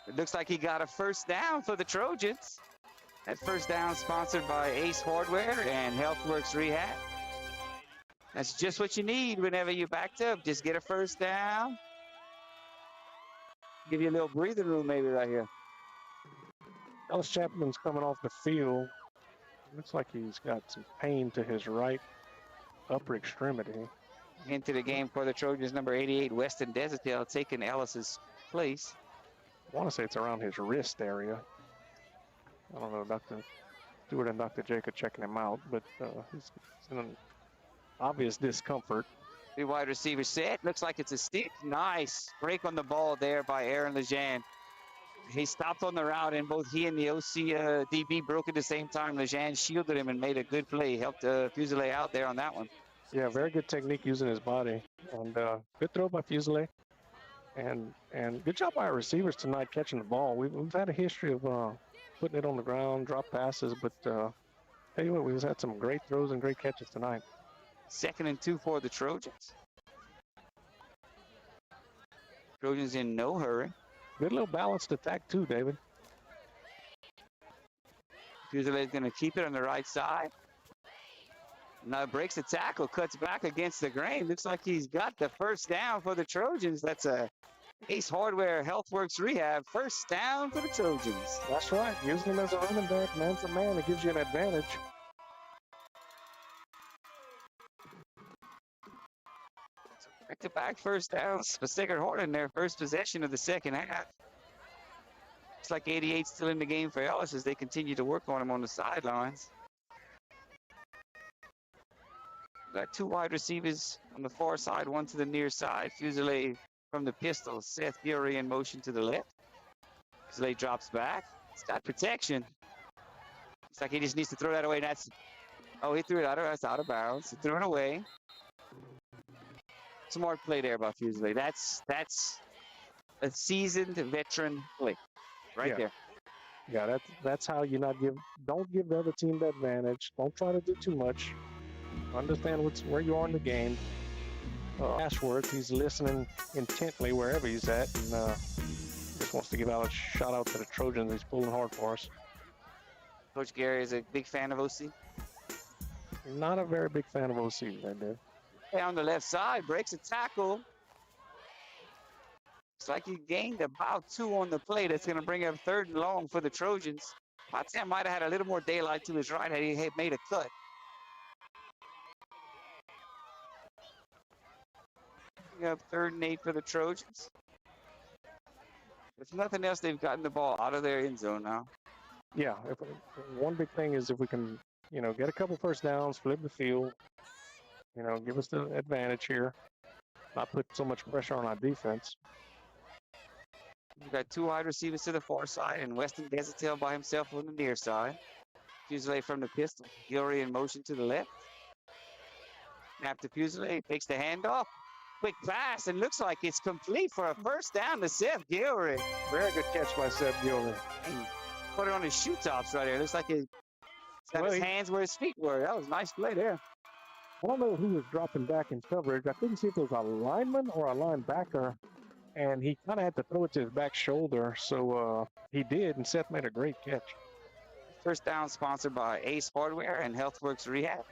It looks like he got a first down for the Trojans. That first down sponsored by Ace Hardware and HealthWorks Rehab. That's just what you need whenever you're backed up. Just get a first down. Give you a little breathing room maybe right here. Ellis Chapman's coming off the field. Looks like he's got some pain to his right upper extremity. Into the game for the Trojans, number 88, Weston Desertel, taking Ellis's place. I want to say it's around his wrist area. I don't know, Dr. Stewart and Dr. Jacob checking him out, but he's in an obvious discomfort. 3-wide receiver set. Looks like it's a stick. Nice break on the ball there by Aaron Lejean. He stopped on the route, and both he and the OC DB broke at the same time. Lejean shielded him and made a good play. Helped Fusilier out there on that one. Yeah, very good technique using his body. And good throw by Fusilier. And good job by our receivers tonight catching the ball. We've had a history of putting it on the ground, drop passes, but tell you what, we've had some great throws and great catches tonight. 2nd and 2 for the Trojans. Trojans in no hurry. Good little balanced attack too, David. Fusilier is going to keep it on the right side. Now breaks the tackle, cuts back against the grain. Looks like he's got the first down for the Trojans. That's a Ace Hardware HealthWorks Rehab. First down for the Trojans. That's right. Using him as a running back, man for man, it gives you an advantage. Back-to-back first downs for Sacred Heart in their first possession of the second half. Looks like 88 still in the game for Ellis as they continue to work on him on the sidelines. Got two wide receivers on the far side, one to the near side. Fusilier from the pistol. Seth Fury in motion to the left. Fusilier drops back. He's got protection. Looks like he just needs to throw that away. He threw it out. That's out of bounds. He threw it away. Smart play there by Fusilier. That's a seasoned veteran play right there. Yeah, that's how you don't give the other team the advantage. Don't try to do too much. Understand where you are in the game. Ashworth, he's listening intently wherever he's at, and just wants to give out a shout out to the Trojans. He's pulling hard for us. Coach Gary is a big fan of OC. Not a very big fan of OC right there. On the left side, breaks a tackle. Looks like he gained about 2 on the play. That's going to bring up 3rd and long for the Trojans. Potsdam might have had a little more daylight to his right had he had made a cut. Up 3rd and 8 for the Trojans. If nothing else, they've gotten the ball out of their end zone now. Yeah, one big thing is if we can, get a couple first downs, flip the field, give us the advantage here, not put so much pressure on our defense. We've got 2 wide receivers to the far side and Weston Desertel by himself on the near side. Fusilier from the pistol. Gilry in motion to the left. Snap to Fusilier, takes the handoff. Quick pass, and looks like it's complete for a first down to Seth Gilry. Very good catch by Seth Gilry. Put it on his shoe tops right there. Looks like he's got his hands where his feet were. That was a nice play there. I don't know who was dropping back in coverage. I couldn't see if it was a lineman or a linebacker, and he kind of had to throw it to his back shoulder, so he did, and Seth made a great catch. First down sponsored by Ace Hardware and HealthWorks Rehab.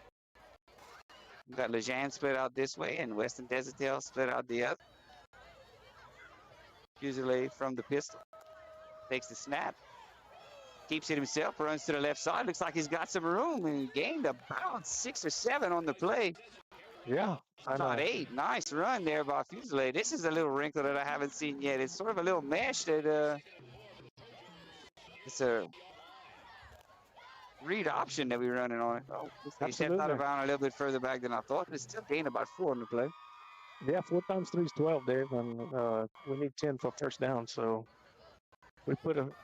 We've got Lejean split out this way and Weston Desertel split out the other. Fusilier from the pistol. Takes the snap. Keeps it himself, runs to the left side. Looks like he's got some room and he gained about 6 or 7 on the play. Yeah. About 8. Nice run there by Fusilier. This is a little wrinkle that I haven't seen yet. It's sort of a little mesh that it's a read option that we're running on it. Oh, he stepped out of bounds a little bit further back than I thought, but still gained about 4 on the play. Yeah, 4 times 3 is 12, Dave, and we need 10 for first down. So we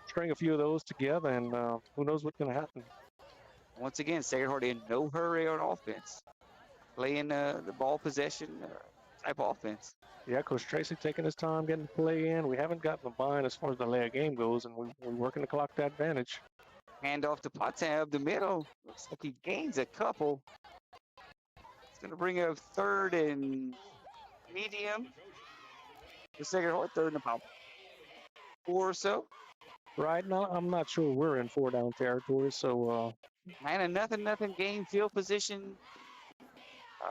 string a few of those together, and who knows what's going to happen. Once again, Sacred Heart in no hurry on offense. Playing the ball possession type offense. Yeah, Coach Tracy taking his time getting the play in. We haven't gotten the bind as far as the lay of game goes, and we're working the clock to advantage. Hand off to Potsdam up the middle. Looks like he gains a couple. It's going to bring up 3rd and medium. The Sacred Heart 3rd and about 4 or so. Right now, I'm not sure we're in 4-down territory, so. Man, a nothing game field position.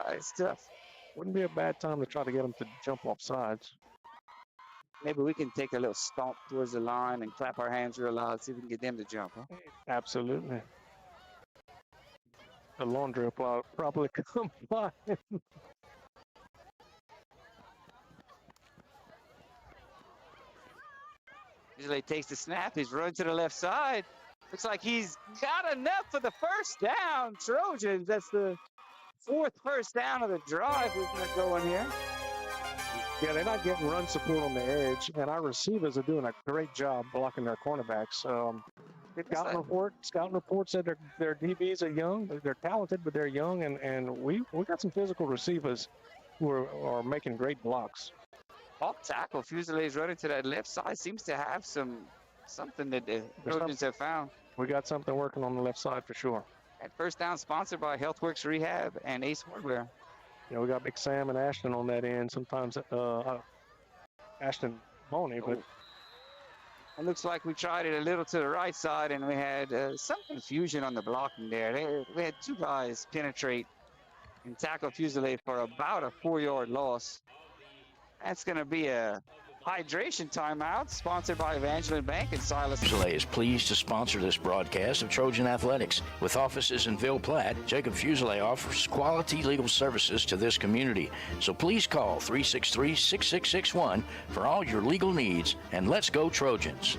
It's tough. Wouldn't be a bad time to try to get them to jump off sides. Maybe we can take a little stomp towards the line and clap our hands real loud, see if we can get them to jump, huh? Absolutely. The laundry will probably come by. Usually takes the snap. He's running to the left side. Looks like he's got enough for the first down. Trojans, that's the 4th first down of the drive we've got going here. Yeah, they're not getting run support on the edge, and our receivers are doing a great job blocking their cornerbacks. Scouting reports said their DBs are young. They're talented, but they're young, and we got some physical receivers who are making great blocks. Off tackle, Fusilier is running to that left side. Seems to have something that the Trojans have found. We got something working on the left side for sure. At first down, sponsored by HealthWorks Rehab and Ace Hardware. We got Big Sam and Ashton on that end. Sometimes Ashton Boney, but it looks like we tried it a little to the right side, and we had some confusion on the blocking there. We had 2 guys penetrate and tackled Fusilier for about a 4-yard loss. That's going to be a hydration timeout sponsored by Evangeline Bank and Silas. Fusilier is pleased to sponsor this broadcast of Trojan Athletics. With offices in Ville Platte, Jacob Fusilier offers quality legal services to this community. So please call 363-6661 for all your legal needs, and let's go Trojans.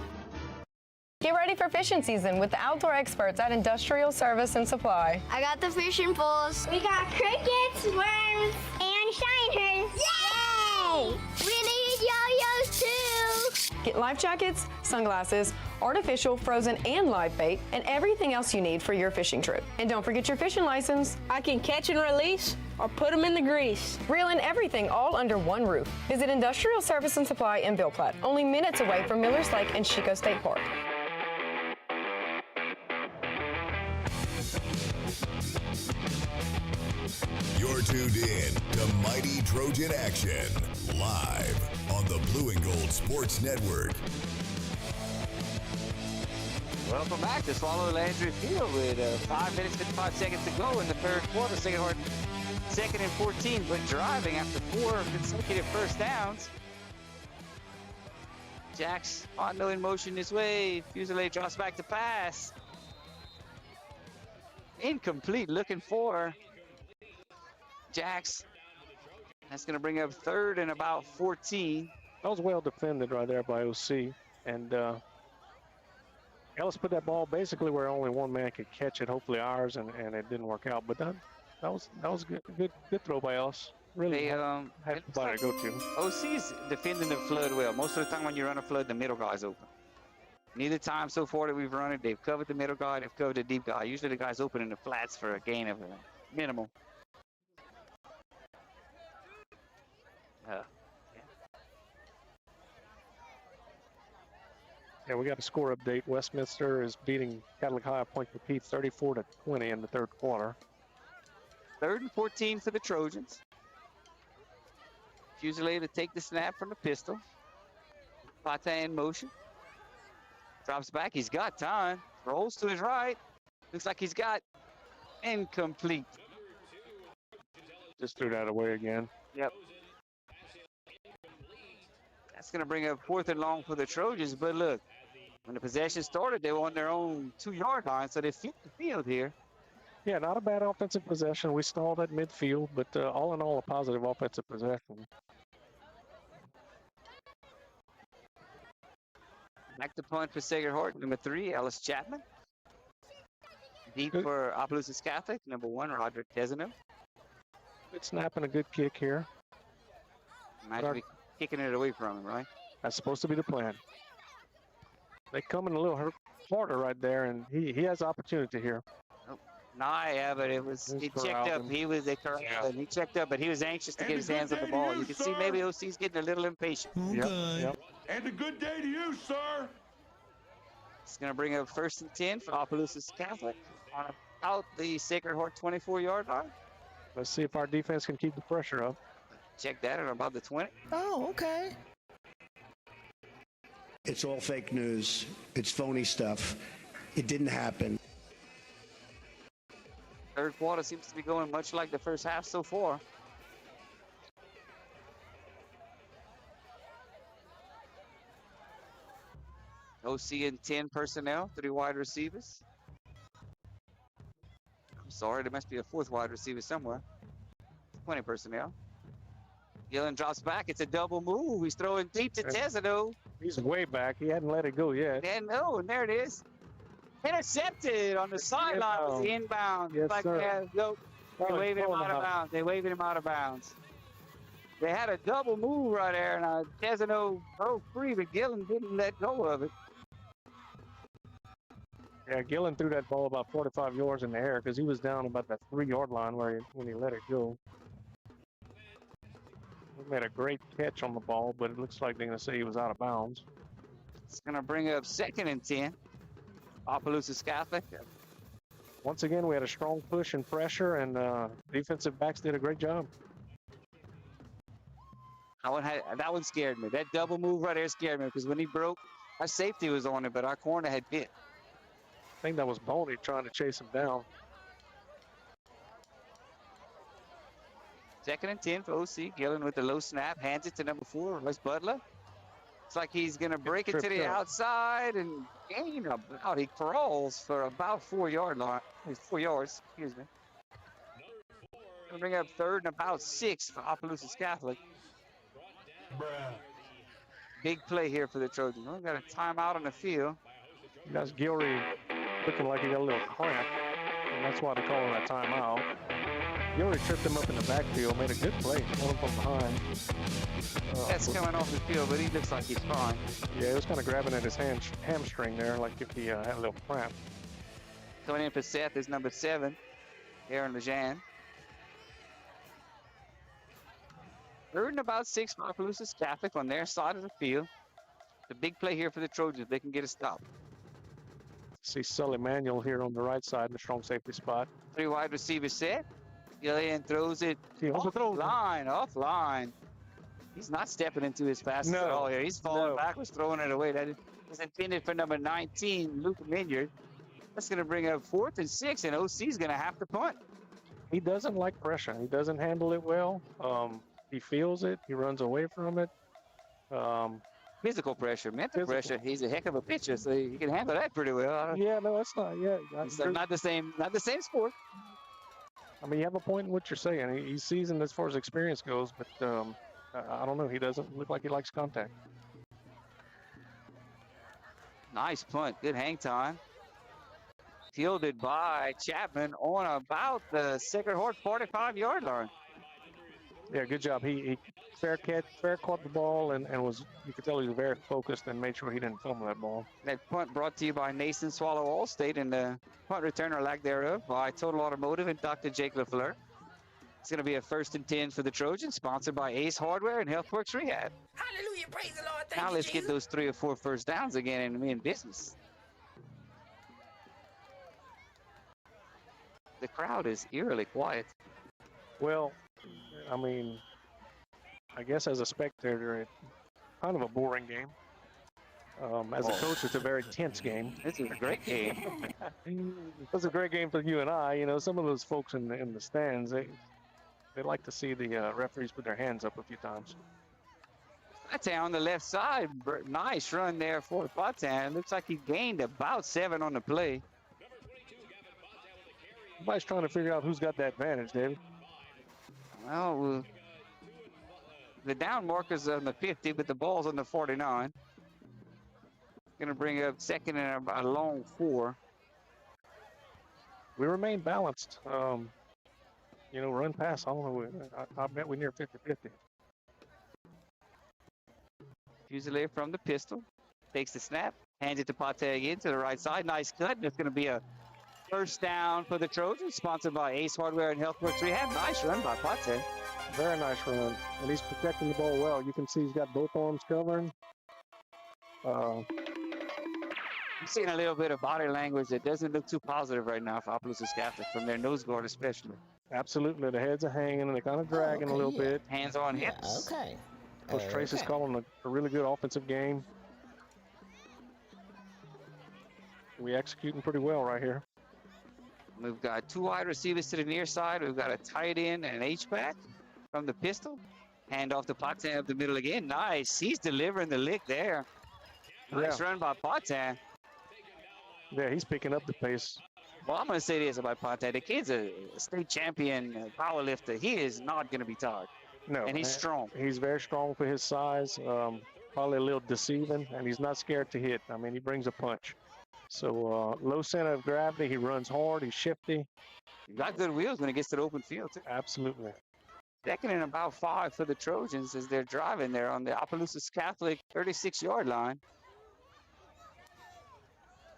Get ready for fishing season with the outdoor experts at Industrial Service and Supply. I got the fishing poles. We got crickets, worms, and shiners. Yay! We need yo-yos too. Get life jackets, sunglasses, artificial, frozen, and live bait, and everything else you need for your fishing trip. And don't forget your fishing license. I can catch and release or put them in the grease. Reel in everything all under one roof. Visit Industrial Service and Supply in Ville Platte, only minutes away from Millers Lake and Chico State Park. You're tuned in to Mighty Trojan Action, live on the Blue and Gold Sports Network. Welcome back to Swallow Landry Field with 5 minutes, 55 seconds to go in the third quarter. Sacred Heart second and 14, but driving after 4 consecutive first downs. Jax Hondo in motion this way. Fusilier drops back to pass. Incomplete, looking for Jax. That's going to bring up third and about 14. That was well defended right there by OC. And Ellis put that ball basically where only one man could catch it, hopefully ours, and it didn't work out. But that was good throw by Ellis. Really had somebody to go to. OC's defending the flood well. Most of the time when you run a flood, the middle guy's open. Neither time so far that we've run it, they've covered the middle guy, they've covered the deep guy. Usually the guy's open in the flats for a gain of minimal. Yeah, we got a score update. Westminster is beating Catholic High Point for Pete 34-20 in the third quarter. Third and 14 for the Trojans. Fusilier to take the snap from the pistol. Pate in motion. Drops back. He's got time. Rolls to his right. Looks like he's got incomplete. Just threw that away again. Yep. That's going to bring up fourth and long for the Trojans. But look, when the possession started, they were on their own 2-yard line, so they flipped the field here. Yeah, not a bad offensive possession. We stalled at midfield, but all in all, a positive offensive possession. Back to punt for Sacred Heart, number 3, Ellis Chapman. Deep for Opelousas Catholic, number 1, Roderick Tesano. Good snap and a good kick here. Might be kicking it away from him, right? That's supposed to be the plan. They come in a little harder right there, and he has opportunity here. Oh, nah, yeah, but he checked up. He checked up, but he was anxious to get his hands on the ball. You can see maybe OC's getting a little impatient. Okay. Yep. And a good day to you, sir. It's going to bring up first and 10 for Opelousas Catholic on about the Sacred Heart 24-yard line. Let's see if our defense can keep the pressure up. Check that at about the 20. Oh, okay. It's all fake news. It's phony stuff. It didn't happen. Third quarter seems to be going much like the first half so far. OC and 10 personnel, 3 wide receivers. I'm sorry, there must be a 4th wide receiver somewhere. 20 personnel. Gillen drops back. It's a double move. He's throwing deep to Tesano. He's way back. He hadn't let it go yet. And there it is. Intercepted on the sideline. It was inbound. Yes, sir. They waved him out of bounds. They waved him out of bounds. They had a double move right there, and Tesano broke free, but Gillen didn't let go of it. Yeah, Gillen threw that ball about 45 yards in the air because he was down about that 3-yard line when he let it go. He made a great catch on the ball, but it looks like they're going to say he was out of bounds. It's going to bring up second and 10. Opelousas Catholic. Once again, we had a strong push and pressure, and defensive backs did a great job. That one scared me. That double move right there scared me because when he broke, our safety was on it, but our corner had bit. I think that was Boney trying to chase him down. 2nd and 10 for OC. Gillen with the low snap, hands it to number 4, Russ Butler. It's like he's going to break it to the outside and gain about. He crawls for about 4 yard line. 4 yards, excuse me. Going to bring up 3rd and about 6 for Opelousas Catholic. Big play here for the Trojans. We've got a timeout on the field. That's Gilry looking like he got a little cramp, and that's why they're calling that timeout. Gilry tripped him up in the backfield, made a good play, one from behind. That's coming off the field, but he looks like he's fine. Yeah, he was kind of grabbing at his hamstring there, like if he had a little cramp. Coming in for Seth is number 7, Aaron Lejean. 3rd and about 6 for Opelousas Catholic on their side of the field. The big play here for the Trojans. They can get a stop. See Sully Manuel here on the right side in the strong safety spot. 3 wide receivers set. Gillian throws it offline. He's not stepping into his passes at all here. He's falling backwards, throwing it away. That is intended for number 19, Luke Minyard. That's going to bring up 4th and 6, and OC's going to have to punt. He doesn't like pressure. He doesn't handle it well. He feels it. He runs away from it. Physical pressure, mental pressure. He's a heck of a pitcher, so he can handle that pretty well. Yeah, no, it's not. Yeah, it's not the same sport. I mean, you have a point in what you're saying. He's seasoned as far as experience goes, but I don't know. He doesn't look like he likes contact. Nice punt. Good hang time. Fielded by Chapman on about the Sacred Heart 45-yard line. Yeah, good job. He fair caught the ball and was, you could tell he was very focused and made sure he didn't fumble that ball. That punt brought to you by Nason Swallow Allstate and the punt return or lack thereof by Total Automotive and Dr. Jake LaFleur. It's going to be a 1st and 10 for the Trojans, sponsored by Ace Hardware and Healthworks Rehab. Hallelujah, praise the Lord. Now let's get those 3 or 4 first downs again and be in business. The crowd is eerily quiet. Well, I mean, I guess as a spectator, it's kind of a boring game. As a coach, it's a very tense game. This is a great game. It's a great game for you and I. You know, some of those folks in the stands, they like to see the referees put their hands up a few times. Patan on the left side. Nice run there for Patan. Looks like he gained about 7 on the play. Everybody's trying to figure out who's got that advantage, David. Well, the down marker's on the 50, but the ball's on the 49. Going to bring up 2nd and a long 4. We remain balanced. You know, run pass, I don't know. I bet we're near 50-50. Fusilier from the pistol. Takes the snap. Hands it to Pate again to the right side. Nice cut. It's going to be a 1st down for the Trojans, sponsored by Ace Hardware and Healthworks Rehab. Nice run by Pate. Very nice run. And he's protecting the ball well. You can see he's got both arms covering. I'm seeing a little bit of body language that doesn't look too positive right now for Opelousas Catholic, from their nose guard especially. Absolutely. The heads are hanging and they're kind of dragging a little bit. Hands on hips. Okay. Coach Trace is calling a really good offensive game. We're executing pretty well right here. We've got 2 wide receivers to the near side. We've got a tight end and an H-back from the pistol. Hand off to Patan up the middle again. Nice. He's delivering the lick there. Nice run by Patan. Yeah, he's picking up the pace. Well, I'm going to say this about Patan. The kid's a state champion power lifter. He is not going to be tired. No. And he's strong. He's very strong for his size. Probably a little deceiving, and he's not scared to hit. I mean, he brings a punch. So low center of gravity. He runs hard. He's shifty. He's got good wheels when he gets to the open field, too. Absolutely. 2nd and about 5 for the Trojans as they're driving there on the Opelousas Catholic 36-yard line.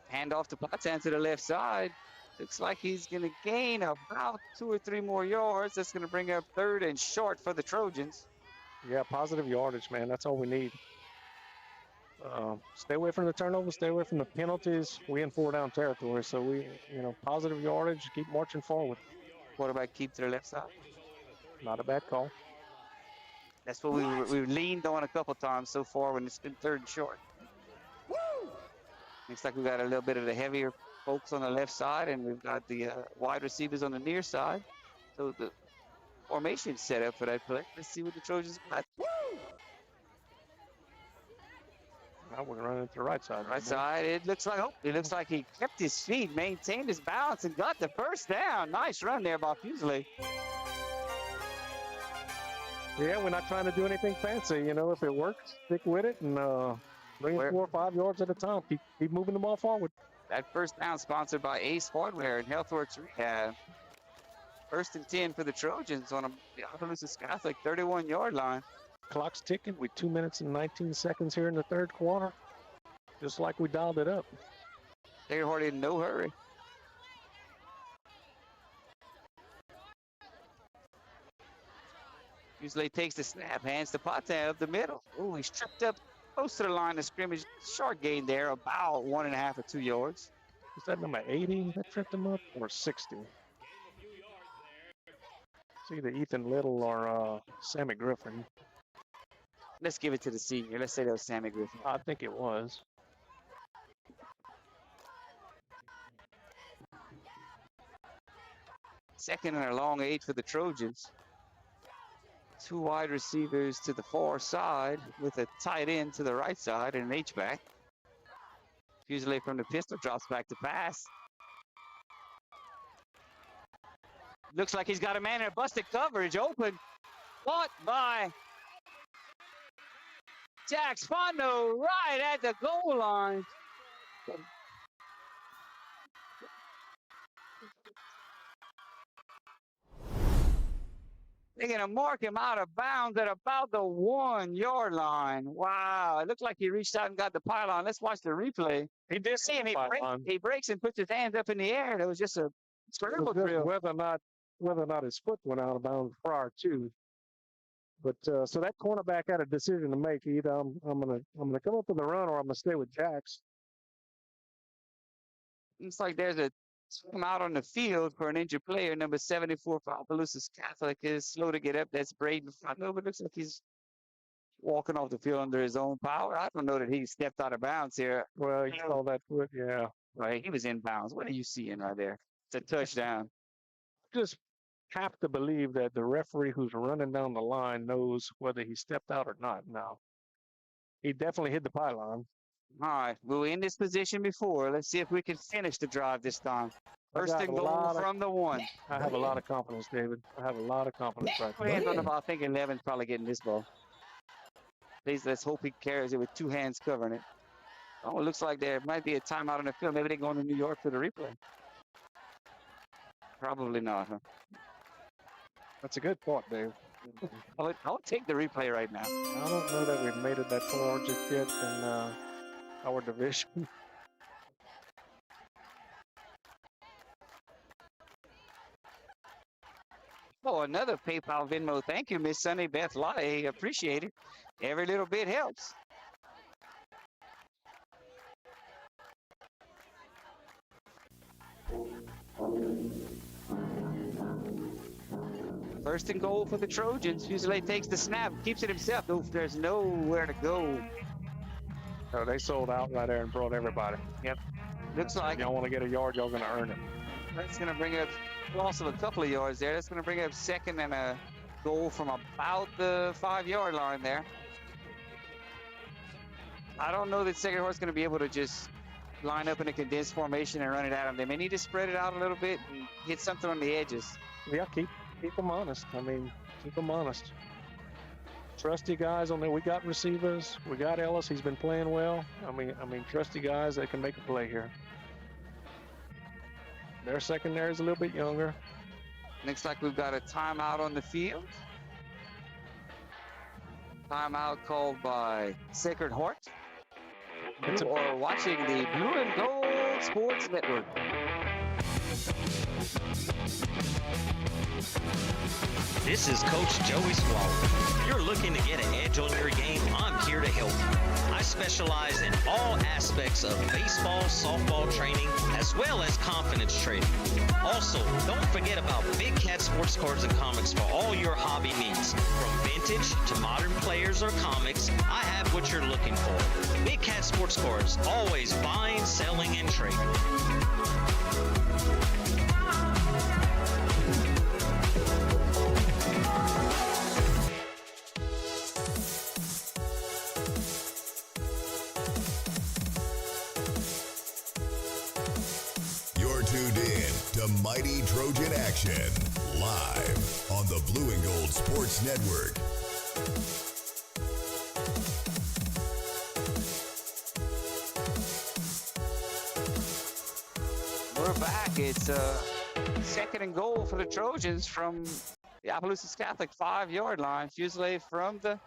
Hand off to Patan to the left side. Looks like he's going to gain about 2 or 3 more yards. That's going to bring up 3rd and short for the Trojans. Yeah, positive yardage, man. That's all we need. Stay away from the turnovers. Stay away from the penalties. We in 4-down territory, so we, positive yardage. Keep marching forward. What about keep to the left side? Not a bad call. That's what we've leaned on a couple times so far when it's been 3rd and short. Looks like we got a little bit of the heavier folks on the left side, and we've got the wide receivers on the near side. So the formation set up for that play. Let's see what the Trojans got. Now we're running to the right side. Right side. It looks like he kept his feet, maintained his balance, and got the first down. Nice run there by Fuseli. Yeah, we're not trying to do anything fancy. You know, if it works, stick with it and bring it 4 or 5 yards at a time. Keep moving the ball forward. That first down sponsored by Ace Hardware and HealthWorks Rehab. 1st and 10 for the Trojans on the Opelousas Catholic 31-yard line. Clock's ticking with 2 minutes and 19 seconds here in the 3rd quarter. Just like we dialed it up. Sacred Heart in no hurry. Usually takes the snap, hands to Patin up the middle. Oh, he's tripped up close to the line of scrimmage. Short gain there, about 1.5 or 2 yards. Is that number 80 that tripped him up, or 60? It's either Ethan Little or Sammy Griffin. Let's give it to the senior. Let's say that was Sammy Griffin. I think it was. Second and a long 8 for the Trojans. 2 wide receivers to the far side with a tight end to the right side and an H-back. Fuseli from the pistol drops back to pass. Looks like he's got a man in a busted coverage open. Caught by Jack Spondo right at the goal line. They're going to mark him out of bounds at about the 1-yard line. Wow. It looks like he reached out and got the pylon. Let's watch the replay. He did see him. He breaks and puts his hands up in the air. That was just a scramble drill. Whether or not his foot went out of bounds prior to. But so that cornerback had a decision to make. Either I'm gonna come up with a run or I'm gonna stay with Jax. Looks like there's a time out on the field for an injured player. Number 74 for Opelousas Catholic is slow to get up. That's Braden Fondo, but looks like he's walking off the field under his own power. I don't know that he stepped out of bounds here. Well, you saw that foot, yeah. Right, he was in bounds. What are you seeing right there? It's a touchdown. Just have to believe that the referee who's running down the line knows whether he stepped out or not now. He definitely hit the pylon. All right, we were in this position before. Let's see if we can finish the drive this time. First and goal from the 1. I have a lot of confidence, David. I have a lot of confidence right there. Hands on the ball. I think 11's probably getting this ball. Please, let's hope he carries it with 2 hands covering it. Oh, it looks like there might be a timeout on the field. Maybe they're going to New York for the replay. Probably not, huh? That's a good point, Dave. I'll take the replay right now. I don't know that we've made it that far just yet in our division. Oh, another PayPal Venmo. Thank you, Miss Sunny Beth Lottie. Appreciate it. Every little bit helps. First and goal for the Trojans. Fuseli takes the snap, keeps it himself. There's nowhere to go. So they sold out right there and brought everybody. Yep. Looks like. If y'all want to get a yard, y'all going to earn it. That's going to bring up loss of a couple of yards there. That's going to bring up second and a goal from about the 5-yard line there. I don't know that Sacred Heart's going to be able to just line up in a condensed formation and run it at them. They may need to spread it out a little bit and hit something on the edges. Yeah, keep them honest. I mean, keep them honest. Trusty guys on there. We got receivers. We got Ellis. He's been playing well. I mean, trusty guys that can make a play here. Their secondary is a little bit younger. Looks like we've got a timeout on the field. Timeout called by Sacred Heart. You are watching the Blue and Gold Sports Network. This is Coach Joey Swallow. If you're looking to get an edge on your game, I'm here to help. I specialize in all aspects of baseball, softball training, as well as confidence training. Also, don't forget about Big Cat sports cards and comics for all your hobby needs. From vintage to modern players or comics, I have what you're looking for. Big Cat sports cards, always buying, selling, and trading. Mighty Trojan action, live on the Blue and Gold Sports Network. We're back. It's second and goal for the Trojans from the Opelousas Catholic 5-yard line. Fuselier from the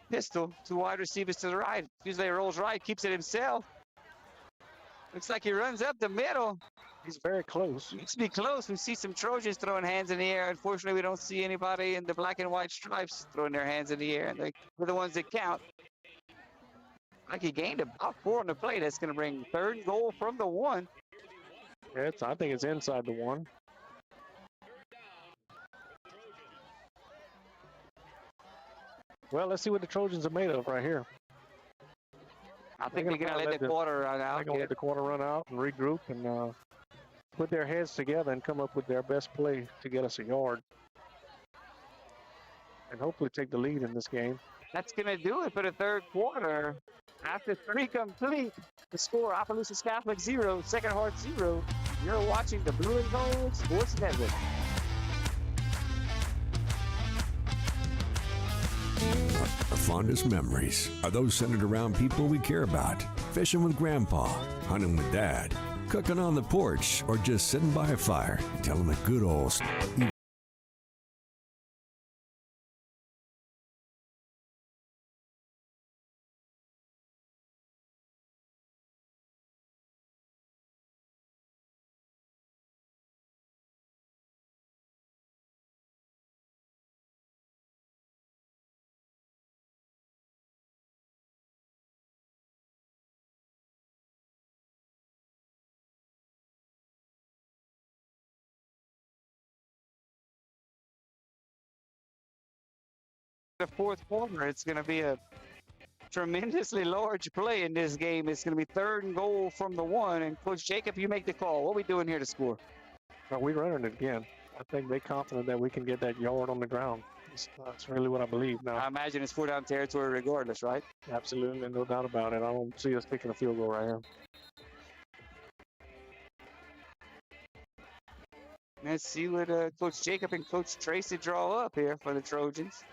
pistol, 2 wide receivers to the right. Fuselier rolls right, keeps it himself. Looks like he runs up the middle. He's very close. Needs to be close. We see some Trojans throwing hands in the air. Unfortunately, we don't see anybody in the black and white stripes throwing their hands in the air. They're the ones that count. Like he gained about 4 on the play. That's going to bring third and goal from the 1. I think it's inside the 1. Well, let's see what the Trojans are made of right here. I think they're going to let the quarter run out. They're going to let the quarter run out and regroup and put their heads together and come up with their best play to get us a yard. And hopefully take the lead in this game. That's going to do it for the third quarter. After 3 complete, the score Opelousas Catholic 0, Sacred Heart 0. You're watching the Blue and Gold Sports Network. Our fondest memories are those centered around people we care about. Fishing with Grandpa, hunting with Dad, cooking on the porch, or just sitting by a fire, telling the good old story. The fourth quarter, it's going to be a tremendously large play in this game. It's going to be third and goal from the 1. And Coach Jacob, you make the call. What are we doing here to score? Well, we're running it again. I think they're confident that we can get that yard on the ground. That's really what I believe now. I imagine it's 4-down territory regardless, right? Absolutely, no doubt about it. I don't see us kicking a field goal right here. Let's see what Coach Jacob and Coach Tracy draw up here for the Trojans.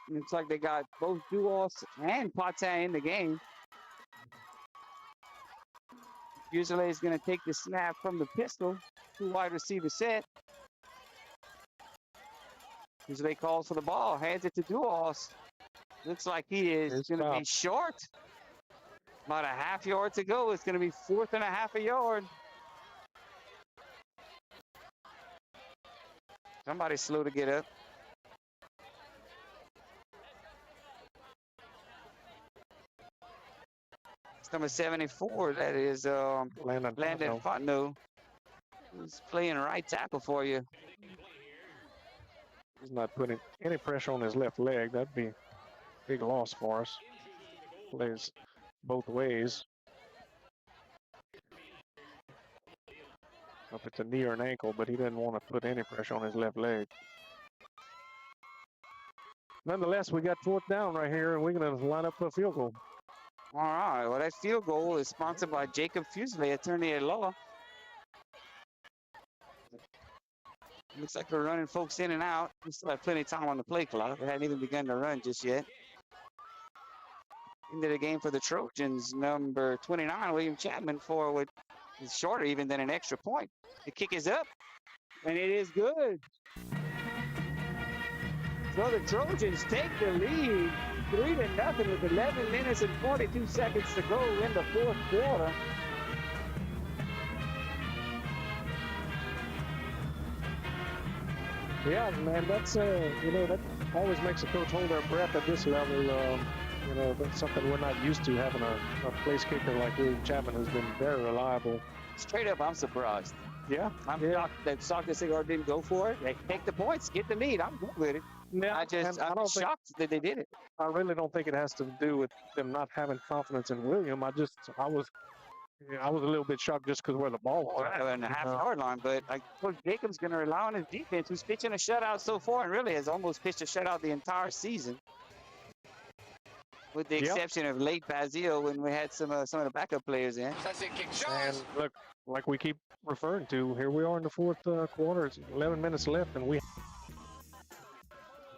Looks like they got both Duos and Patin in the game. Fuselier is going to take the snap from the pistol. 2 wide receiver set. Fuselier calls for the ball, hands it to Duos. Looks like he is going to be short. About a half yard to go. It's going to be 4th and a half a yard. Somebody's slow to get up. Number 74, that is Landon Fontenot, who's playing right tackle for you. He's not putting any pressure on his left leg. That'd be a big loss for us. Plays both ways. If it's a knee or an ankle, but he didn't want to put any pressure on his left leg. Nonetheless, we got 4th down right here, and we're going to line up for a field goal. All right, well, that field goal is sponsored by Jacob Fuselier, attorney at law. Looks like we're running folks in and out. We still have plenty of time on the play clock. We hadn't even begun to run just yet. Into the game for the Trojans, number 29, William Chapman, forward. It's shorter even than an extra point. The kick is up, and it is good. So the Trojans take the lead. 3-0 with 11 minutes and 42 seconds to go in the fourth quarter. Yeah, man, that's that always makes a coach hold their breath at this level. That's something we're not used to, having a place kicker like William Chapman, who's been very reliable. Straight up, I'm surprised. Yeah, I'm shocked that Soccer Cigar didn't go for it. They take the points, get the lead. I'm good with it. Yeah, I'm shocked that they did it. I really don't think it has to do with them not having confidence in William. I was a little bit shocked just because where the ball was at. On the half-yard line, but Coach Jacob's going to rely on his defense, who's pitching a shutout so far and really has almost pitched a shutout the entire season. with the exception of late Bazile when we had some of the backup players in. And look, like we keep referring to, here we are in the fourth quarter. It's 11 minutes left, and we.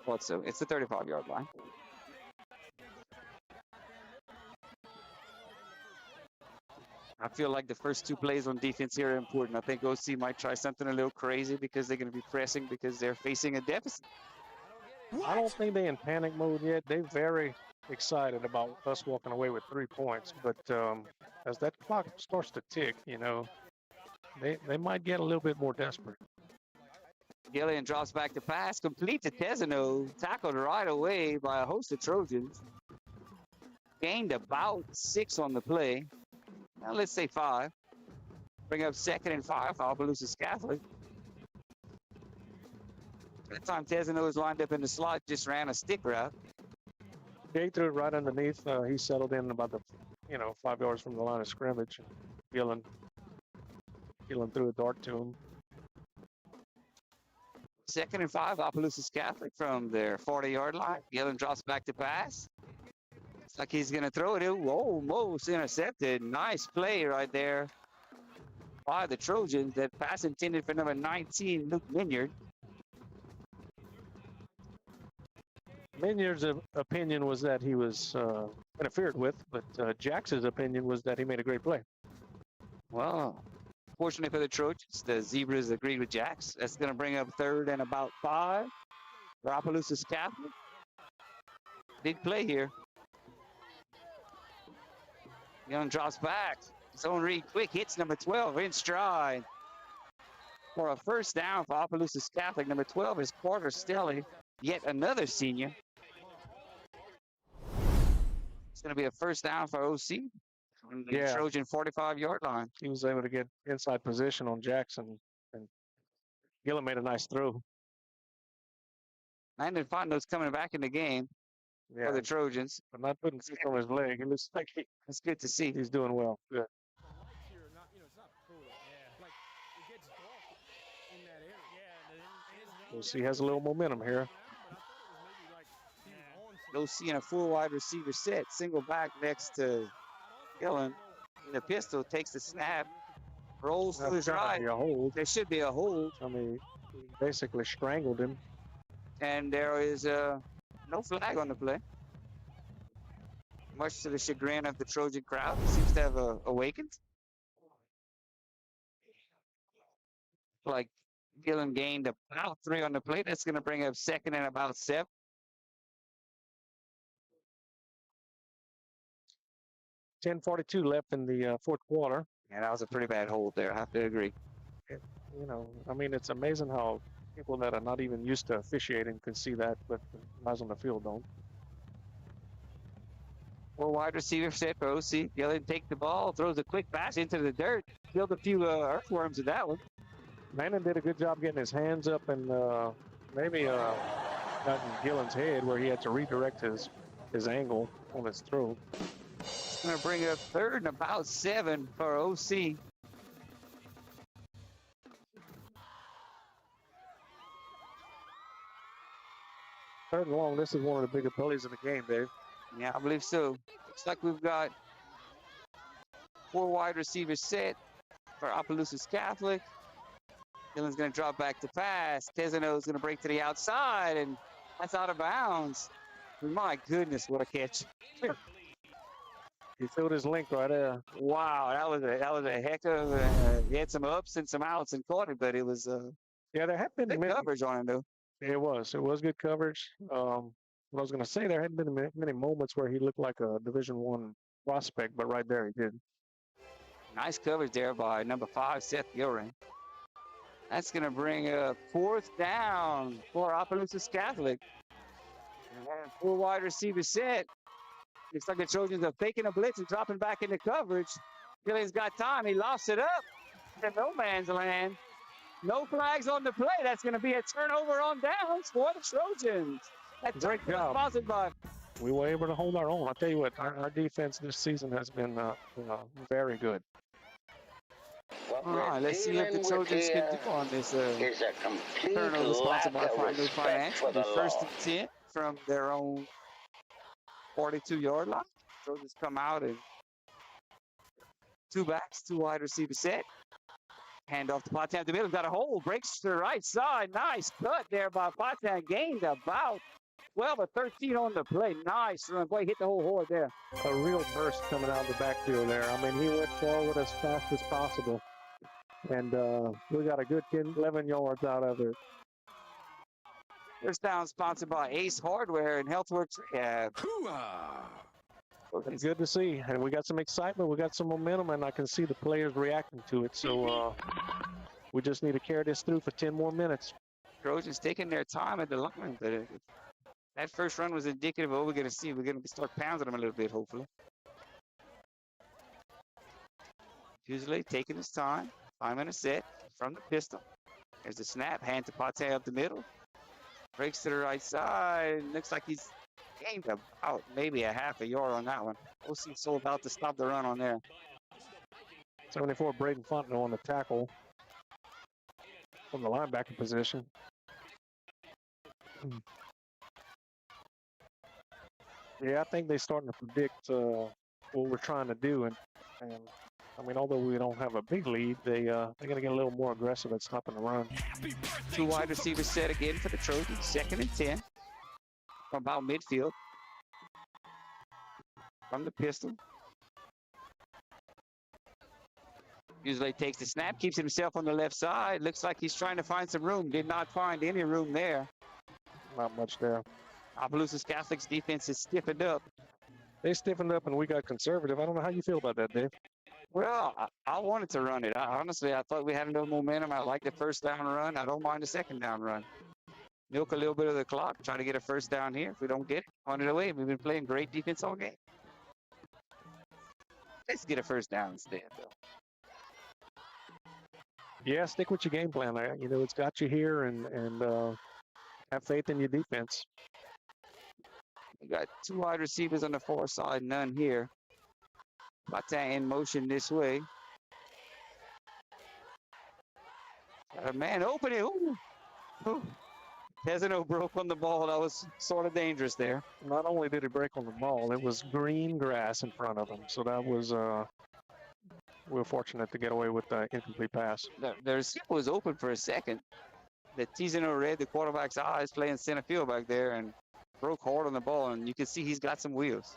What's so? It's the 35-yard line. I feel like the first two plays on defense here are important. I think OC might try something a little crazy because they're going to be pressing because they're facing a deficit. I don't think they're in panic mode yet. They're very excited about us walking away with 3 points. But as that clock starts to tick, you know, they might get a little bit more desperate. Gillian drops back to pass, complete to Tesano, tackled right away by a host of Trojans. Gained about 6 on the play. Now let's say 5. Bring up 2nd and 5 for Opelousas Catholic. That time Tesano is lined up in the slot, just ran a stick route. He threw it right underneath. He settled in about 5 yards from the line of scrimmage. Gillen threw a dart to him. 2nd and 5, Opelousas Catholic from their 40-yard line. Gillen drops back to pass. Looks like he's going to throw it. Almost intercepted. Nice play right there by the Trojans. That pass intended for number 19, Luke Minyard. Minyard's opinion was that he was interfered with, but Jax's opinion was that he made a great play. Well, fortunately for the Trojans, the Zebras agreed with Jax. That's going to bring up 3rd and about 5 for Opelousas Catholic. Big play here. Young drops back. Zone read quick, hits number 12 in stride. For a first down for Opelousas Catholic, number 12 is Porter Stelly, yet another senior. It's going to be a first down for OC from the Trojan 45-yard line. He was able to get inside position on Jackson, and Gillen made a nice throw. Landon Fondo's coming back in the game for the Trojans. But not putting stick on his leg. It looks like it's good to see. He's doing well. Good. OC has a little momentum here. OC in a full wide receiver set. Single back next to Gillen. The pistol takes the snap. Rolls to his right. There should be a hold. I mean, he basically strangled him. And there is no flag on the play. Much to the chagrin of the Trojan crowd. It seems to have awakened. Like Gillen gained about 3 on the play. That's going to bring up 2nd and about 7. .10:42 left in the fourth quarter. Yeah, that was a pretty bad hold there. I have to agree. I mean, it's amazing how people that are not even used to officiating can see that, but guys on the field don't. 4 wide receiver set for OC. Gillen take the ball, throws a quick pass into the dirt. Killed a few earthworms with that one. Manning did a good job getting his hands up and maybe got in Gillen's head where he had to redirect his angle on his throw. Going to bring up 3rd and about 7 for OC. Third and long, this is one of the bigger plays in the game, Dave. Yeah, I believe so. Looks like we've got 4 wide receivers set for Opelousas Catholic. Gillen's going to drop back to pass. Tesano is going to break to the outside, and that's out of bounds. My goodness, what a catch. He threw his link right there. Wow, that was a heck of he had some ups and some outs and caught it, but it was there had been good coverage on him though. It was good coverage. What I was going to say, there hadn't been many moments where he looked like a Division I prospect, but right there he did. Nice coverage there by number 5, Seth Gilren. That's going to bring a 4th down for Opelousas Catholic. And 4 wide receiver set. Looks like the Trojans are faking a blitz and dropping back into coverage. Gillen's got time. He lofts it up to no man's land. No flags on the play. That's going to be a turnover on downs for the Trojans. That great job. Sponsored by. We were able to hold our own. I'll tell you what, our defense this season has been very good. All right, let's see what the Trojans can do on this turnover sponsored by Financial. The 1st and 10 from their own 42-yard line. Trojans come out and 2 backs, 2 wide receiver set. Hand off to Potan at the middle. Got a hole. Breaks to the right side. Nice cut there by Potan. Gained about 12 or 13 on the play. Nice run. Boy, hit the whole horde there. A real burst coming out of the backfield there. I mean, he went forward as fast as possible. And we got a good 10, 11 yards out of it. First down sponsored by Ace Hardware and Healthworks. It's good to see. And we got some excitement. We got some momentum, and I can see the players reacting to it. So we just need to carry this through for 10 more minutes. Trojans taking their time at the line. But that first run was indicative of what we're going to see. We're going to start pounding them a little bit, hopefully. Usually taking his time. 5-minute set from the pistol. There's the snap. Hand to Pate up the middle. Breaks to the right side. Looks like he's gained about maybe a half a yard on that one. OC so about to stop the run on there. 74 Braden Fontenot on the tackle from the linebacker position. Yeah, I think they're starting to predict what we're trying to do. And I mean, although we don't have a big lead, they're going to get a little more aggressive at stopping the run. 2 wide receivers set again for the Trojans. 2nd and 10 from about midfield. From the pistol. Usually takes the snap, keeps himself on the left side. Looks like he's trying to find some room. Did not find any room there. Not much there. Opelousas Catholic's defense is stiffened up. They stiffened up and we got conservative. I don't know how you feel about that, Dave. Well, I wanted to run it. Honestly, I thought we had enough momentum. I like the first down run. I don't mind the second down run. Milk a little bit of the clock. Try to get a first down here. If we don't get it, on it away. We've been playing great defense all game. Let's get a first down instead, though. Yeah, stick with your game plan. You know, it's got you here, and have faith in your defense. We got 2 wide receivers on the far side, none here. Bata in motion this way. Got a man open it. Ooh. Ooh. Pesino broke on the ball. That was sort of dangerous there. Not only did he break on the ball, it was green grass in front of him. So that was, we were fortunate to get away with the incomplete pass. The receiver was open for a second. The Tizano read the quarterback's eyes playing center field back there and broke hard on the ball. And you can see he's got some wheels.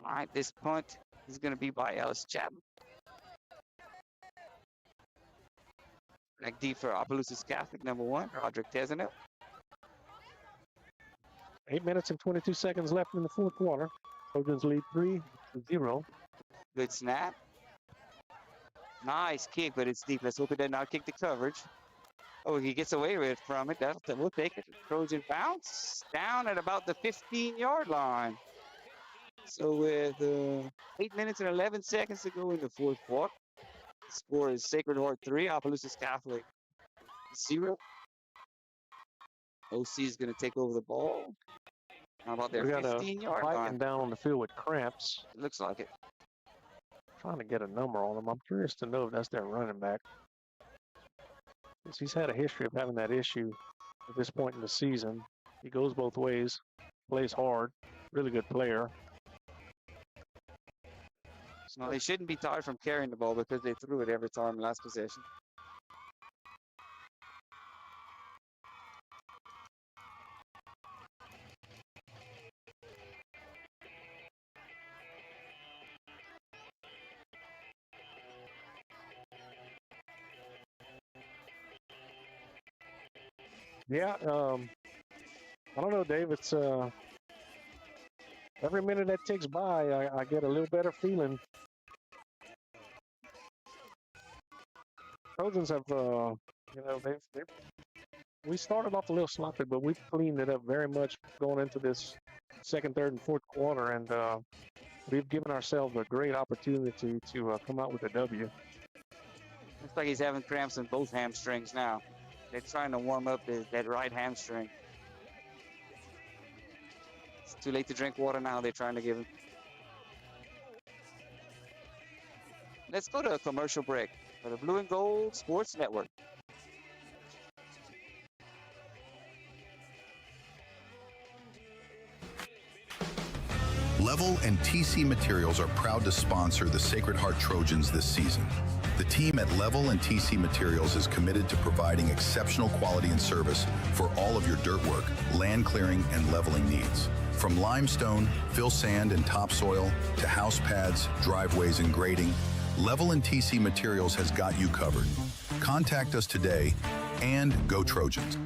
All right, this punt is going to be by Ellis Chapman. Back deep for Opelousas Catholic, number 1, Roderick Tezano. 8 minutes and 22 seconds left in the 4th quarter. Trojans lead 3-0. Good snap. Nice kick, but it's deep. Let's hope it did not kick the coverage. Oh, he gets away with it from it. We'll take it. Trojan bounce down at about the 15-yard line. So with 8 minutes and 11 seconds to go in the 4th quarter. The score is Sacred Heart 3, Opelousas Catholic 0. OC is going to take over the ball. How about their 15-yard line? Down on the field with cramps. It looks like it. Trying to get a number on him. I'm curious to know if that's their running back. He's had a history of having that issue at this point in the season. He goes both ways, plays hard, really good player. No, they shouldn't be tired from carrying the ball because they threw it every time last possession. Yeah, I don't know, Dave. It's every minute that ticks by, I get a little better feeling. Trojans have, we started off a little sloppy, but we've cleaned it up very much going into this 2nd, 3rd, and 4th quarter, and we've given ourselves a great opportunity to come out with a W. Looks like he's having cramps in both hamstrings now. They're trying to warm up that right hamstring. It's too late to drink water now. They're trying to give him. Let's go to a commercial break for the Blue and Gold Sports Network. Level and TC Materials are proud to sponsor the Sacred Heart Trojans this season. The team at Level and TC Materials is committed to providing exceptional quality and service for all of your dirt work, land clearing, and leveling needs. From limestone, fill sand, and topsoil to house pads, driveways, and grading, Level and TC Materials has got you covered. Contact us today and go Trojans.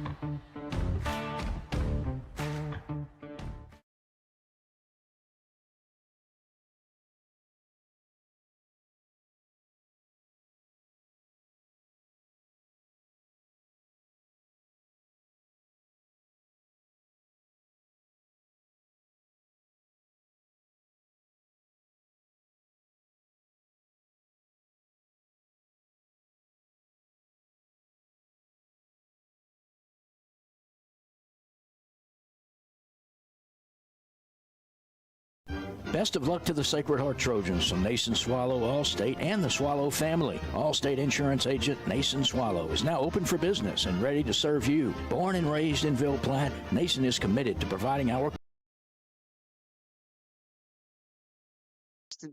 Best of luck to the Sacred Heart Trojans from Nason Swallow, Allstate, and the Swallow family. Allstate Insurance Agent Nason Swallow is now open for business and ready to serve you. Born and raised in Ville Platte, Nason is committed to providing our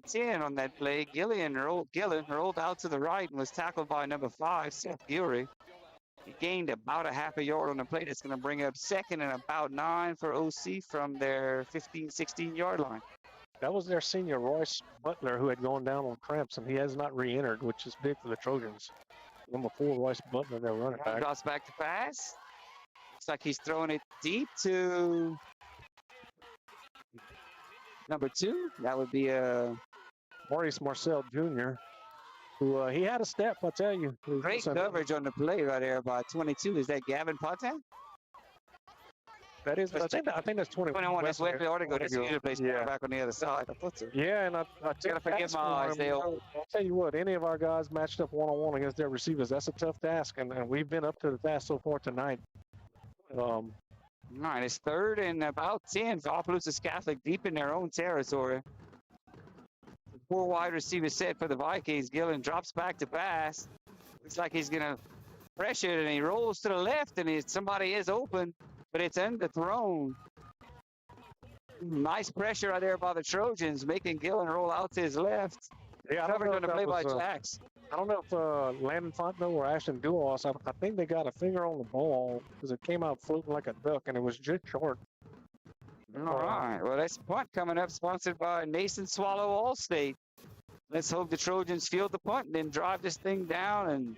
10 on that play. Gillen rolled out to the right and was tackled by number 5, Seth Gilry. He gained about a half a yard on the play. That's going to bring up second and about 9 for OC from their 15, 16-yard line. That was their senior, Royce Butler, who had gone down on cramps, and he has not re-entered, which is big for the Trojans. Number 4, Royce Butler, their running back. Drops back to pass. Looks like he's throwing it deep to number 2. That would be Maurice Marcel Jr., who he had a step, I'll tell you. Great coverage on the play right there by 22. Is that Gavin Potan? That is, I think that's 21. 21, that's Wesley Ortego. That's usually plays back on the other side. I thought so. Yeah, and I gotta forgive my eyes. I'll tell you what, any of our guys matched up one-on-one against their receivers, that's a tough task, and we've been up to the task so far tonight. All right, it's 3rd and about 10 for Opelousas Catholic, deep in their own territory. 4 wide receiver set for the Vikings. Gillen drops back to pass. Looks like he's going to pressure it, and he rolls to the left, and somebody is open, but it's underthrown. Nice pressure out there by the Trojans, making Gillen roll out to his left. Yeah, covered on the play by Jacks. I don't know if Landon Fontenot or Ashton Duos, I think they got a finger on the ball because it came out floating like a duck, and it was just short. All right. Well, that's punt coming up, sponsored by Nason Swallow Allstate. Let's hope the Trojans field the punt and then drive this thing down and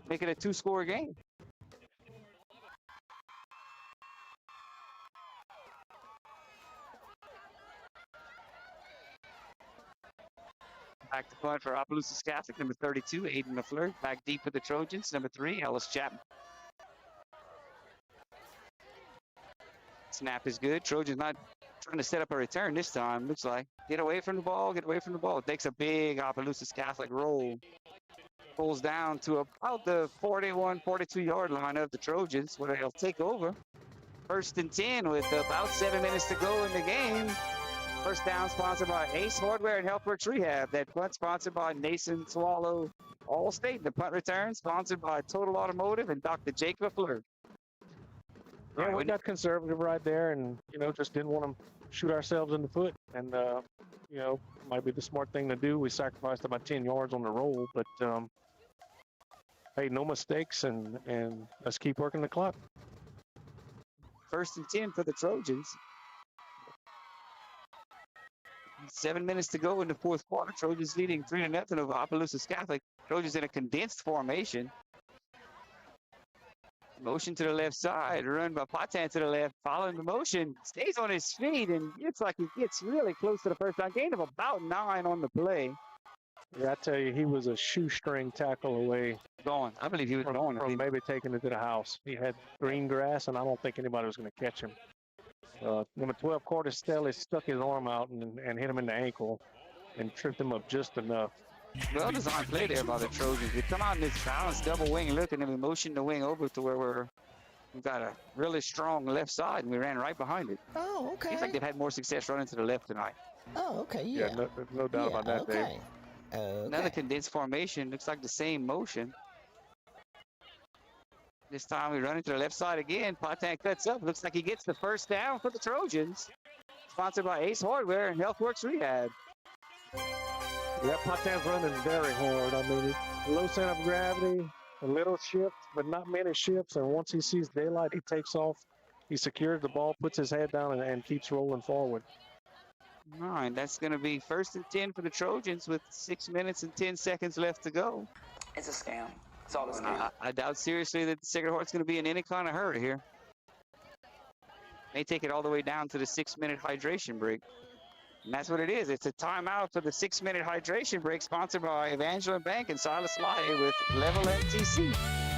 make it a 2-score game. Back to punt for Opelousas Catholic, number 32, Aiden LaFleur. Back deep for the Trojans, number 3, Ellis Chapman. Snap is good. Trojans not trying to set up a return this time, looks like. Get away from the ball, get away from the ball. Takes a big Opelousas Catholic roll. Pulls down to about the 41, 42-yard line of the Trojans, where they'll take over. 1st and 10 with about 7 minutes to go in the game. First down sponsored by Ace Hardware and Healthworks Rehab. That punt sponsored by Nason Swallow Allstate. The punt return sponsored by Total Automotive and Dr. Jake LaFleur. Yeah, we got conservative right there, and just didn't want to shoot ourselves in the foot. And might be the smart thing to do. We sacrificed about 10 yards on the roll, but hey, no mistakes, and let's keep working the clock. 1st and 10 for the Trojans. 7 minutes to go in the 4th quarter. Trojans leading 3-0 over Opelousas Catholic. Trojans in a condensed formation. Motion to the left side, run by Potan to the left, following the motion, stays on his feet, and it's like he gets really close to the first down. Gain of about 9 on the play. Yeah, I tell you, he was a shoestring tackle away. Going. I believe he was going. From maybe taking it to the house. He had green grass, and I don't think anybody was going to catch him. Number 12, Cordes Stelly stuck his arm out and hit him in the ankle and tripped him up just enough. Well designed play there by the Trojans. They come out in this balanced double wing look, and then we motion the wing over to where we've got a really strong left side, and we ran right behind it. Oh, okay. Seems like they've had more success running to the left tonight. Oh, okay, yeah. No doubt about that, okay. Dave. Another condensed formation. Looks like the same motion. This time we run into the left side again. Potan cuts up. Looks like he gets the first down for the Trojans. sponsored by Ace Hardware and HealthWorks Rehab. Yeah, Patan's running very hard. I mean, low center of gravity, a little shift, but not many shifts. And once he sees daylight, he takes off. He secures the ball, puts his head down, and keeps rolling forward. All right, that's going to be 1st and 10 for the Trojans with 6 minutes and 10 seconds left to go. It's a scam. It's all a scam. I doubt seriously that the Sacred Heart's going to be in any kind of hurry here. May take it all the way down to the 6-minute hydration break. And that's what it is. It's a timeout for the 6-minute hydration break, sponsored by Evangeline Bank and Silas Lai with Level MTC.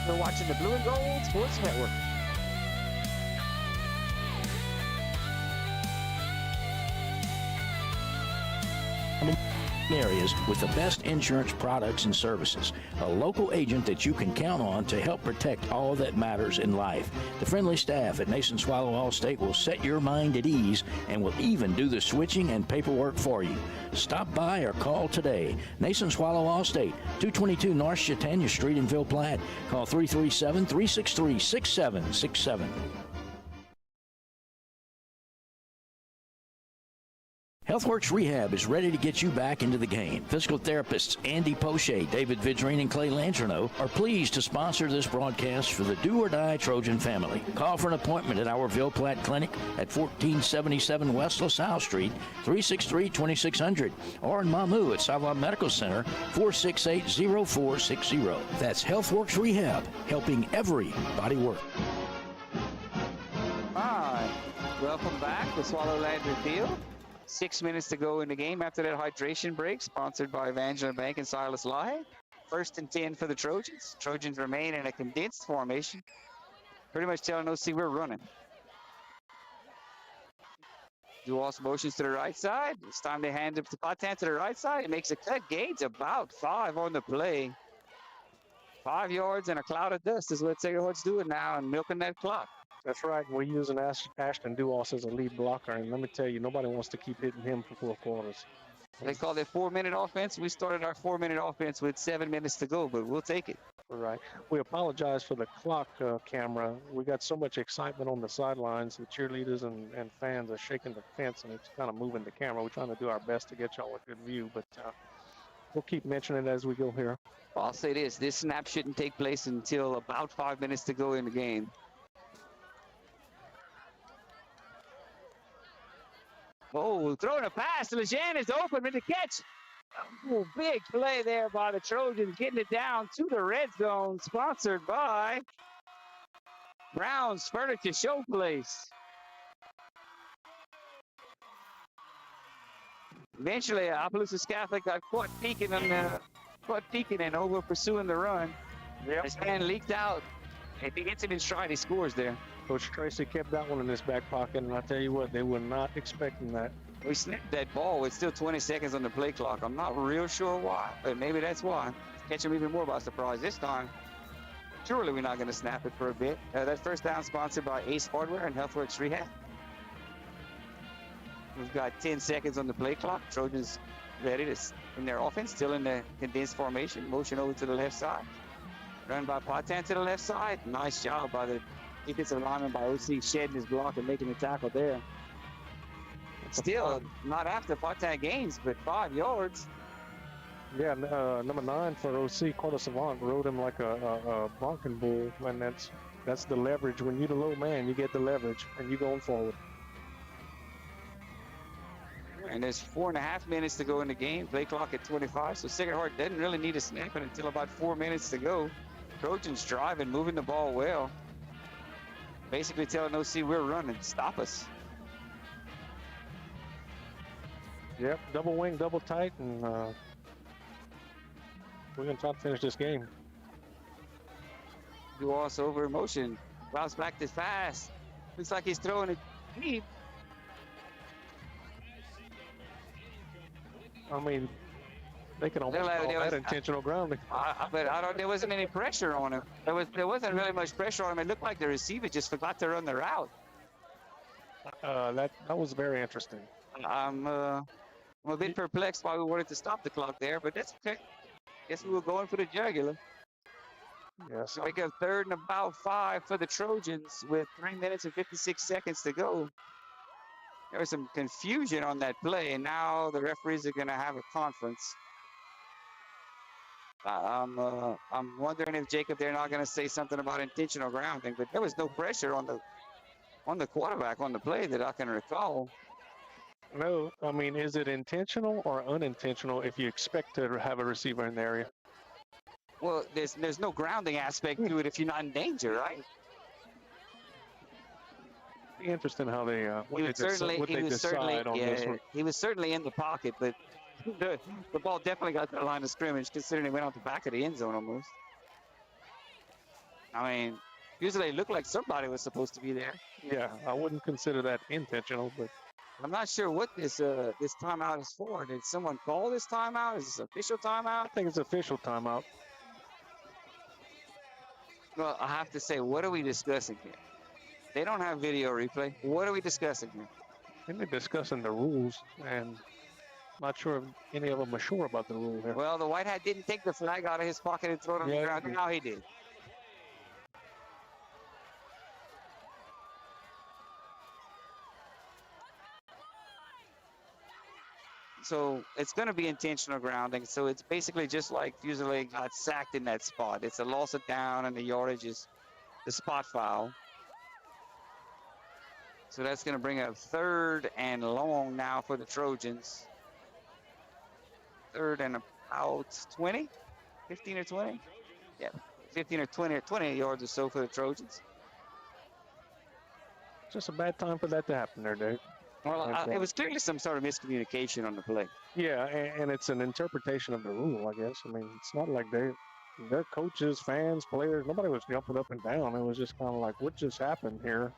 You're watching the Blue and Gold Sports Network. Areas with the best insurance products and services. A local agent that you can count on to help protect all that matters in life. The friendly staff at Nason Swallow Allstate will set your mind at ease and will even do the switching and paperwork for you. Stop by or call today. Nason Swallow Allstate, 222 North Chautauqua Street in Ville Platte. Call 337-363-6767. HealthWorks Rehab is ready to get you back into the game. Physical therapists Andy Poche, David Vidrine, and Clay Langerneau are pleased to sponsor this broadcast for the do-or-die Trojan family. Call for an appointment at our Ville Platte Clinic at 1477 West LaSalle Street, 363-2600, or in Mamou at Sava Medical Center, 468-0460. That's HealthWorks Rehab, helping everybody work. All right, welcome back to Swallow Landry Field. 6 minutes to go in the game after that hydration break, sponsored by Evangeline Bank and Silas Lai. 1st and 10 for the Trojans. Trojans remain in a condensed formation. Pretty much telling OC we're running. Duos motions to the right side. It's time to hand it to Patan to the right side. It makes a cut. Gains about 5 on the play. 5 yards and a cloud of dust is what Sacred Heart's doing now and milking that clock. That's right. We're using Ashton Duos as a lead blocker, and let me tell you, nobody wants to keep hitting him for 4 quarters. They call it 4-minute offense. We started our 4-minute offense with 7 minutes to go, but we'll take it. All right. We apologize for the clock camera. We got so much excitement on the sidelines. The cheerleaders and fans are shaking the fence, and it's kind of moving the camera. We're trying to do our best to get y'all a good view, but we'll keep mentioning it as we go here. I'll say this. This snap shouldn't take place until about 5 minutes to go in the game. Oh, throwing a pass. Lejeune is open with the catch. Oh, big play there by the Trojans, getting it down to the red zone, sponsored by Brown's Furniture Showplace. Eventually, Opelousas Catholic got caught peeking and over pursuing the run. Yep. His hand leaked out. If he gets it in stride, he scores there. Coach Tracy kept that one in his back pocket, and I tell you what, they were not expecting that. We snapped that ball with still 20 seconds on the play clock. I'm not real sure why, but maybe that's why. Catch him even more by surprise this time. Surely we're not going to snap it for a bit. That first down sponsored by Ace Hardware and HealthWorks Rehab. We've got 10 seconds on the play clock. Trojans ready to in their offense, still in the condensed formation. Motion over to the left side. Run by Patan to the left side. Nice job by the defensive lineman by OC, shedding his block and making the tackle there. Still not after Patan gains, but 5 yards. Yeah, number 9 for OC, Carter Savant, rode him like a bronking bull, and that's the leverage. When you're the low man, you get the leverage, and you're going forward. And there's 4.5 minutes to go in the game. Play clock at 25, so Sacred Heart doesn't really need to snap it until about 4 minutes to go. Trojans driving, moving the ball well. Basically telling OC we're running, stop us. Yep, double wing, double tight, and we're going to try to finish this game. Duos over in motion. Routes back to fast. Looks like he's throwing it deep. I mean, they can almost call that intentional grounding. But there wasn't any pressure on him. There wasn't really much pressure on him. It looked like the receiver just forgot to run the route. That was very interesting. I'm a bit perplexed why we wanted to stop the clock there, but that's okay. Guess we were going for the jugular. Yes. So we got 3rd and about 5 for the Trojans with 3 minutes and 56 seconds to go. There was some confusion on that play, and now the referees are going to have a conference. I'm wondering if Jacob, they're not going to say something about intentional grounding, but there was no pressure on the quarterback on the play that I can recall. No, I mean, is it intentional or unintentional if you expect to have a receiver in the area? Well, there's no grounding aspect to it if you're not in danger, right? Interesting how they He was certainly in the pocket, but the ball definitely got to the line of scrimmage, considering it went out the back of the end zone almost. I mean, usually it looked like somebody was supposed to be there. Yeah, I wouldn't consider that intentional, but I'm not sure what this timeout is for. Did someone call this timeout? Is this official timeout? I think it's official timeout. Well, I have to say, what are we discussing here? They don't have video replay. What are we discussing here? I think they're discussing the rules, and not sure if any of them are sure about the rule here. Well, the white hat didn't take the flag out of his pocket and throw it on the ground. Now he did. So it's going to be intentional grounding. So it's basically just like Fusilier got sacked in that spot. It's a loss of down, and the yardage is the spot foul. So that's going to bring up 3rd and long now for the Trojans. 3rd and about 20, 15 or 20. Yeah, 15 or 20 yards or so for the Trojans. Just a bad time for that to happen there, Dave. Well, it was clearly some sort of miscommunication on the play. Yeah, and it's an interpretation of the rule, I guess. I mean, it's not like their coaches, fans, players, nobody was jumping up and down. It was just kind of like, what just happened here?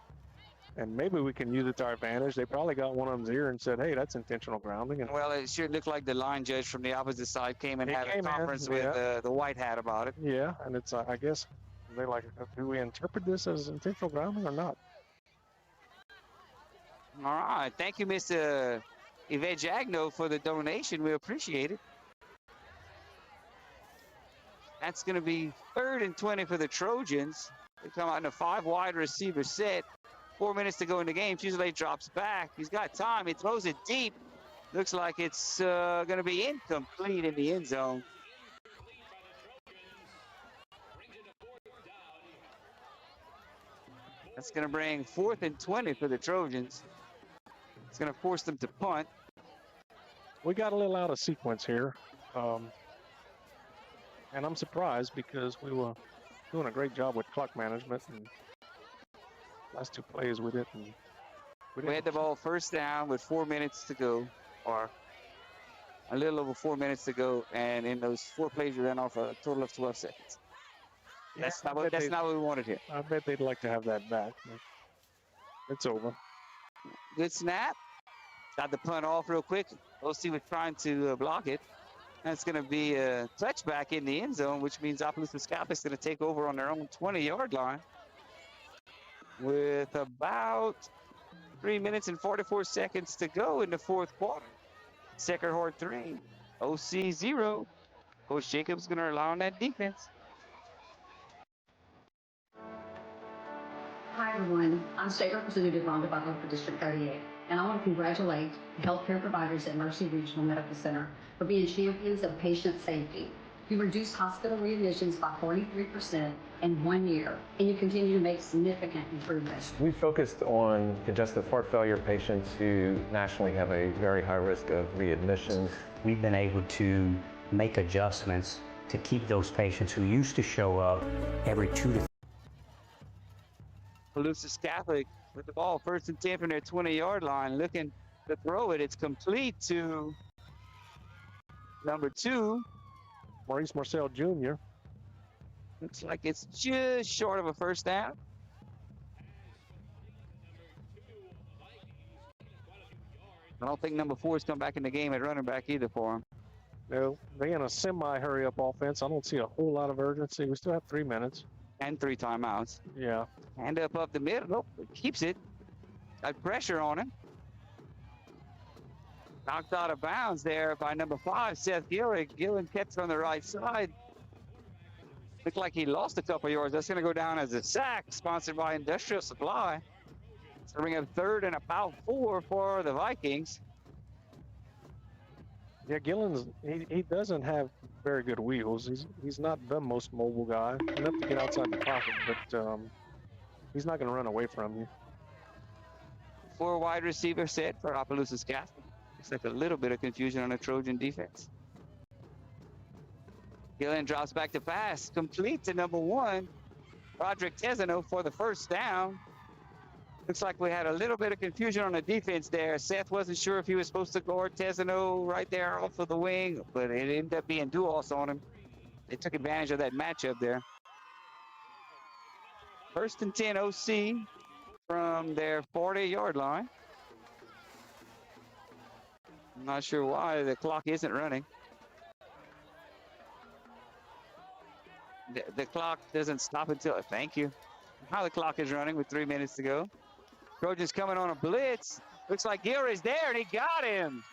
And maybe we can use it to our advantage. They probably got one of them's ear and said, hey, that's intentional grounding. And well, it sure looked like the line judge from the opposite side came and had a conference with the white hat about it. Yeah, and it's, I guess, they're like, do we interpret this as intentional grounding or not? All right. Thank you, Mr. Yvette Jagno, for the donation. We appreciate it. That's going to be 3rd and 20 for the Trojans. They come out in a 5-wide receiver set. 4 minutes to go in the game. Fusilier drops back. He's got time. He throws it deep. Looks like it's going to be incomplete in the end zone. That's going to bring 4th and 20 for the Trojans. It's going to force them to punt. We got a little out of sequence here. And I'm surprised because we were doing a great job with clock management. And last 2 plays we didn't. We had the ball 1st down with 4 minutes to go, or a little over 4 minutes to go. And in those 4 plays, we ran off a total of 12 seconds. Yeah, that's not what we wanted here. I bet they'd like to have that back. It's over. Good snap. Got the punt off real quick. OC was trying to block it. That's going to be a touchback in the end zone, which means Opelousas Catholic is going to take over on their own 20-yard line with about 3 minutes and 44 seconds to go in the 4th quarter. Sacred Heart 3, OC 0. Coach Jacobs going to rely on that defense. Hi everyone, I'm State Representative Rhonda Butler for District 38, and I want to congratulate the healthcare providers at Mercy Regional Medical Center for being champions of patient safety. You reduced hospital readmissions by 43% in 1 year, and you continue to make significant improvements. We focused on congestive heart failure patients who nationally have a very high risk of readmissions. We've been able to make adjustments to keep those patients who used to show up every 2 to Opelousas Catholic with the ball 1st and 10 from their 20-yard line, looking to throw it. It's complete to number 2, Maurice Marcel Jr. Looks like it's just short of a 1st down. I don't think number 4's come back in the game at running back either for him. No, they in a semi-hurry-up offense. I don't see a whole lot of urgency. We still have 3 minutes. And 3 timeouts. Yeah. Hand up the middle. Nope, keeps it. Got pressure on him. Knocked out of bounds there by number 5, Seth Gillick. Gillen kept it on the right side. Looked like he lost a couple yards. That's going to go down as a sack, sponsored by Industrial Supply. So bring up 3rd and about 4 for the Vikings. Yeah, Gillen's he doesn't have very good wheels. He's not the most mobile guy. Enough to get outside the pocket, but he's not going to run away from you. 4 wide receiver set for Opelousas Catholic. Looks like a little bit of confusion on the Trojan defense. Gillen drops back to pass, complete to number 1, Roderick Tesano for the first down. Looks like we had a little bit of confusion on the defense there. Seth wasn't sure if he was supposed to guard Tesano right there off of the wing, but it ended up being Duos on him. They took advantage of that matchup there. 1st and 10 OC from their 40-yard line. I'm not sure why the clock isn't running. The clock doesn't stop until, thank you. Now the clock is running with 3 minutes to go. Trojans coming on a blitz. Looks like Gilroy's there, and he got him.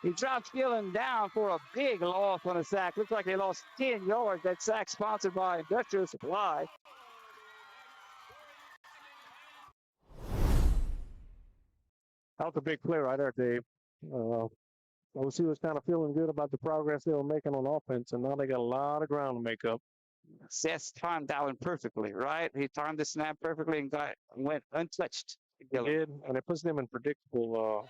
He dropped Gillen down for a big loss on a sack. Looks like they lost 10 yards. That sack sponsored by Industrial Supply. That was a big play right there, Dave. OC was kind of feeling good about the progress they were making on offense, and now they got a lot of ground to make up. Seth timed that one perfectly, right? He timed the snap perfectly and went untouched. He did, and it puts them in predictable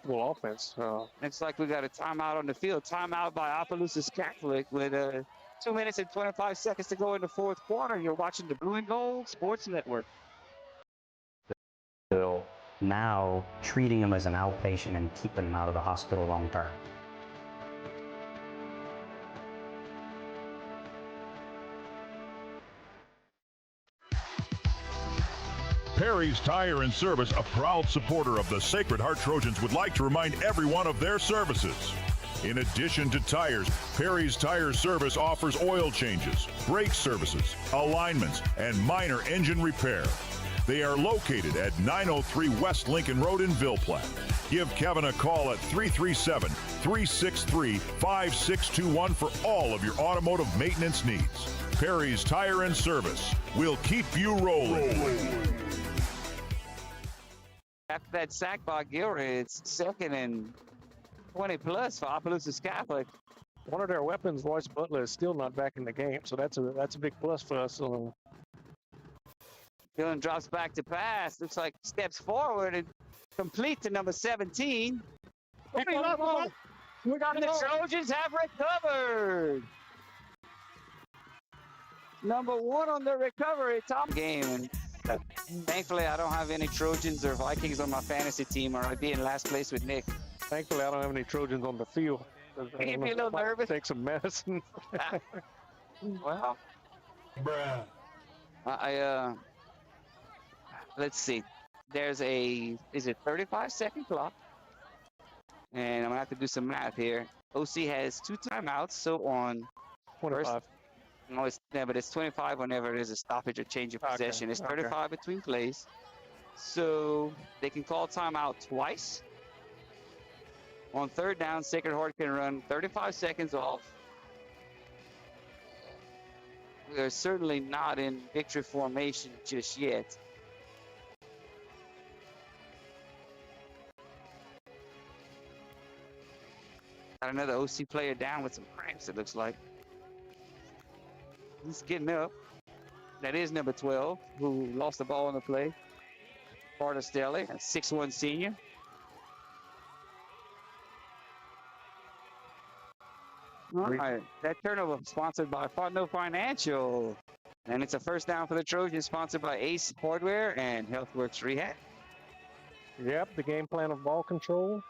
offense. Looks like we got a timeout on the field. Timeout by Opelousas Catholic with 2 minutes and 25 seconds to go in the 4th quarter. You're watching the Blue and Gold Sports Network. Now treating him as an outpatient and keeping him out of the hospital long term. Perry's Tire and Service, a proud supporter of the Sacred Heart Trojans, would like to remind everyone of their services. In addition to tires, Perry's Tire Service offers oil changes, brake services, alignments, and minor engine repair. They are located at 903 West Lincoln Road in Ville Platte. Give Kevin a call at 337-363-5621 for all of your automotive maintenance needs. Perry's Tire and Service will keep you rolling. After that sack by Gilroy, it's 2nd and 20 plus for Opelousas Catholic. One of their weapons, Royce Butler, is still not back in the game, so that's a big plus for us. Gillen drops back to pass. Looks like steps forward and complete to number 17. The Trojans have recovered. Number 1 on the recovery. Top game. And thankfully, I don't have any Trojans or Vikings on my fantasy team, or I'd be in last place with Nick. Thankfully, I don't have any Trojans on the field. You'd be a little nervous. Take some medicine. Well, let's see. There's a 35-second clock, and I'm gonna have to do some math here. OC has 2 timeouts, so on 25. But it's 25 whenever there's a stoppage or change of possession. It's 35 between plays. So they can call timeout twice. On 3rd down, Sacred Heart can run 35 seconds off. We are certainly not in victory formation just yet. Got another OC player down with some cramps, it looks like. He's getting up. That is number 12, who lost the ball on the play. Bartostelli, a 6'1" senior. All right, that turnover sponsored by Fontenot Financial. And it's a first down for the Trojans, sponsored by Ace Hardware and HealthWorks Rehab. Yep, the game plan of ball control.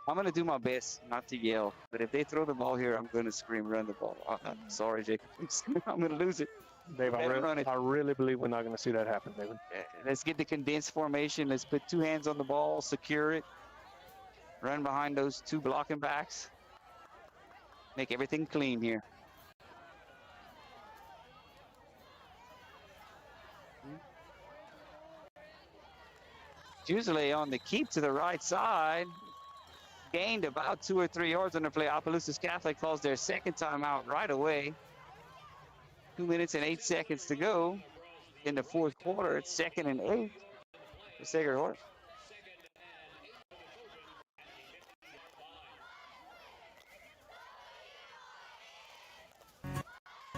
I'm going to do my best not to yell, but if they throw the ball here, I'm going to scream, run the ball. Sorry, Jake. I'm going to lose it. Dave, I really believe we're not going to see that happen, David. Let's get the condensed formation. Let's put 2 hands on the ball, secure it, run behind those 2 blocking backs. Make everything clean here. Usually on the keep to the right side. Gained about 2 or 3 yards on the play. Opelousas Catholic calls their 2nd timeout right away. 2 minutes and 8 seconds to go in the 4th quarter. It's 2nd and 8. for Sacred Heart.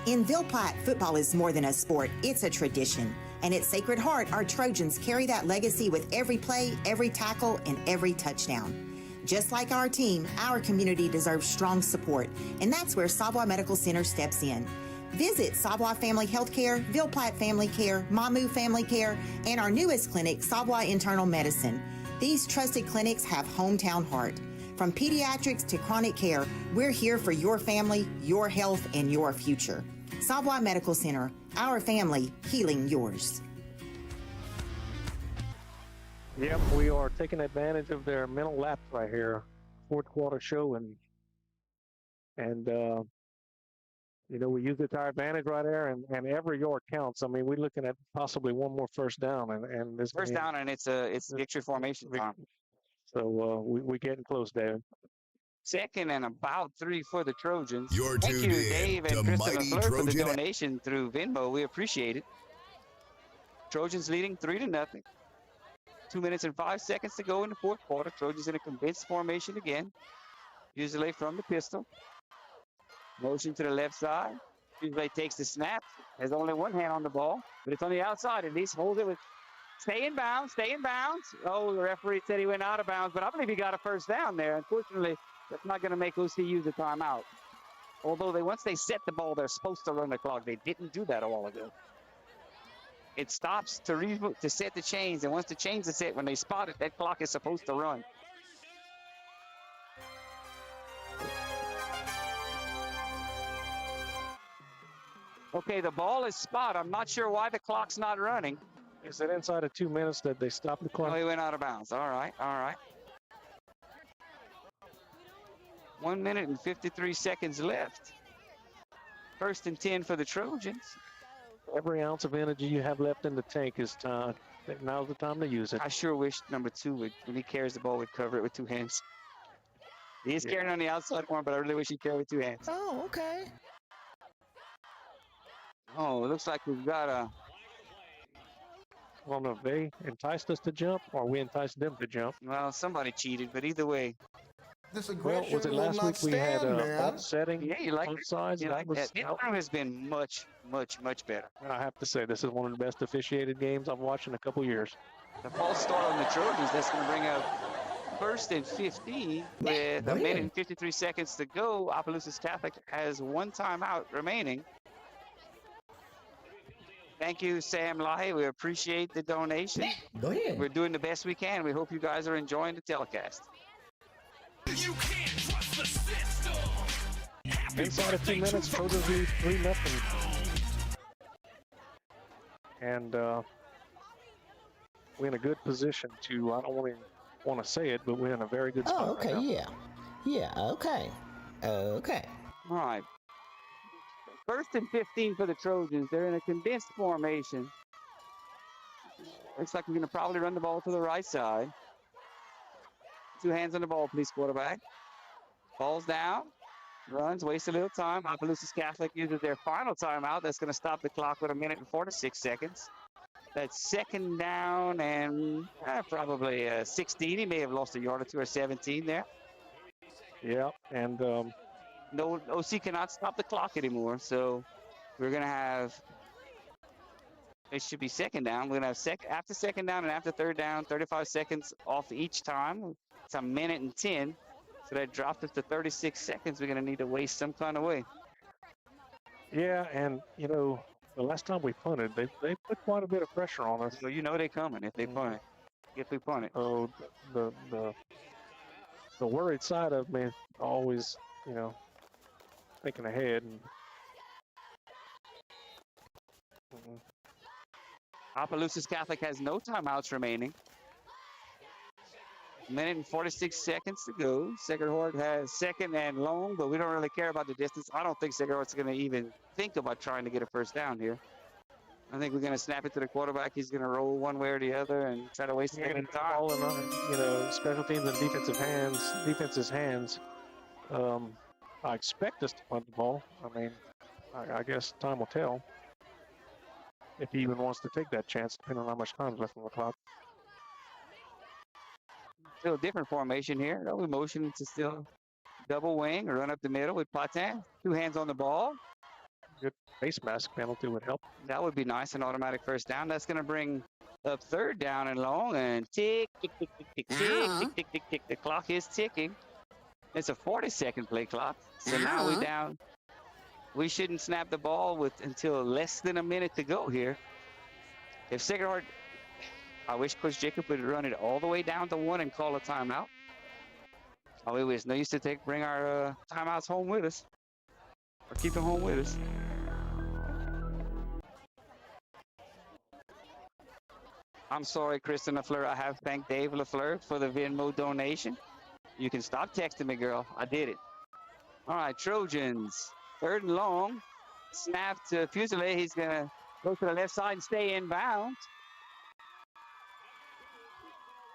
In Ville Platte, football is more than a sport, it's a tradition. And at Sacred Heart, our Trojans carry that legacy with every play, every tackle, and every touchdown. Just like our team, our community deserves strong support, and that's where Savoy Medical Center steps in. Visit Savoy Family Healthcare, Ville Platte Family Care, Mamu Family Care, and our newest clinic, Savoy Internal Medicine. These trusted clinics have hometown heart. From pediatrics to chronic care, we're here for your family, your health, and your future. Savoy Medical Center, our family, healing yours. Yep, we are taking advantage of their mental lapse right here. Fourth quarter show, and we use it to our advantage right there, and every yard counts. I mean, we're looking at possibly one more first down, and this First down, and it's victory formation time. So we're getting close, David. Second and about 3 for the Trojans. You're Thank tuned you, in Dave to and Kristen Mighty LaFleur, for the Trojan. donation through Venmo. We appreciate it. Trojans leading 3-0. 2 minutes and 5 seconds to go in the fourth quarter. Trojans in a condensed formation again, usually from the pistol. Motion to the left side. Usually takes the snap. Has only one hand on the ball, but it's on the outside. At least holds it with stay in bounds, stay in bounds. Oh, the referee said he went out of bounds, but I believe he got a first down there. Unfortunately, that's not going to make OC use a timeout. Although once they set the ball, they're supposed to run the clock. They didn't do that a while ago. It stops to set the chains, and once the chains are set, when they spot it, that clock is supposed to run. Okay, the ball is spot. I'm not sure why the clock's not running. Is it inside of 2 minutes that they stop the clock? Oh, he went out of bounds. All right, all right. 1 minute and 53 seconds left. First and 10 for the Trojans. Every ounce of energy you have left in the tank is time. Now's the time to use it. I sure wish number 2 would, when he carries the ball, would cover it with 2 hands. He is carrying on the outside one, but I really wish he carried with 2 hands. Oh, okay. Oh, it looks like we've got a... I don't know if they enticed us to jump or we enticed them to jump. Well, somebody cheated, but either way. This Well, aggression was it will last not week we had stand, man. offsetting Yeah, you like both sides? You like that. This room has been much, much, much better. I have to say, this is one of the best officiated games I've watched in a couple years. The false start on the Trojans, that's going to bring up first and 15 with a minute and 53 seconds to go. Opelousas Catholic has 1 timeout remaining. Thank you, Sam Lai. We appreciate the donation. Go ahead. We're doing the best we can. We hope you guys are enjoying the telecast. You can't trust the system. Inside of 2 minutes, Trojans lead 3-0. And we're in a good position to, I don't really want to say it, but we're in a very good spot. Oh, okay, right now. yeah. Yeah, okay. Okay. All right. First and 15 for the Trojans. They're in a condensed formation. Looks like we're going to probably run the ball to the right side. 2 hands on the ball, please, quarterback. Ball's down. Runs, wastes a little time. Opelousas Catholic uses their final timeout. That's going to stop the clock with 1 minute and 46 seconds. That's second down and probably 16. He may have lost a yard or 2 or 17 there. Yeah, and no, OC cannot stop the clock anymore, so we're going to have, it should be second down. We're going to have after second down and after third down, 35 seconds off each time. It's 1 minute and 10. So that dropped us to 36 seconds. We're going to need to waste some kind of way. yeah, and the last time we punted, they put quite a bit of pressure on us. So they're coming if they punt it. If we punt it. Oh, the worried side of me always, thinking ahead. And, Opelousas Catholic has no timeouts remaining. 1 minute and 46 seconds to go. Sacred Heart has second and long, but we don't really care about the distance. I don't think Sacred Heart's going to even think about trying to get a first down here. I think we're going to snap it to the quarterback. He's going to roll one way or the other and try to waste any time. All in, special teams and defense's hands. I expect us to punt the ball. I mean, I guess time will tell if he even wants to take that chance, depending on how much time's left on the clock. little different formation here. No, we motion to still double wing or run up the middle with Patin. 2 hands on the ball. Good face mask penalty would help. That would be nice, an automatic first down. That's going to bring up 3rd down and long, and tick, tick, tick, tick, tick, tick, tick, tick, tick, tick. The clock is ticking. It's a 40-second play clock. So now we're down. We shouldn't snap the ball until less than a minute to go here. If Sacred Heart, I wish Coach Jacob would run it all the way down to 1 and call a timeout. Oh, it was no use to bring our timeouts home with us, or keep them home with us. I'm sorry, Kristen LaFleur. I have thanked Dave LaFleur for the Venmo donation. You can stop texting me, girl. I did it. All right, Trojans. 3rd and long. Snap to Fusilier. He's going to go to the left side and stay in bounds.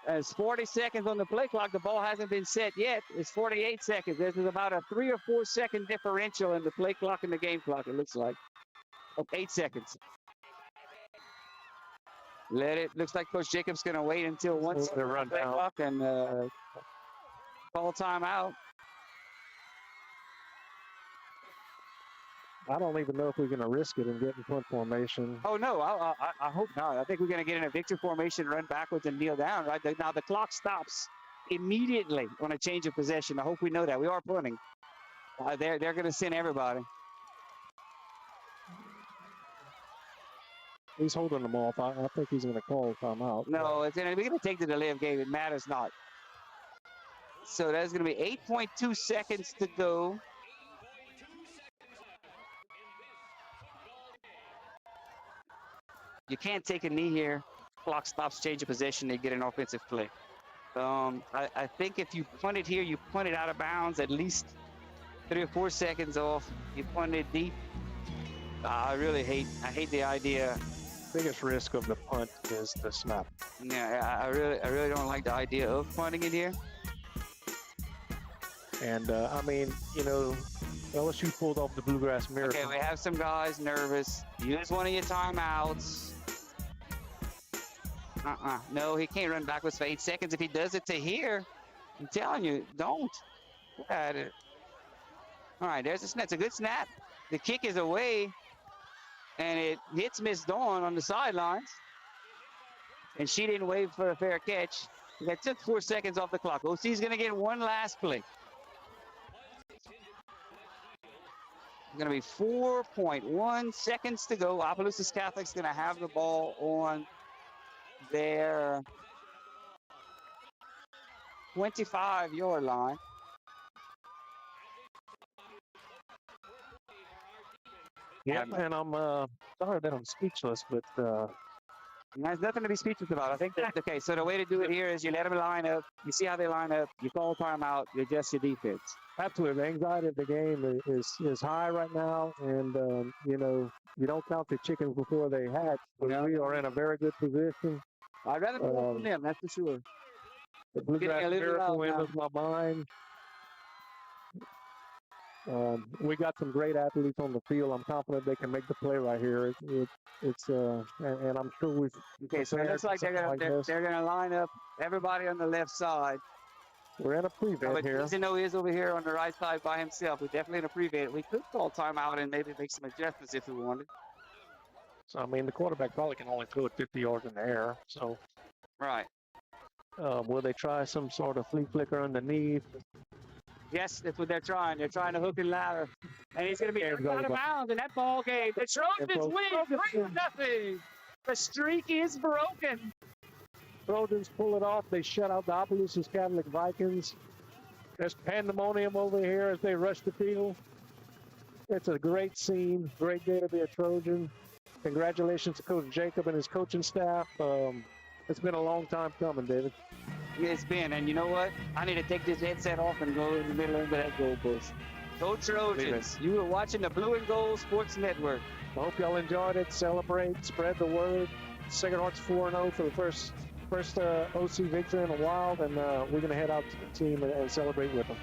There's 40 seconds on the play clock. The ball hasn't been set yet. It's 48 seconds. There's about a 3 or 4 second differential in the play clock and the game clock, it looks like. 8 seconds. Looks like Coach Jacobs going to wait until once the run play clock and call timeout. I don't even know if we're going to risk it and get in punt formation. Oh, no, I hope not. I think we're going to get in a victory formation, run backwards, and kneel down. Right now, the clock stops immediately on a change of possession. I hope we know that. We are punting. They're going to send everybody. He's holding them off. I think he's going to call timeout. No, we're going to take the delay of game. It matters not. So that's going to be 8.2 seconds to go. You can't take a knee here. Clock stops, change of possession, they get an offensive play. I think if you punt it here, you punt it out of bounds at least 3 or 4 seconds off. You punt it deep. I hate the idea. Biggest risk of the punt is the snap. Yeah, I really don't like the idea of punting it here. And I mean, you know, LSU pulled off the Bluegrass Miracle. Okay, we have some guys nervous. Use one of your timeouts. No, he can't run backwards for 8 seconds. If he does it to here, I'm telling you, don't. Look at it. All right, there's a snap. It's a good snap. The kick is away, and it hits Miss Dawn on the sidelines. And she didn't wave for a fair catch. That took 4 seconds off the clock. OC's going to get one last play. Going to be 4.1 seconds to go. Opelousas Catholic's going to have the ball on their 25-yard line. Yeah, and I'm sorry that I'm speechless, but there's nothing to be speechless about. I think that's okay. So the way to do it here is you let them line up. You see how they line up. You call timeout. You adjust your defense. Absolutely. The anxiety of the game is high right now, and you know, you don't count the chickens before they hatch. But we are in a very good position. I'd rather put up from them, that's for sure. The Bluegrass Miracle enters my mind. We got some great athletes on the field. I'm confident they can make the play right here. And I'm sure we've. Okay, so it looks like they're gonna line up everybody on the left side. We're in a prevent here. Even though he is over here on the right side by himself, we're definitely in a prevent. We could call timeout and maybe make some adjustments if we wanted. So I mean, the quarterback probably can only throw it 50 yards in the air. So. Right. Will they try some sort of flea flicker underneath? Yes, that's what they're trying. They're trying to hook and ladder. And he's going to be out of bounds in that ball game. The Trojans win 3-0. The streak is broken. Trojans pull it off. They shut out the Opelousas Catholic Vikings. There's pandemonium over here as they rush the field. It's a great scene. Great day to be a Trojan. Congratulations to Coach Jacob and his coaching staff. It's been a long time coming, David. It's been, and you know what? I need to take this headset off and go in the middle of that goal post. Go Trojans. You are watching the Blue and Gold Sports Network. I hope y'all enjoyed it. Celebrate. Spread the word. Sacred Heart's 4-0 for the first OC victory in a while, and we're going to head out to the team and celebrate with them.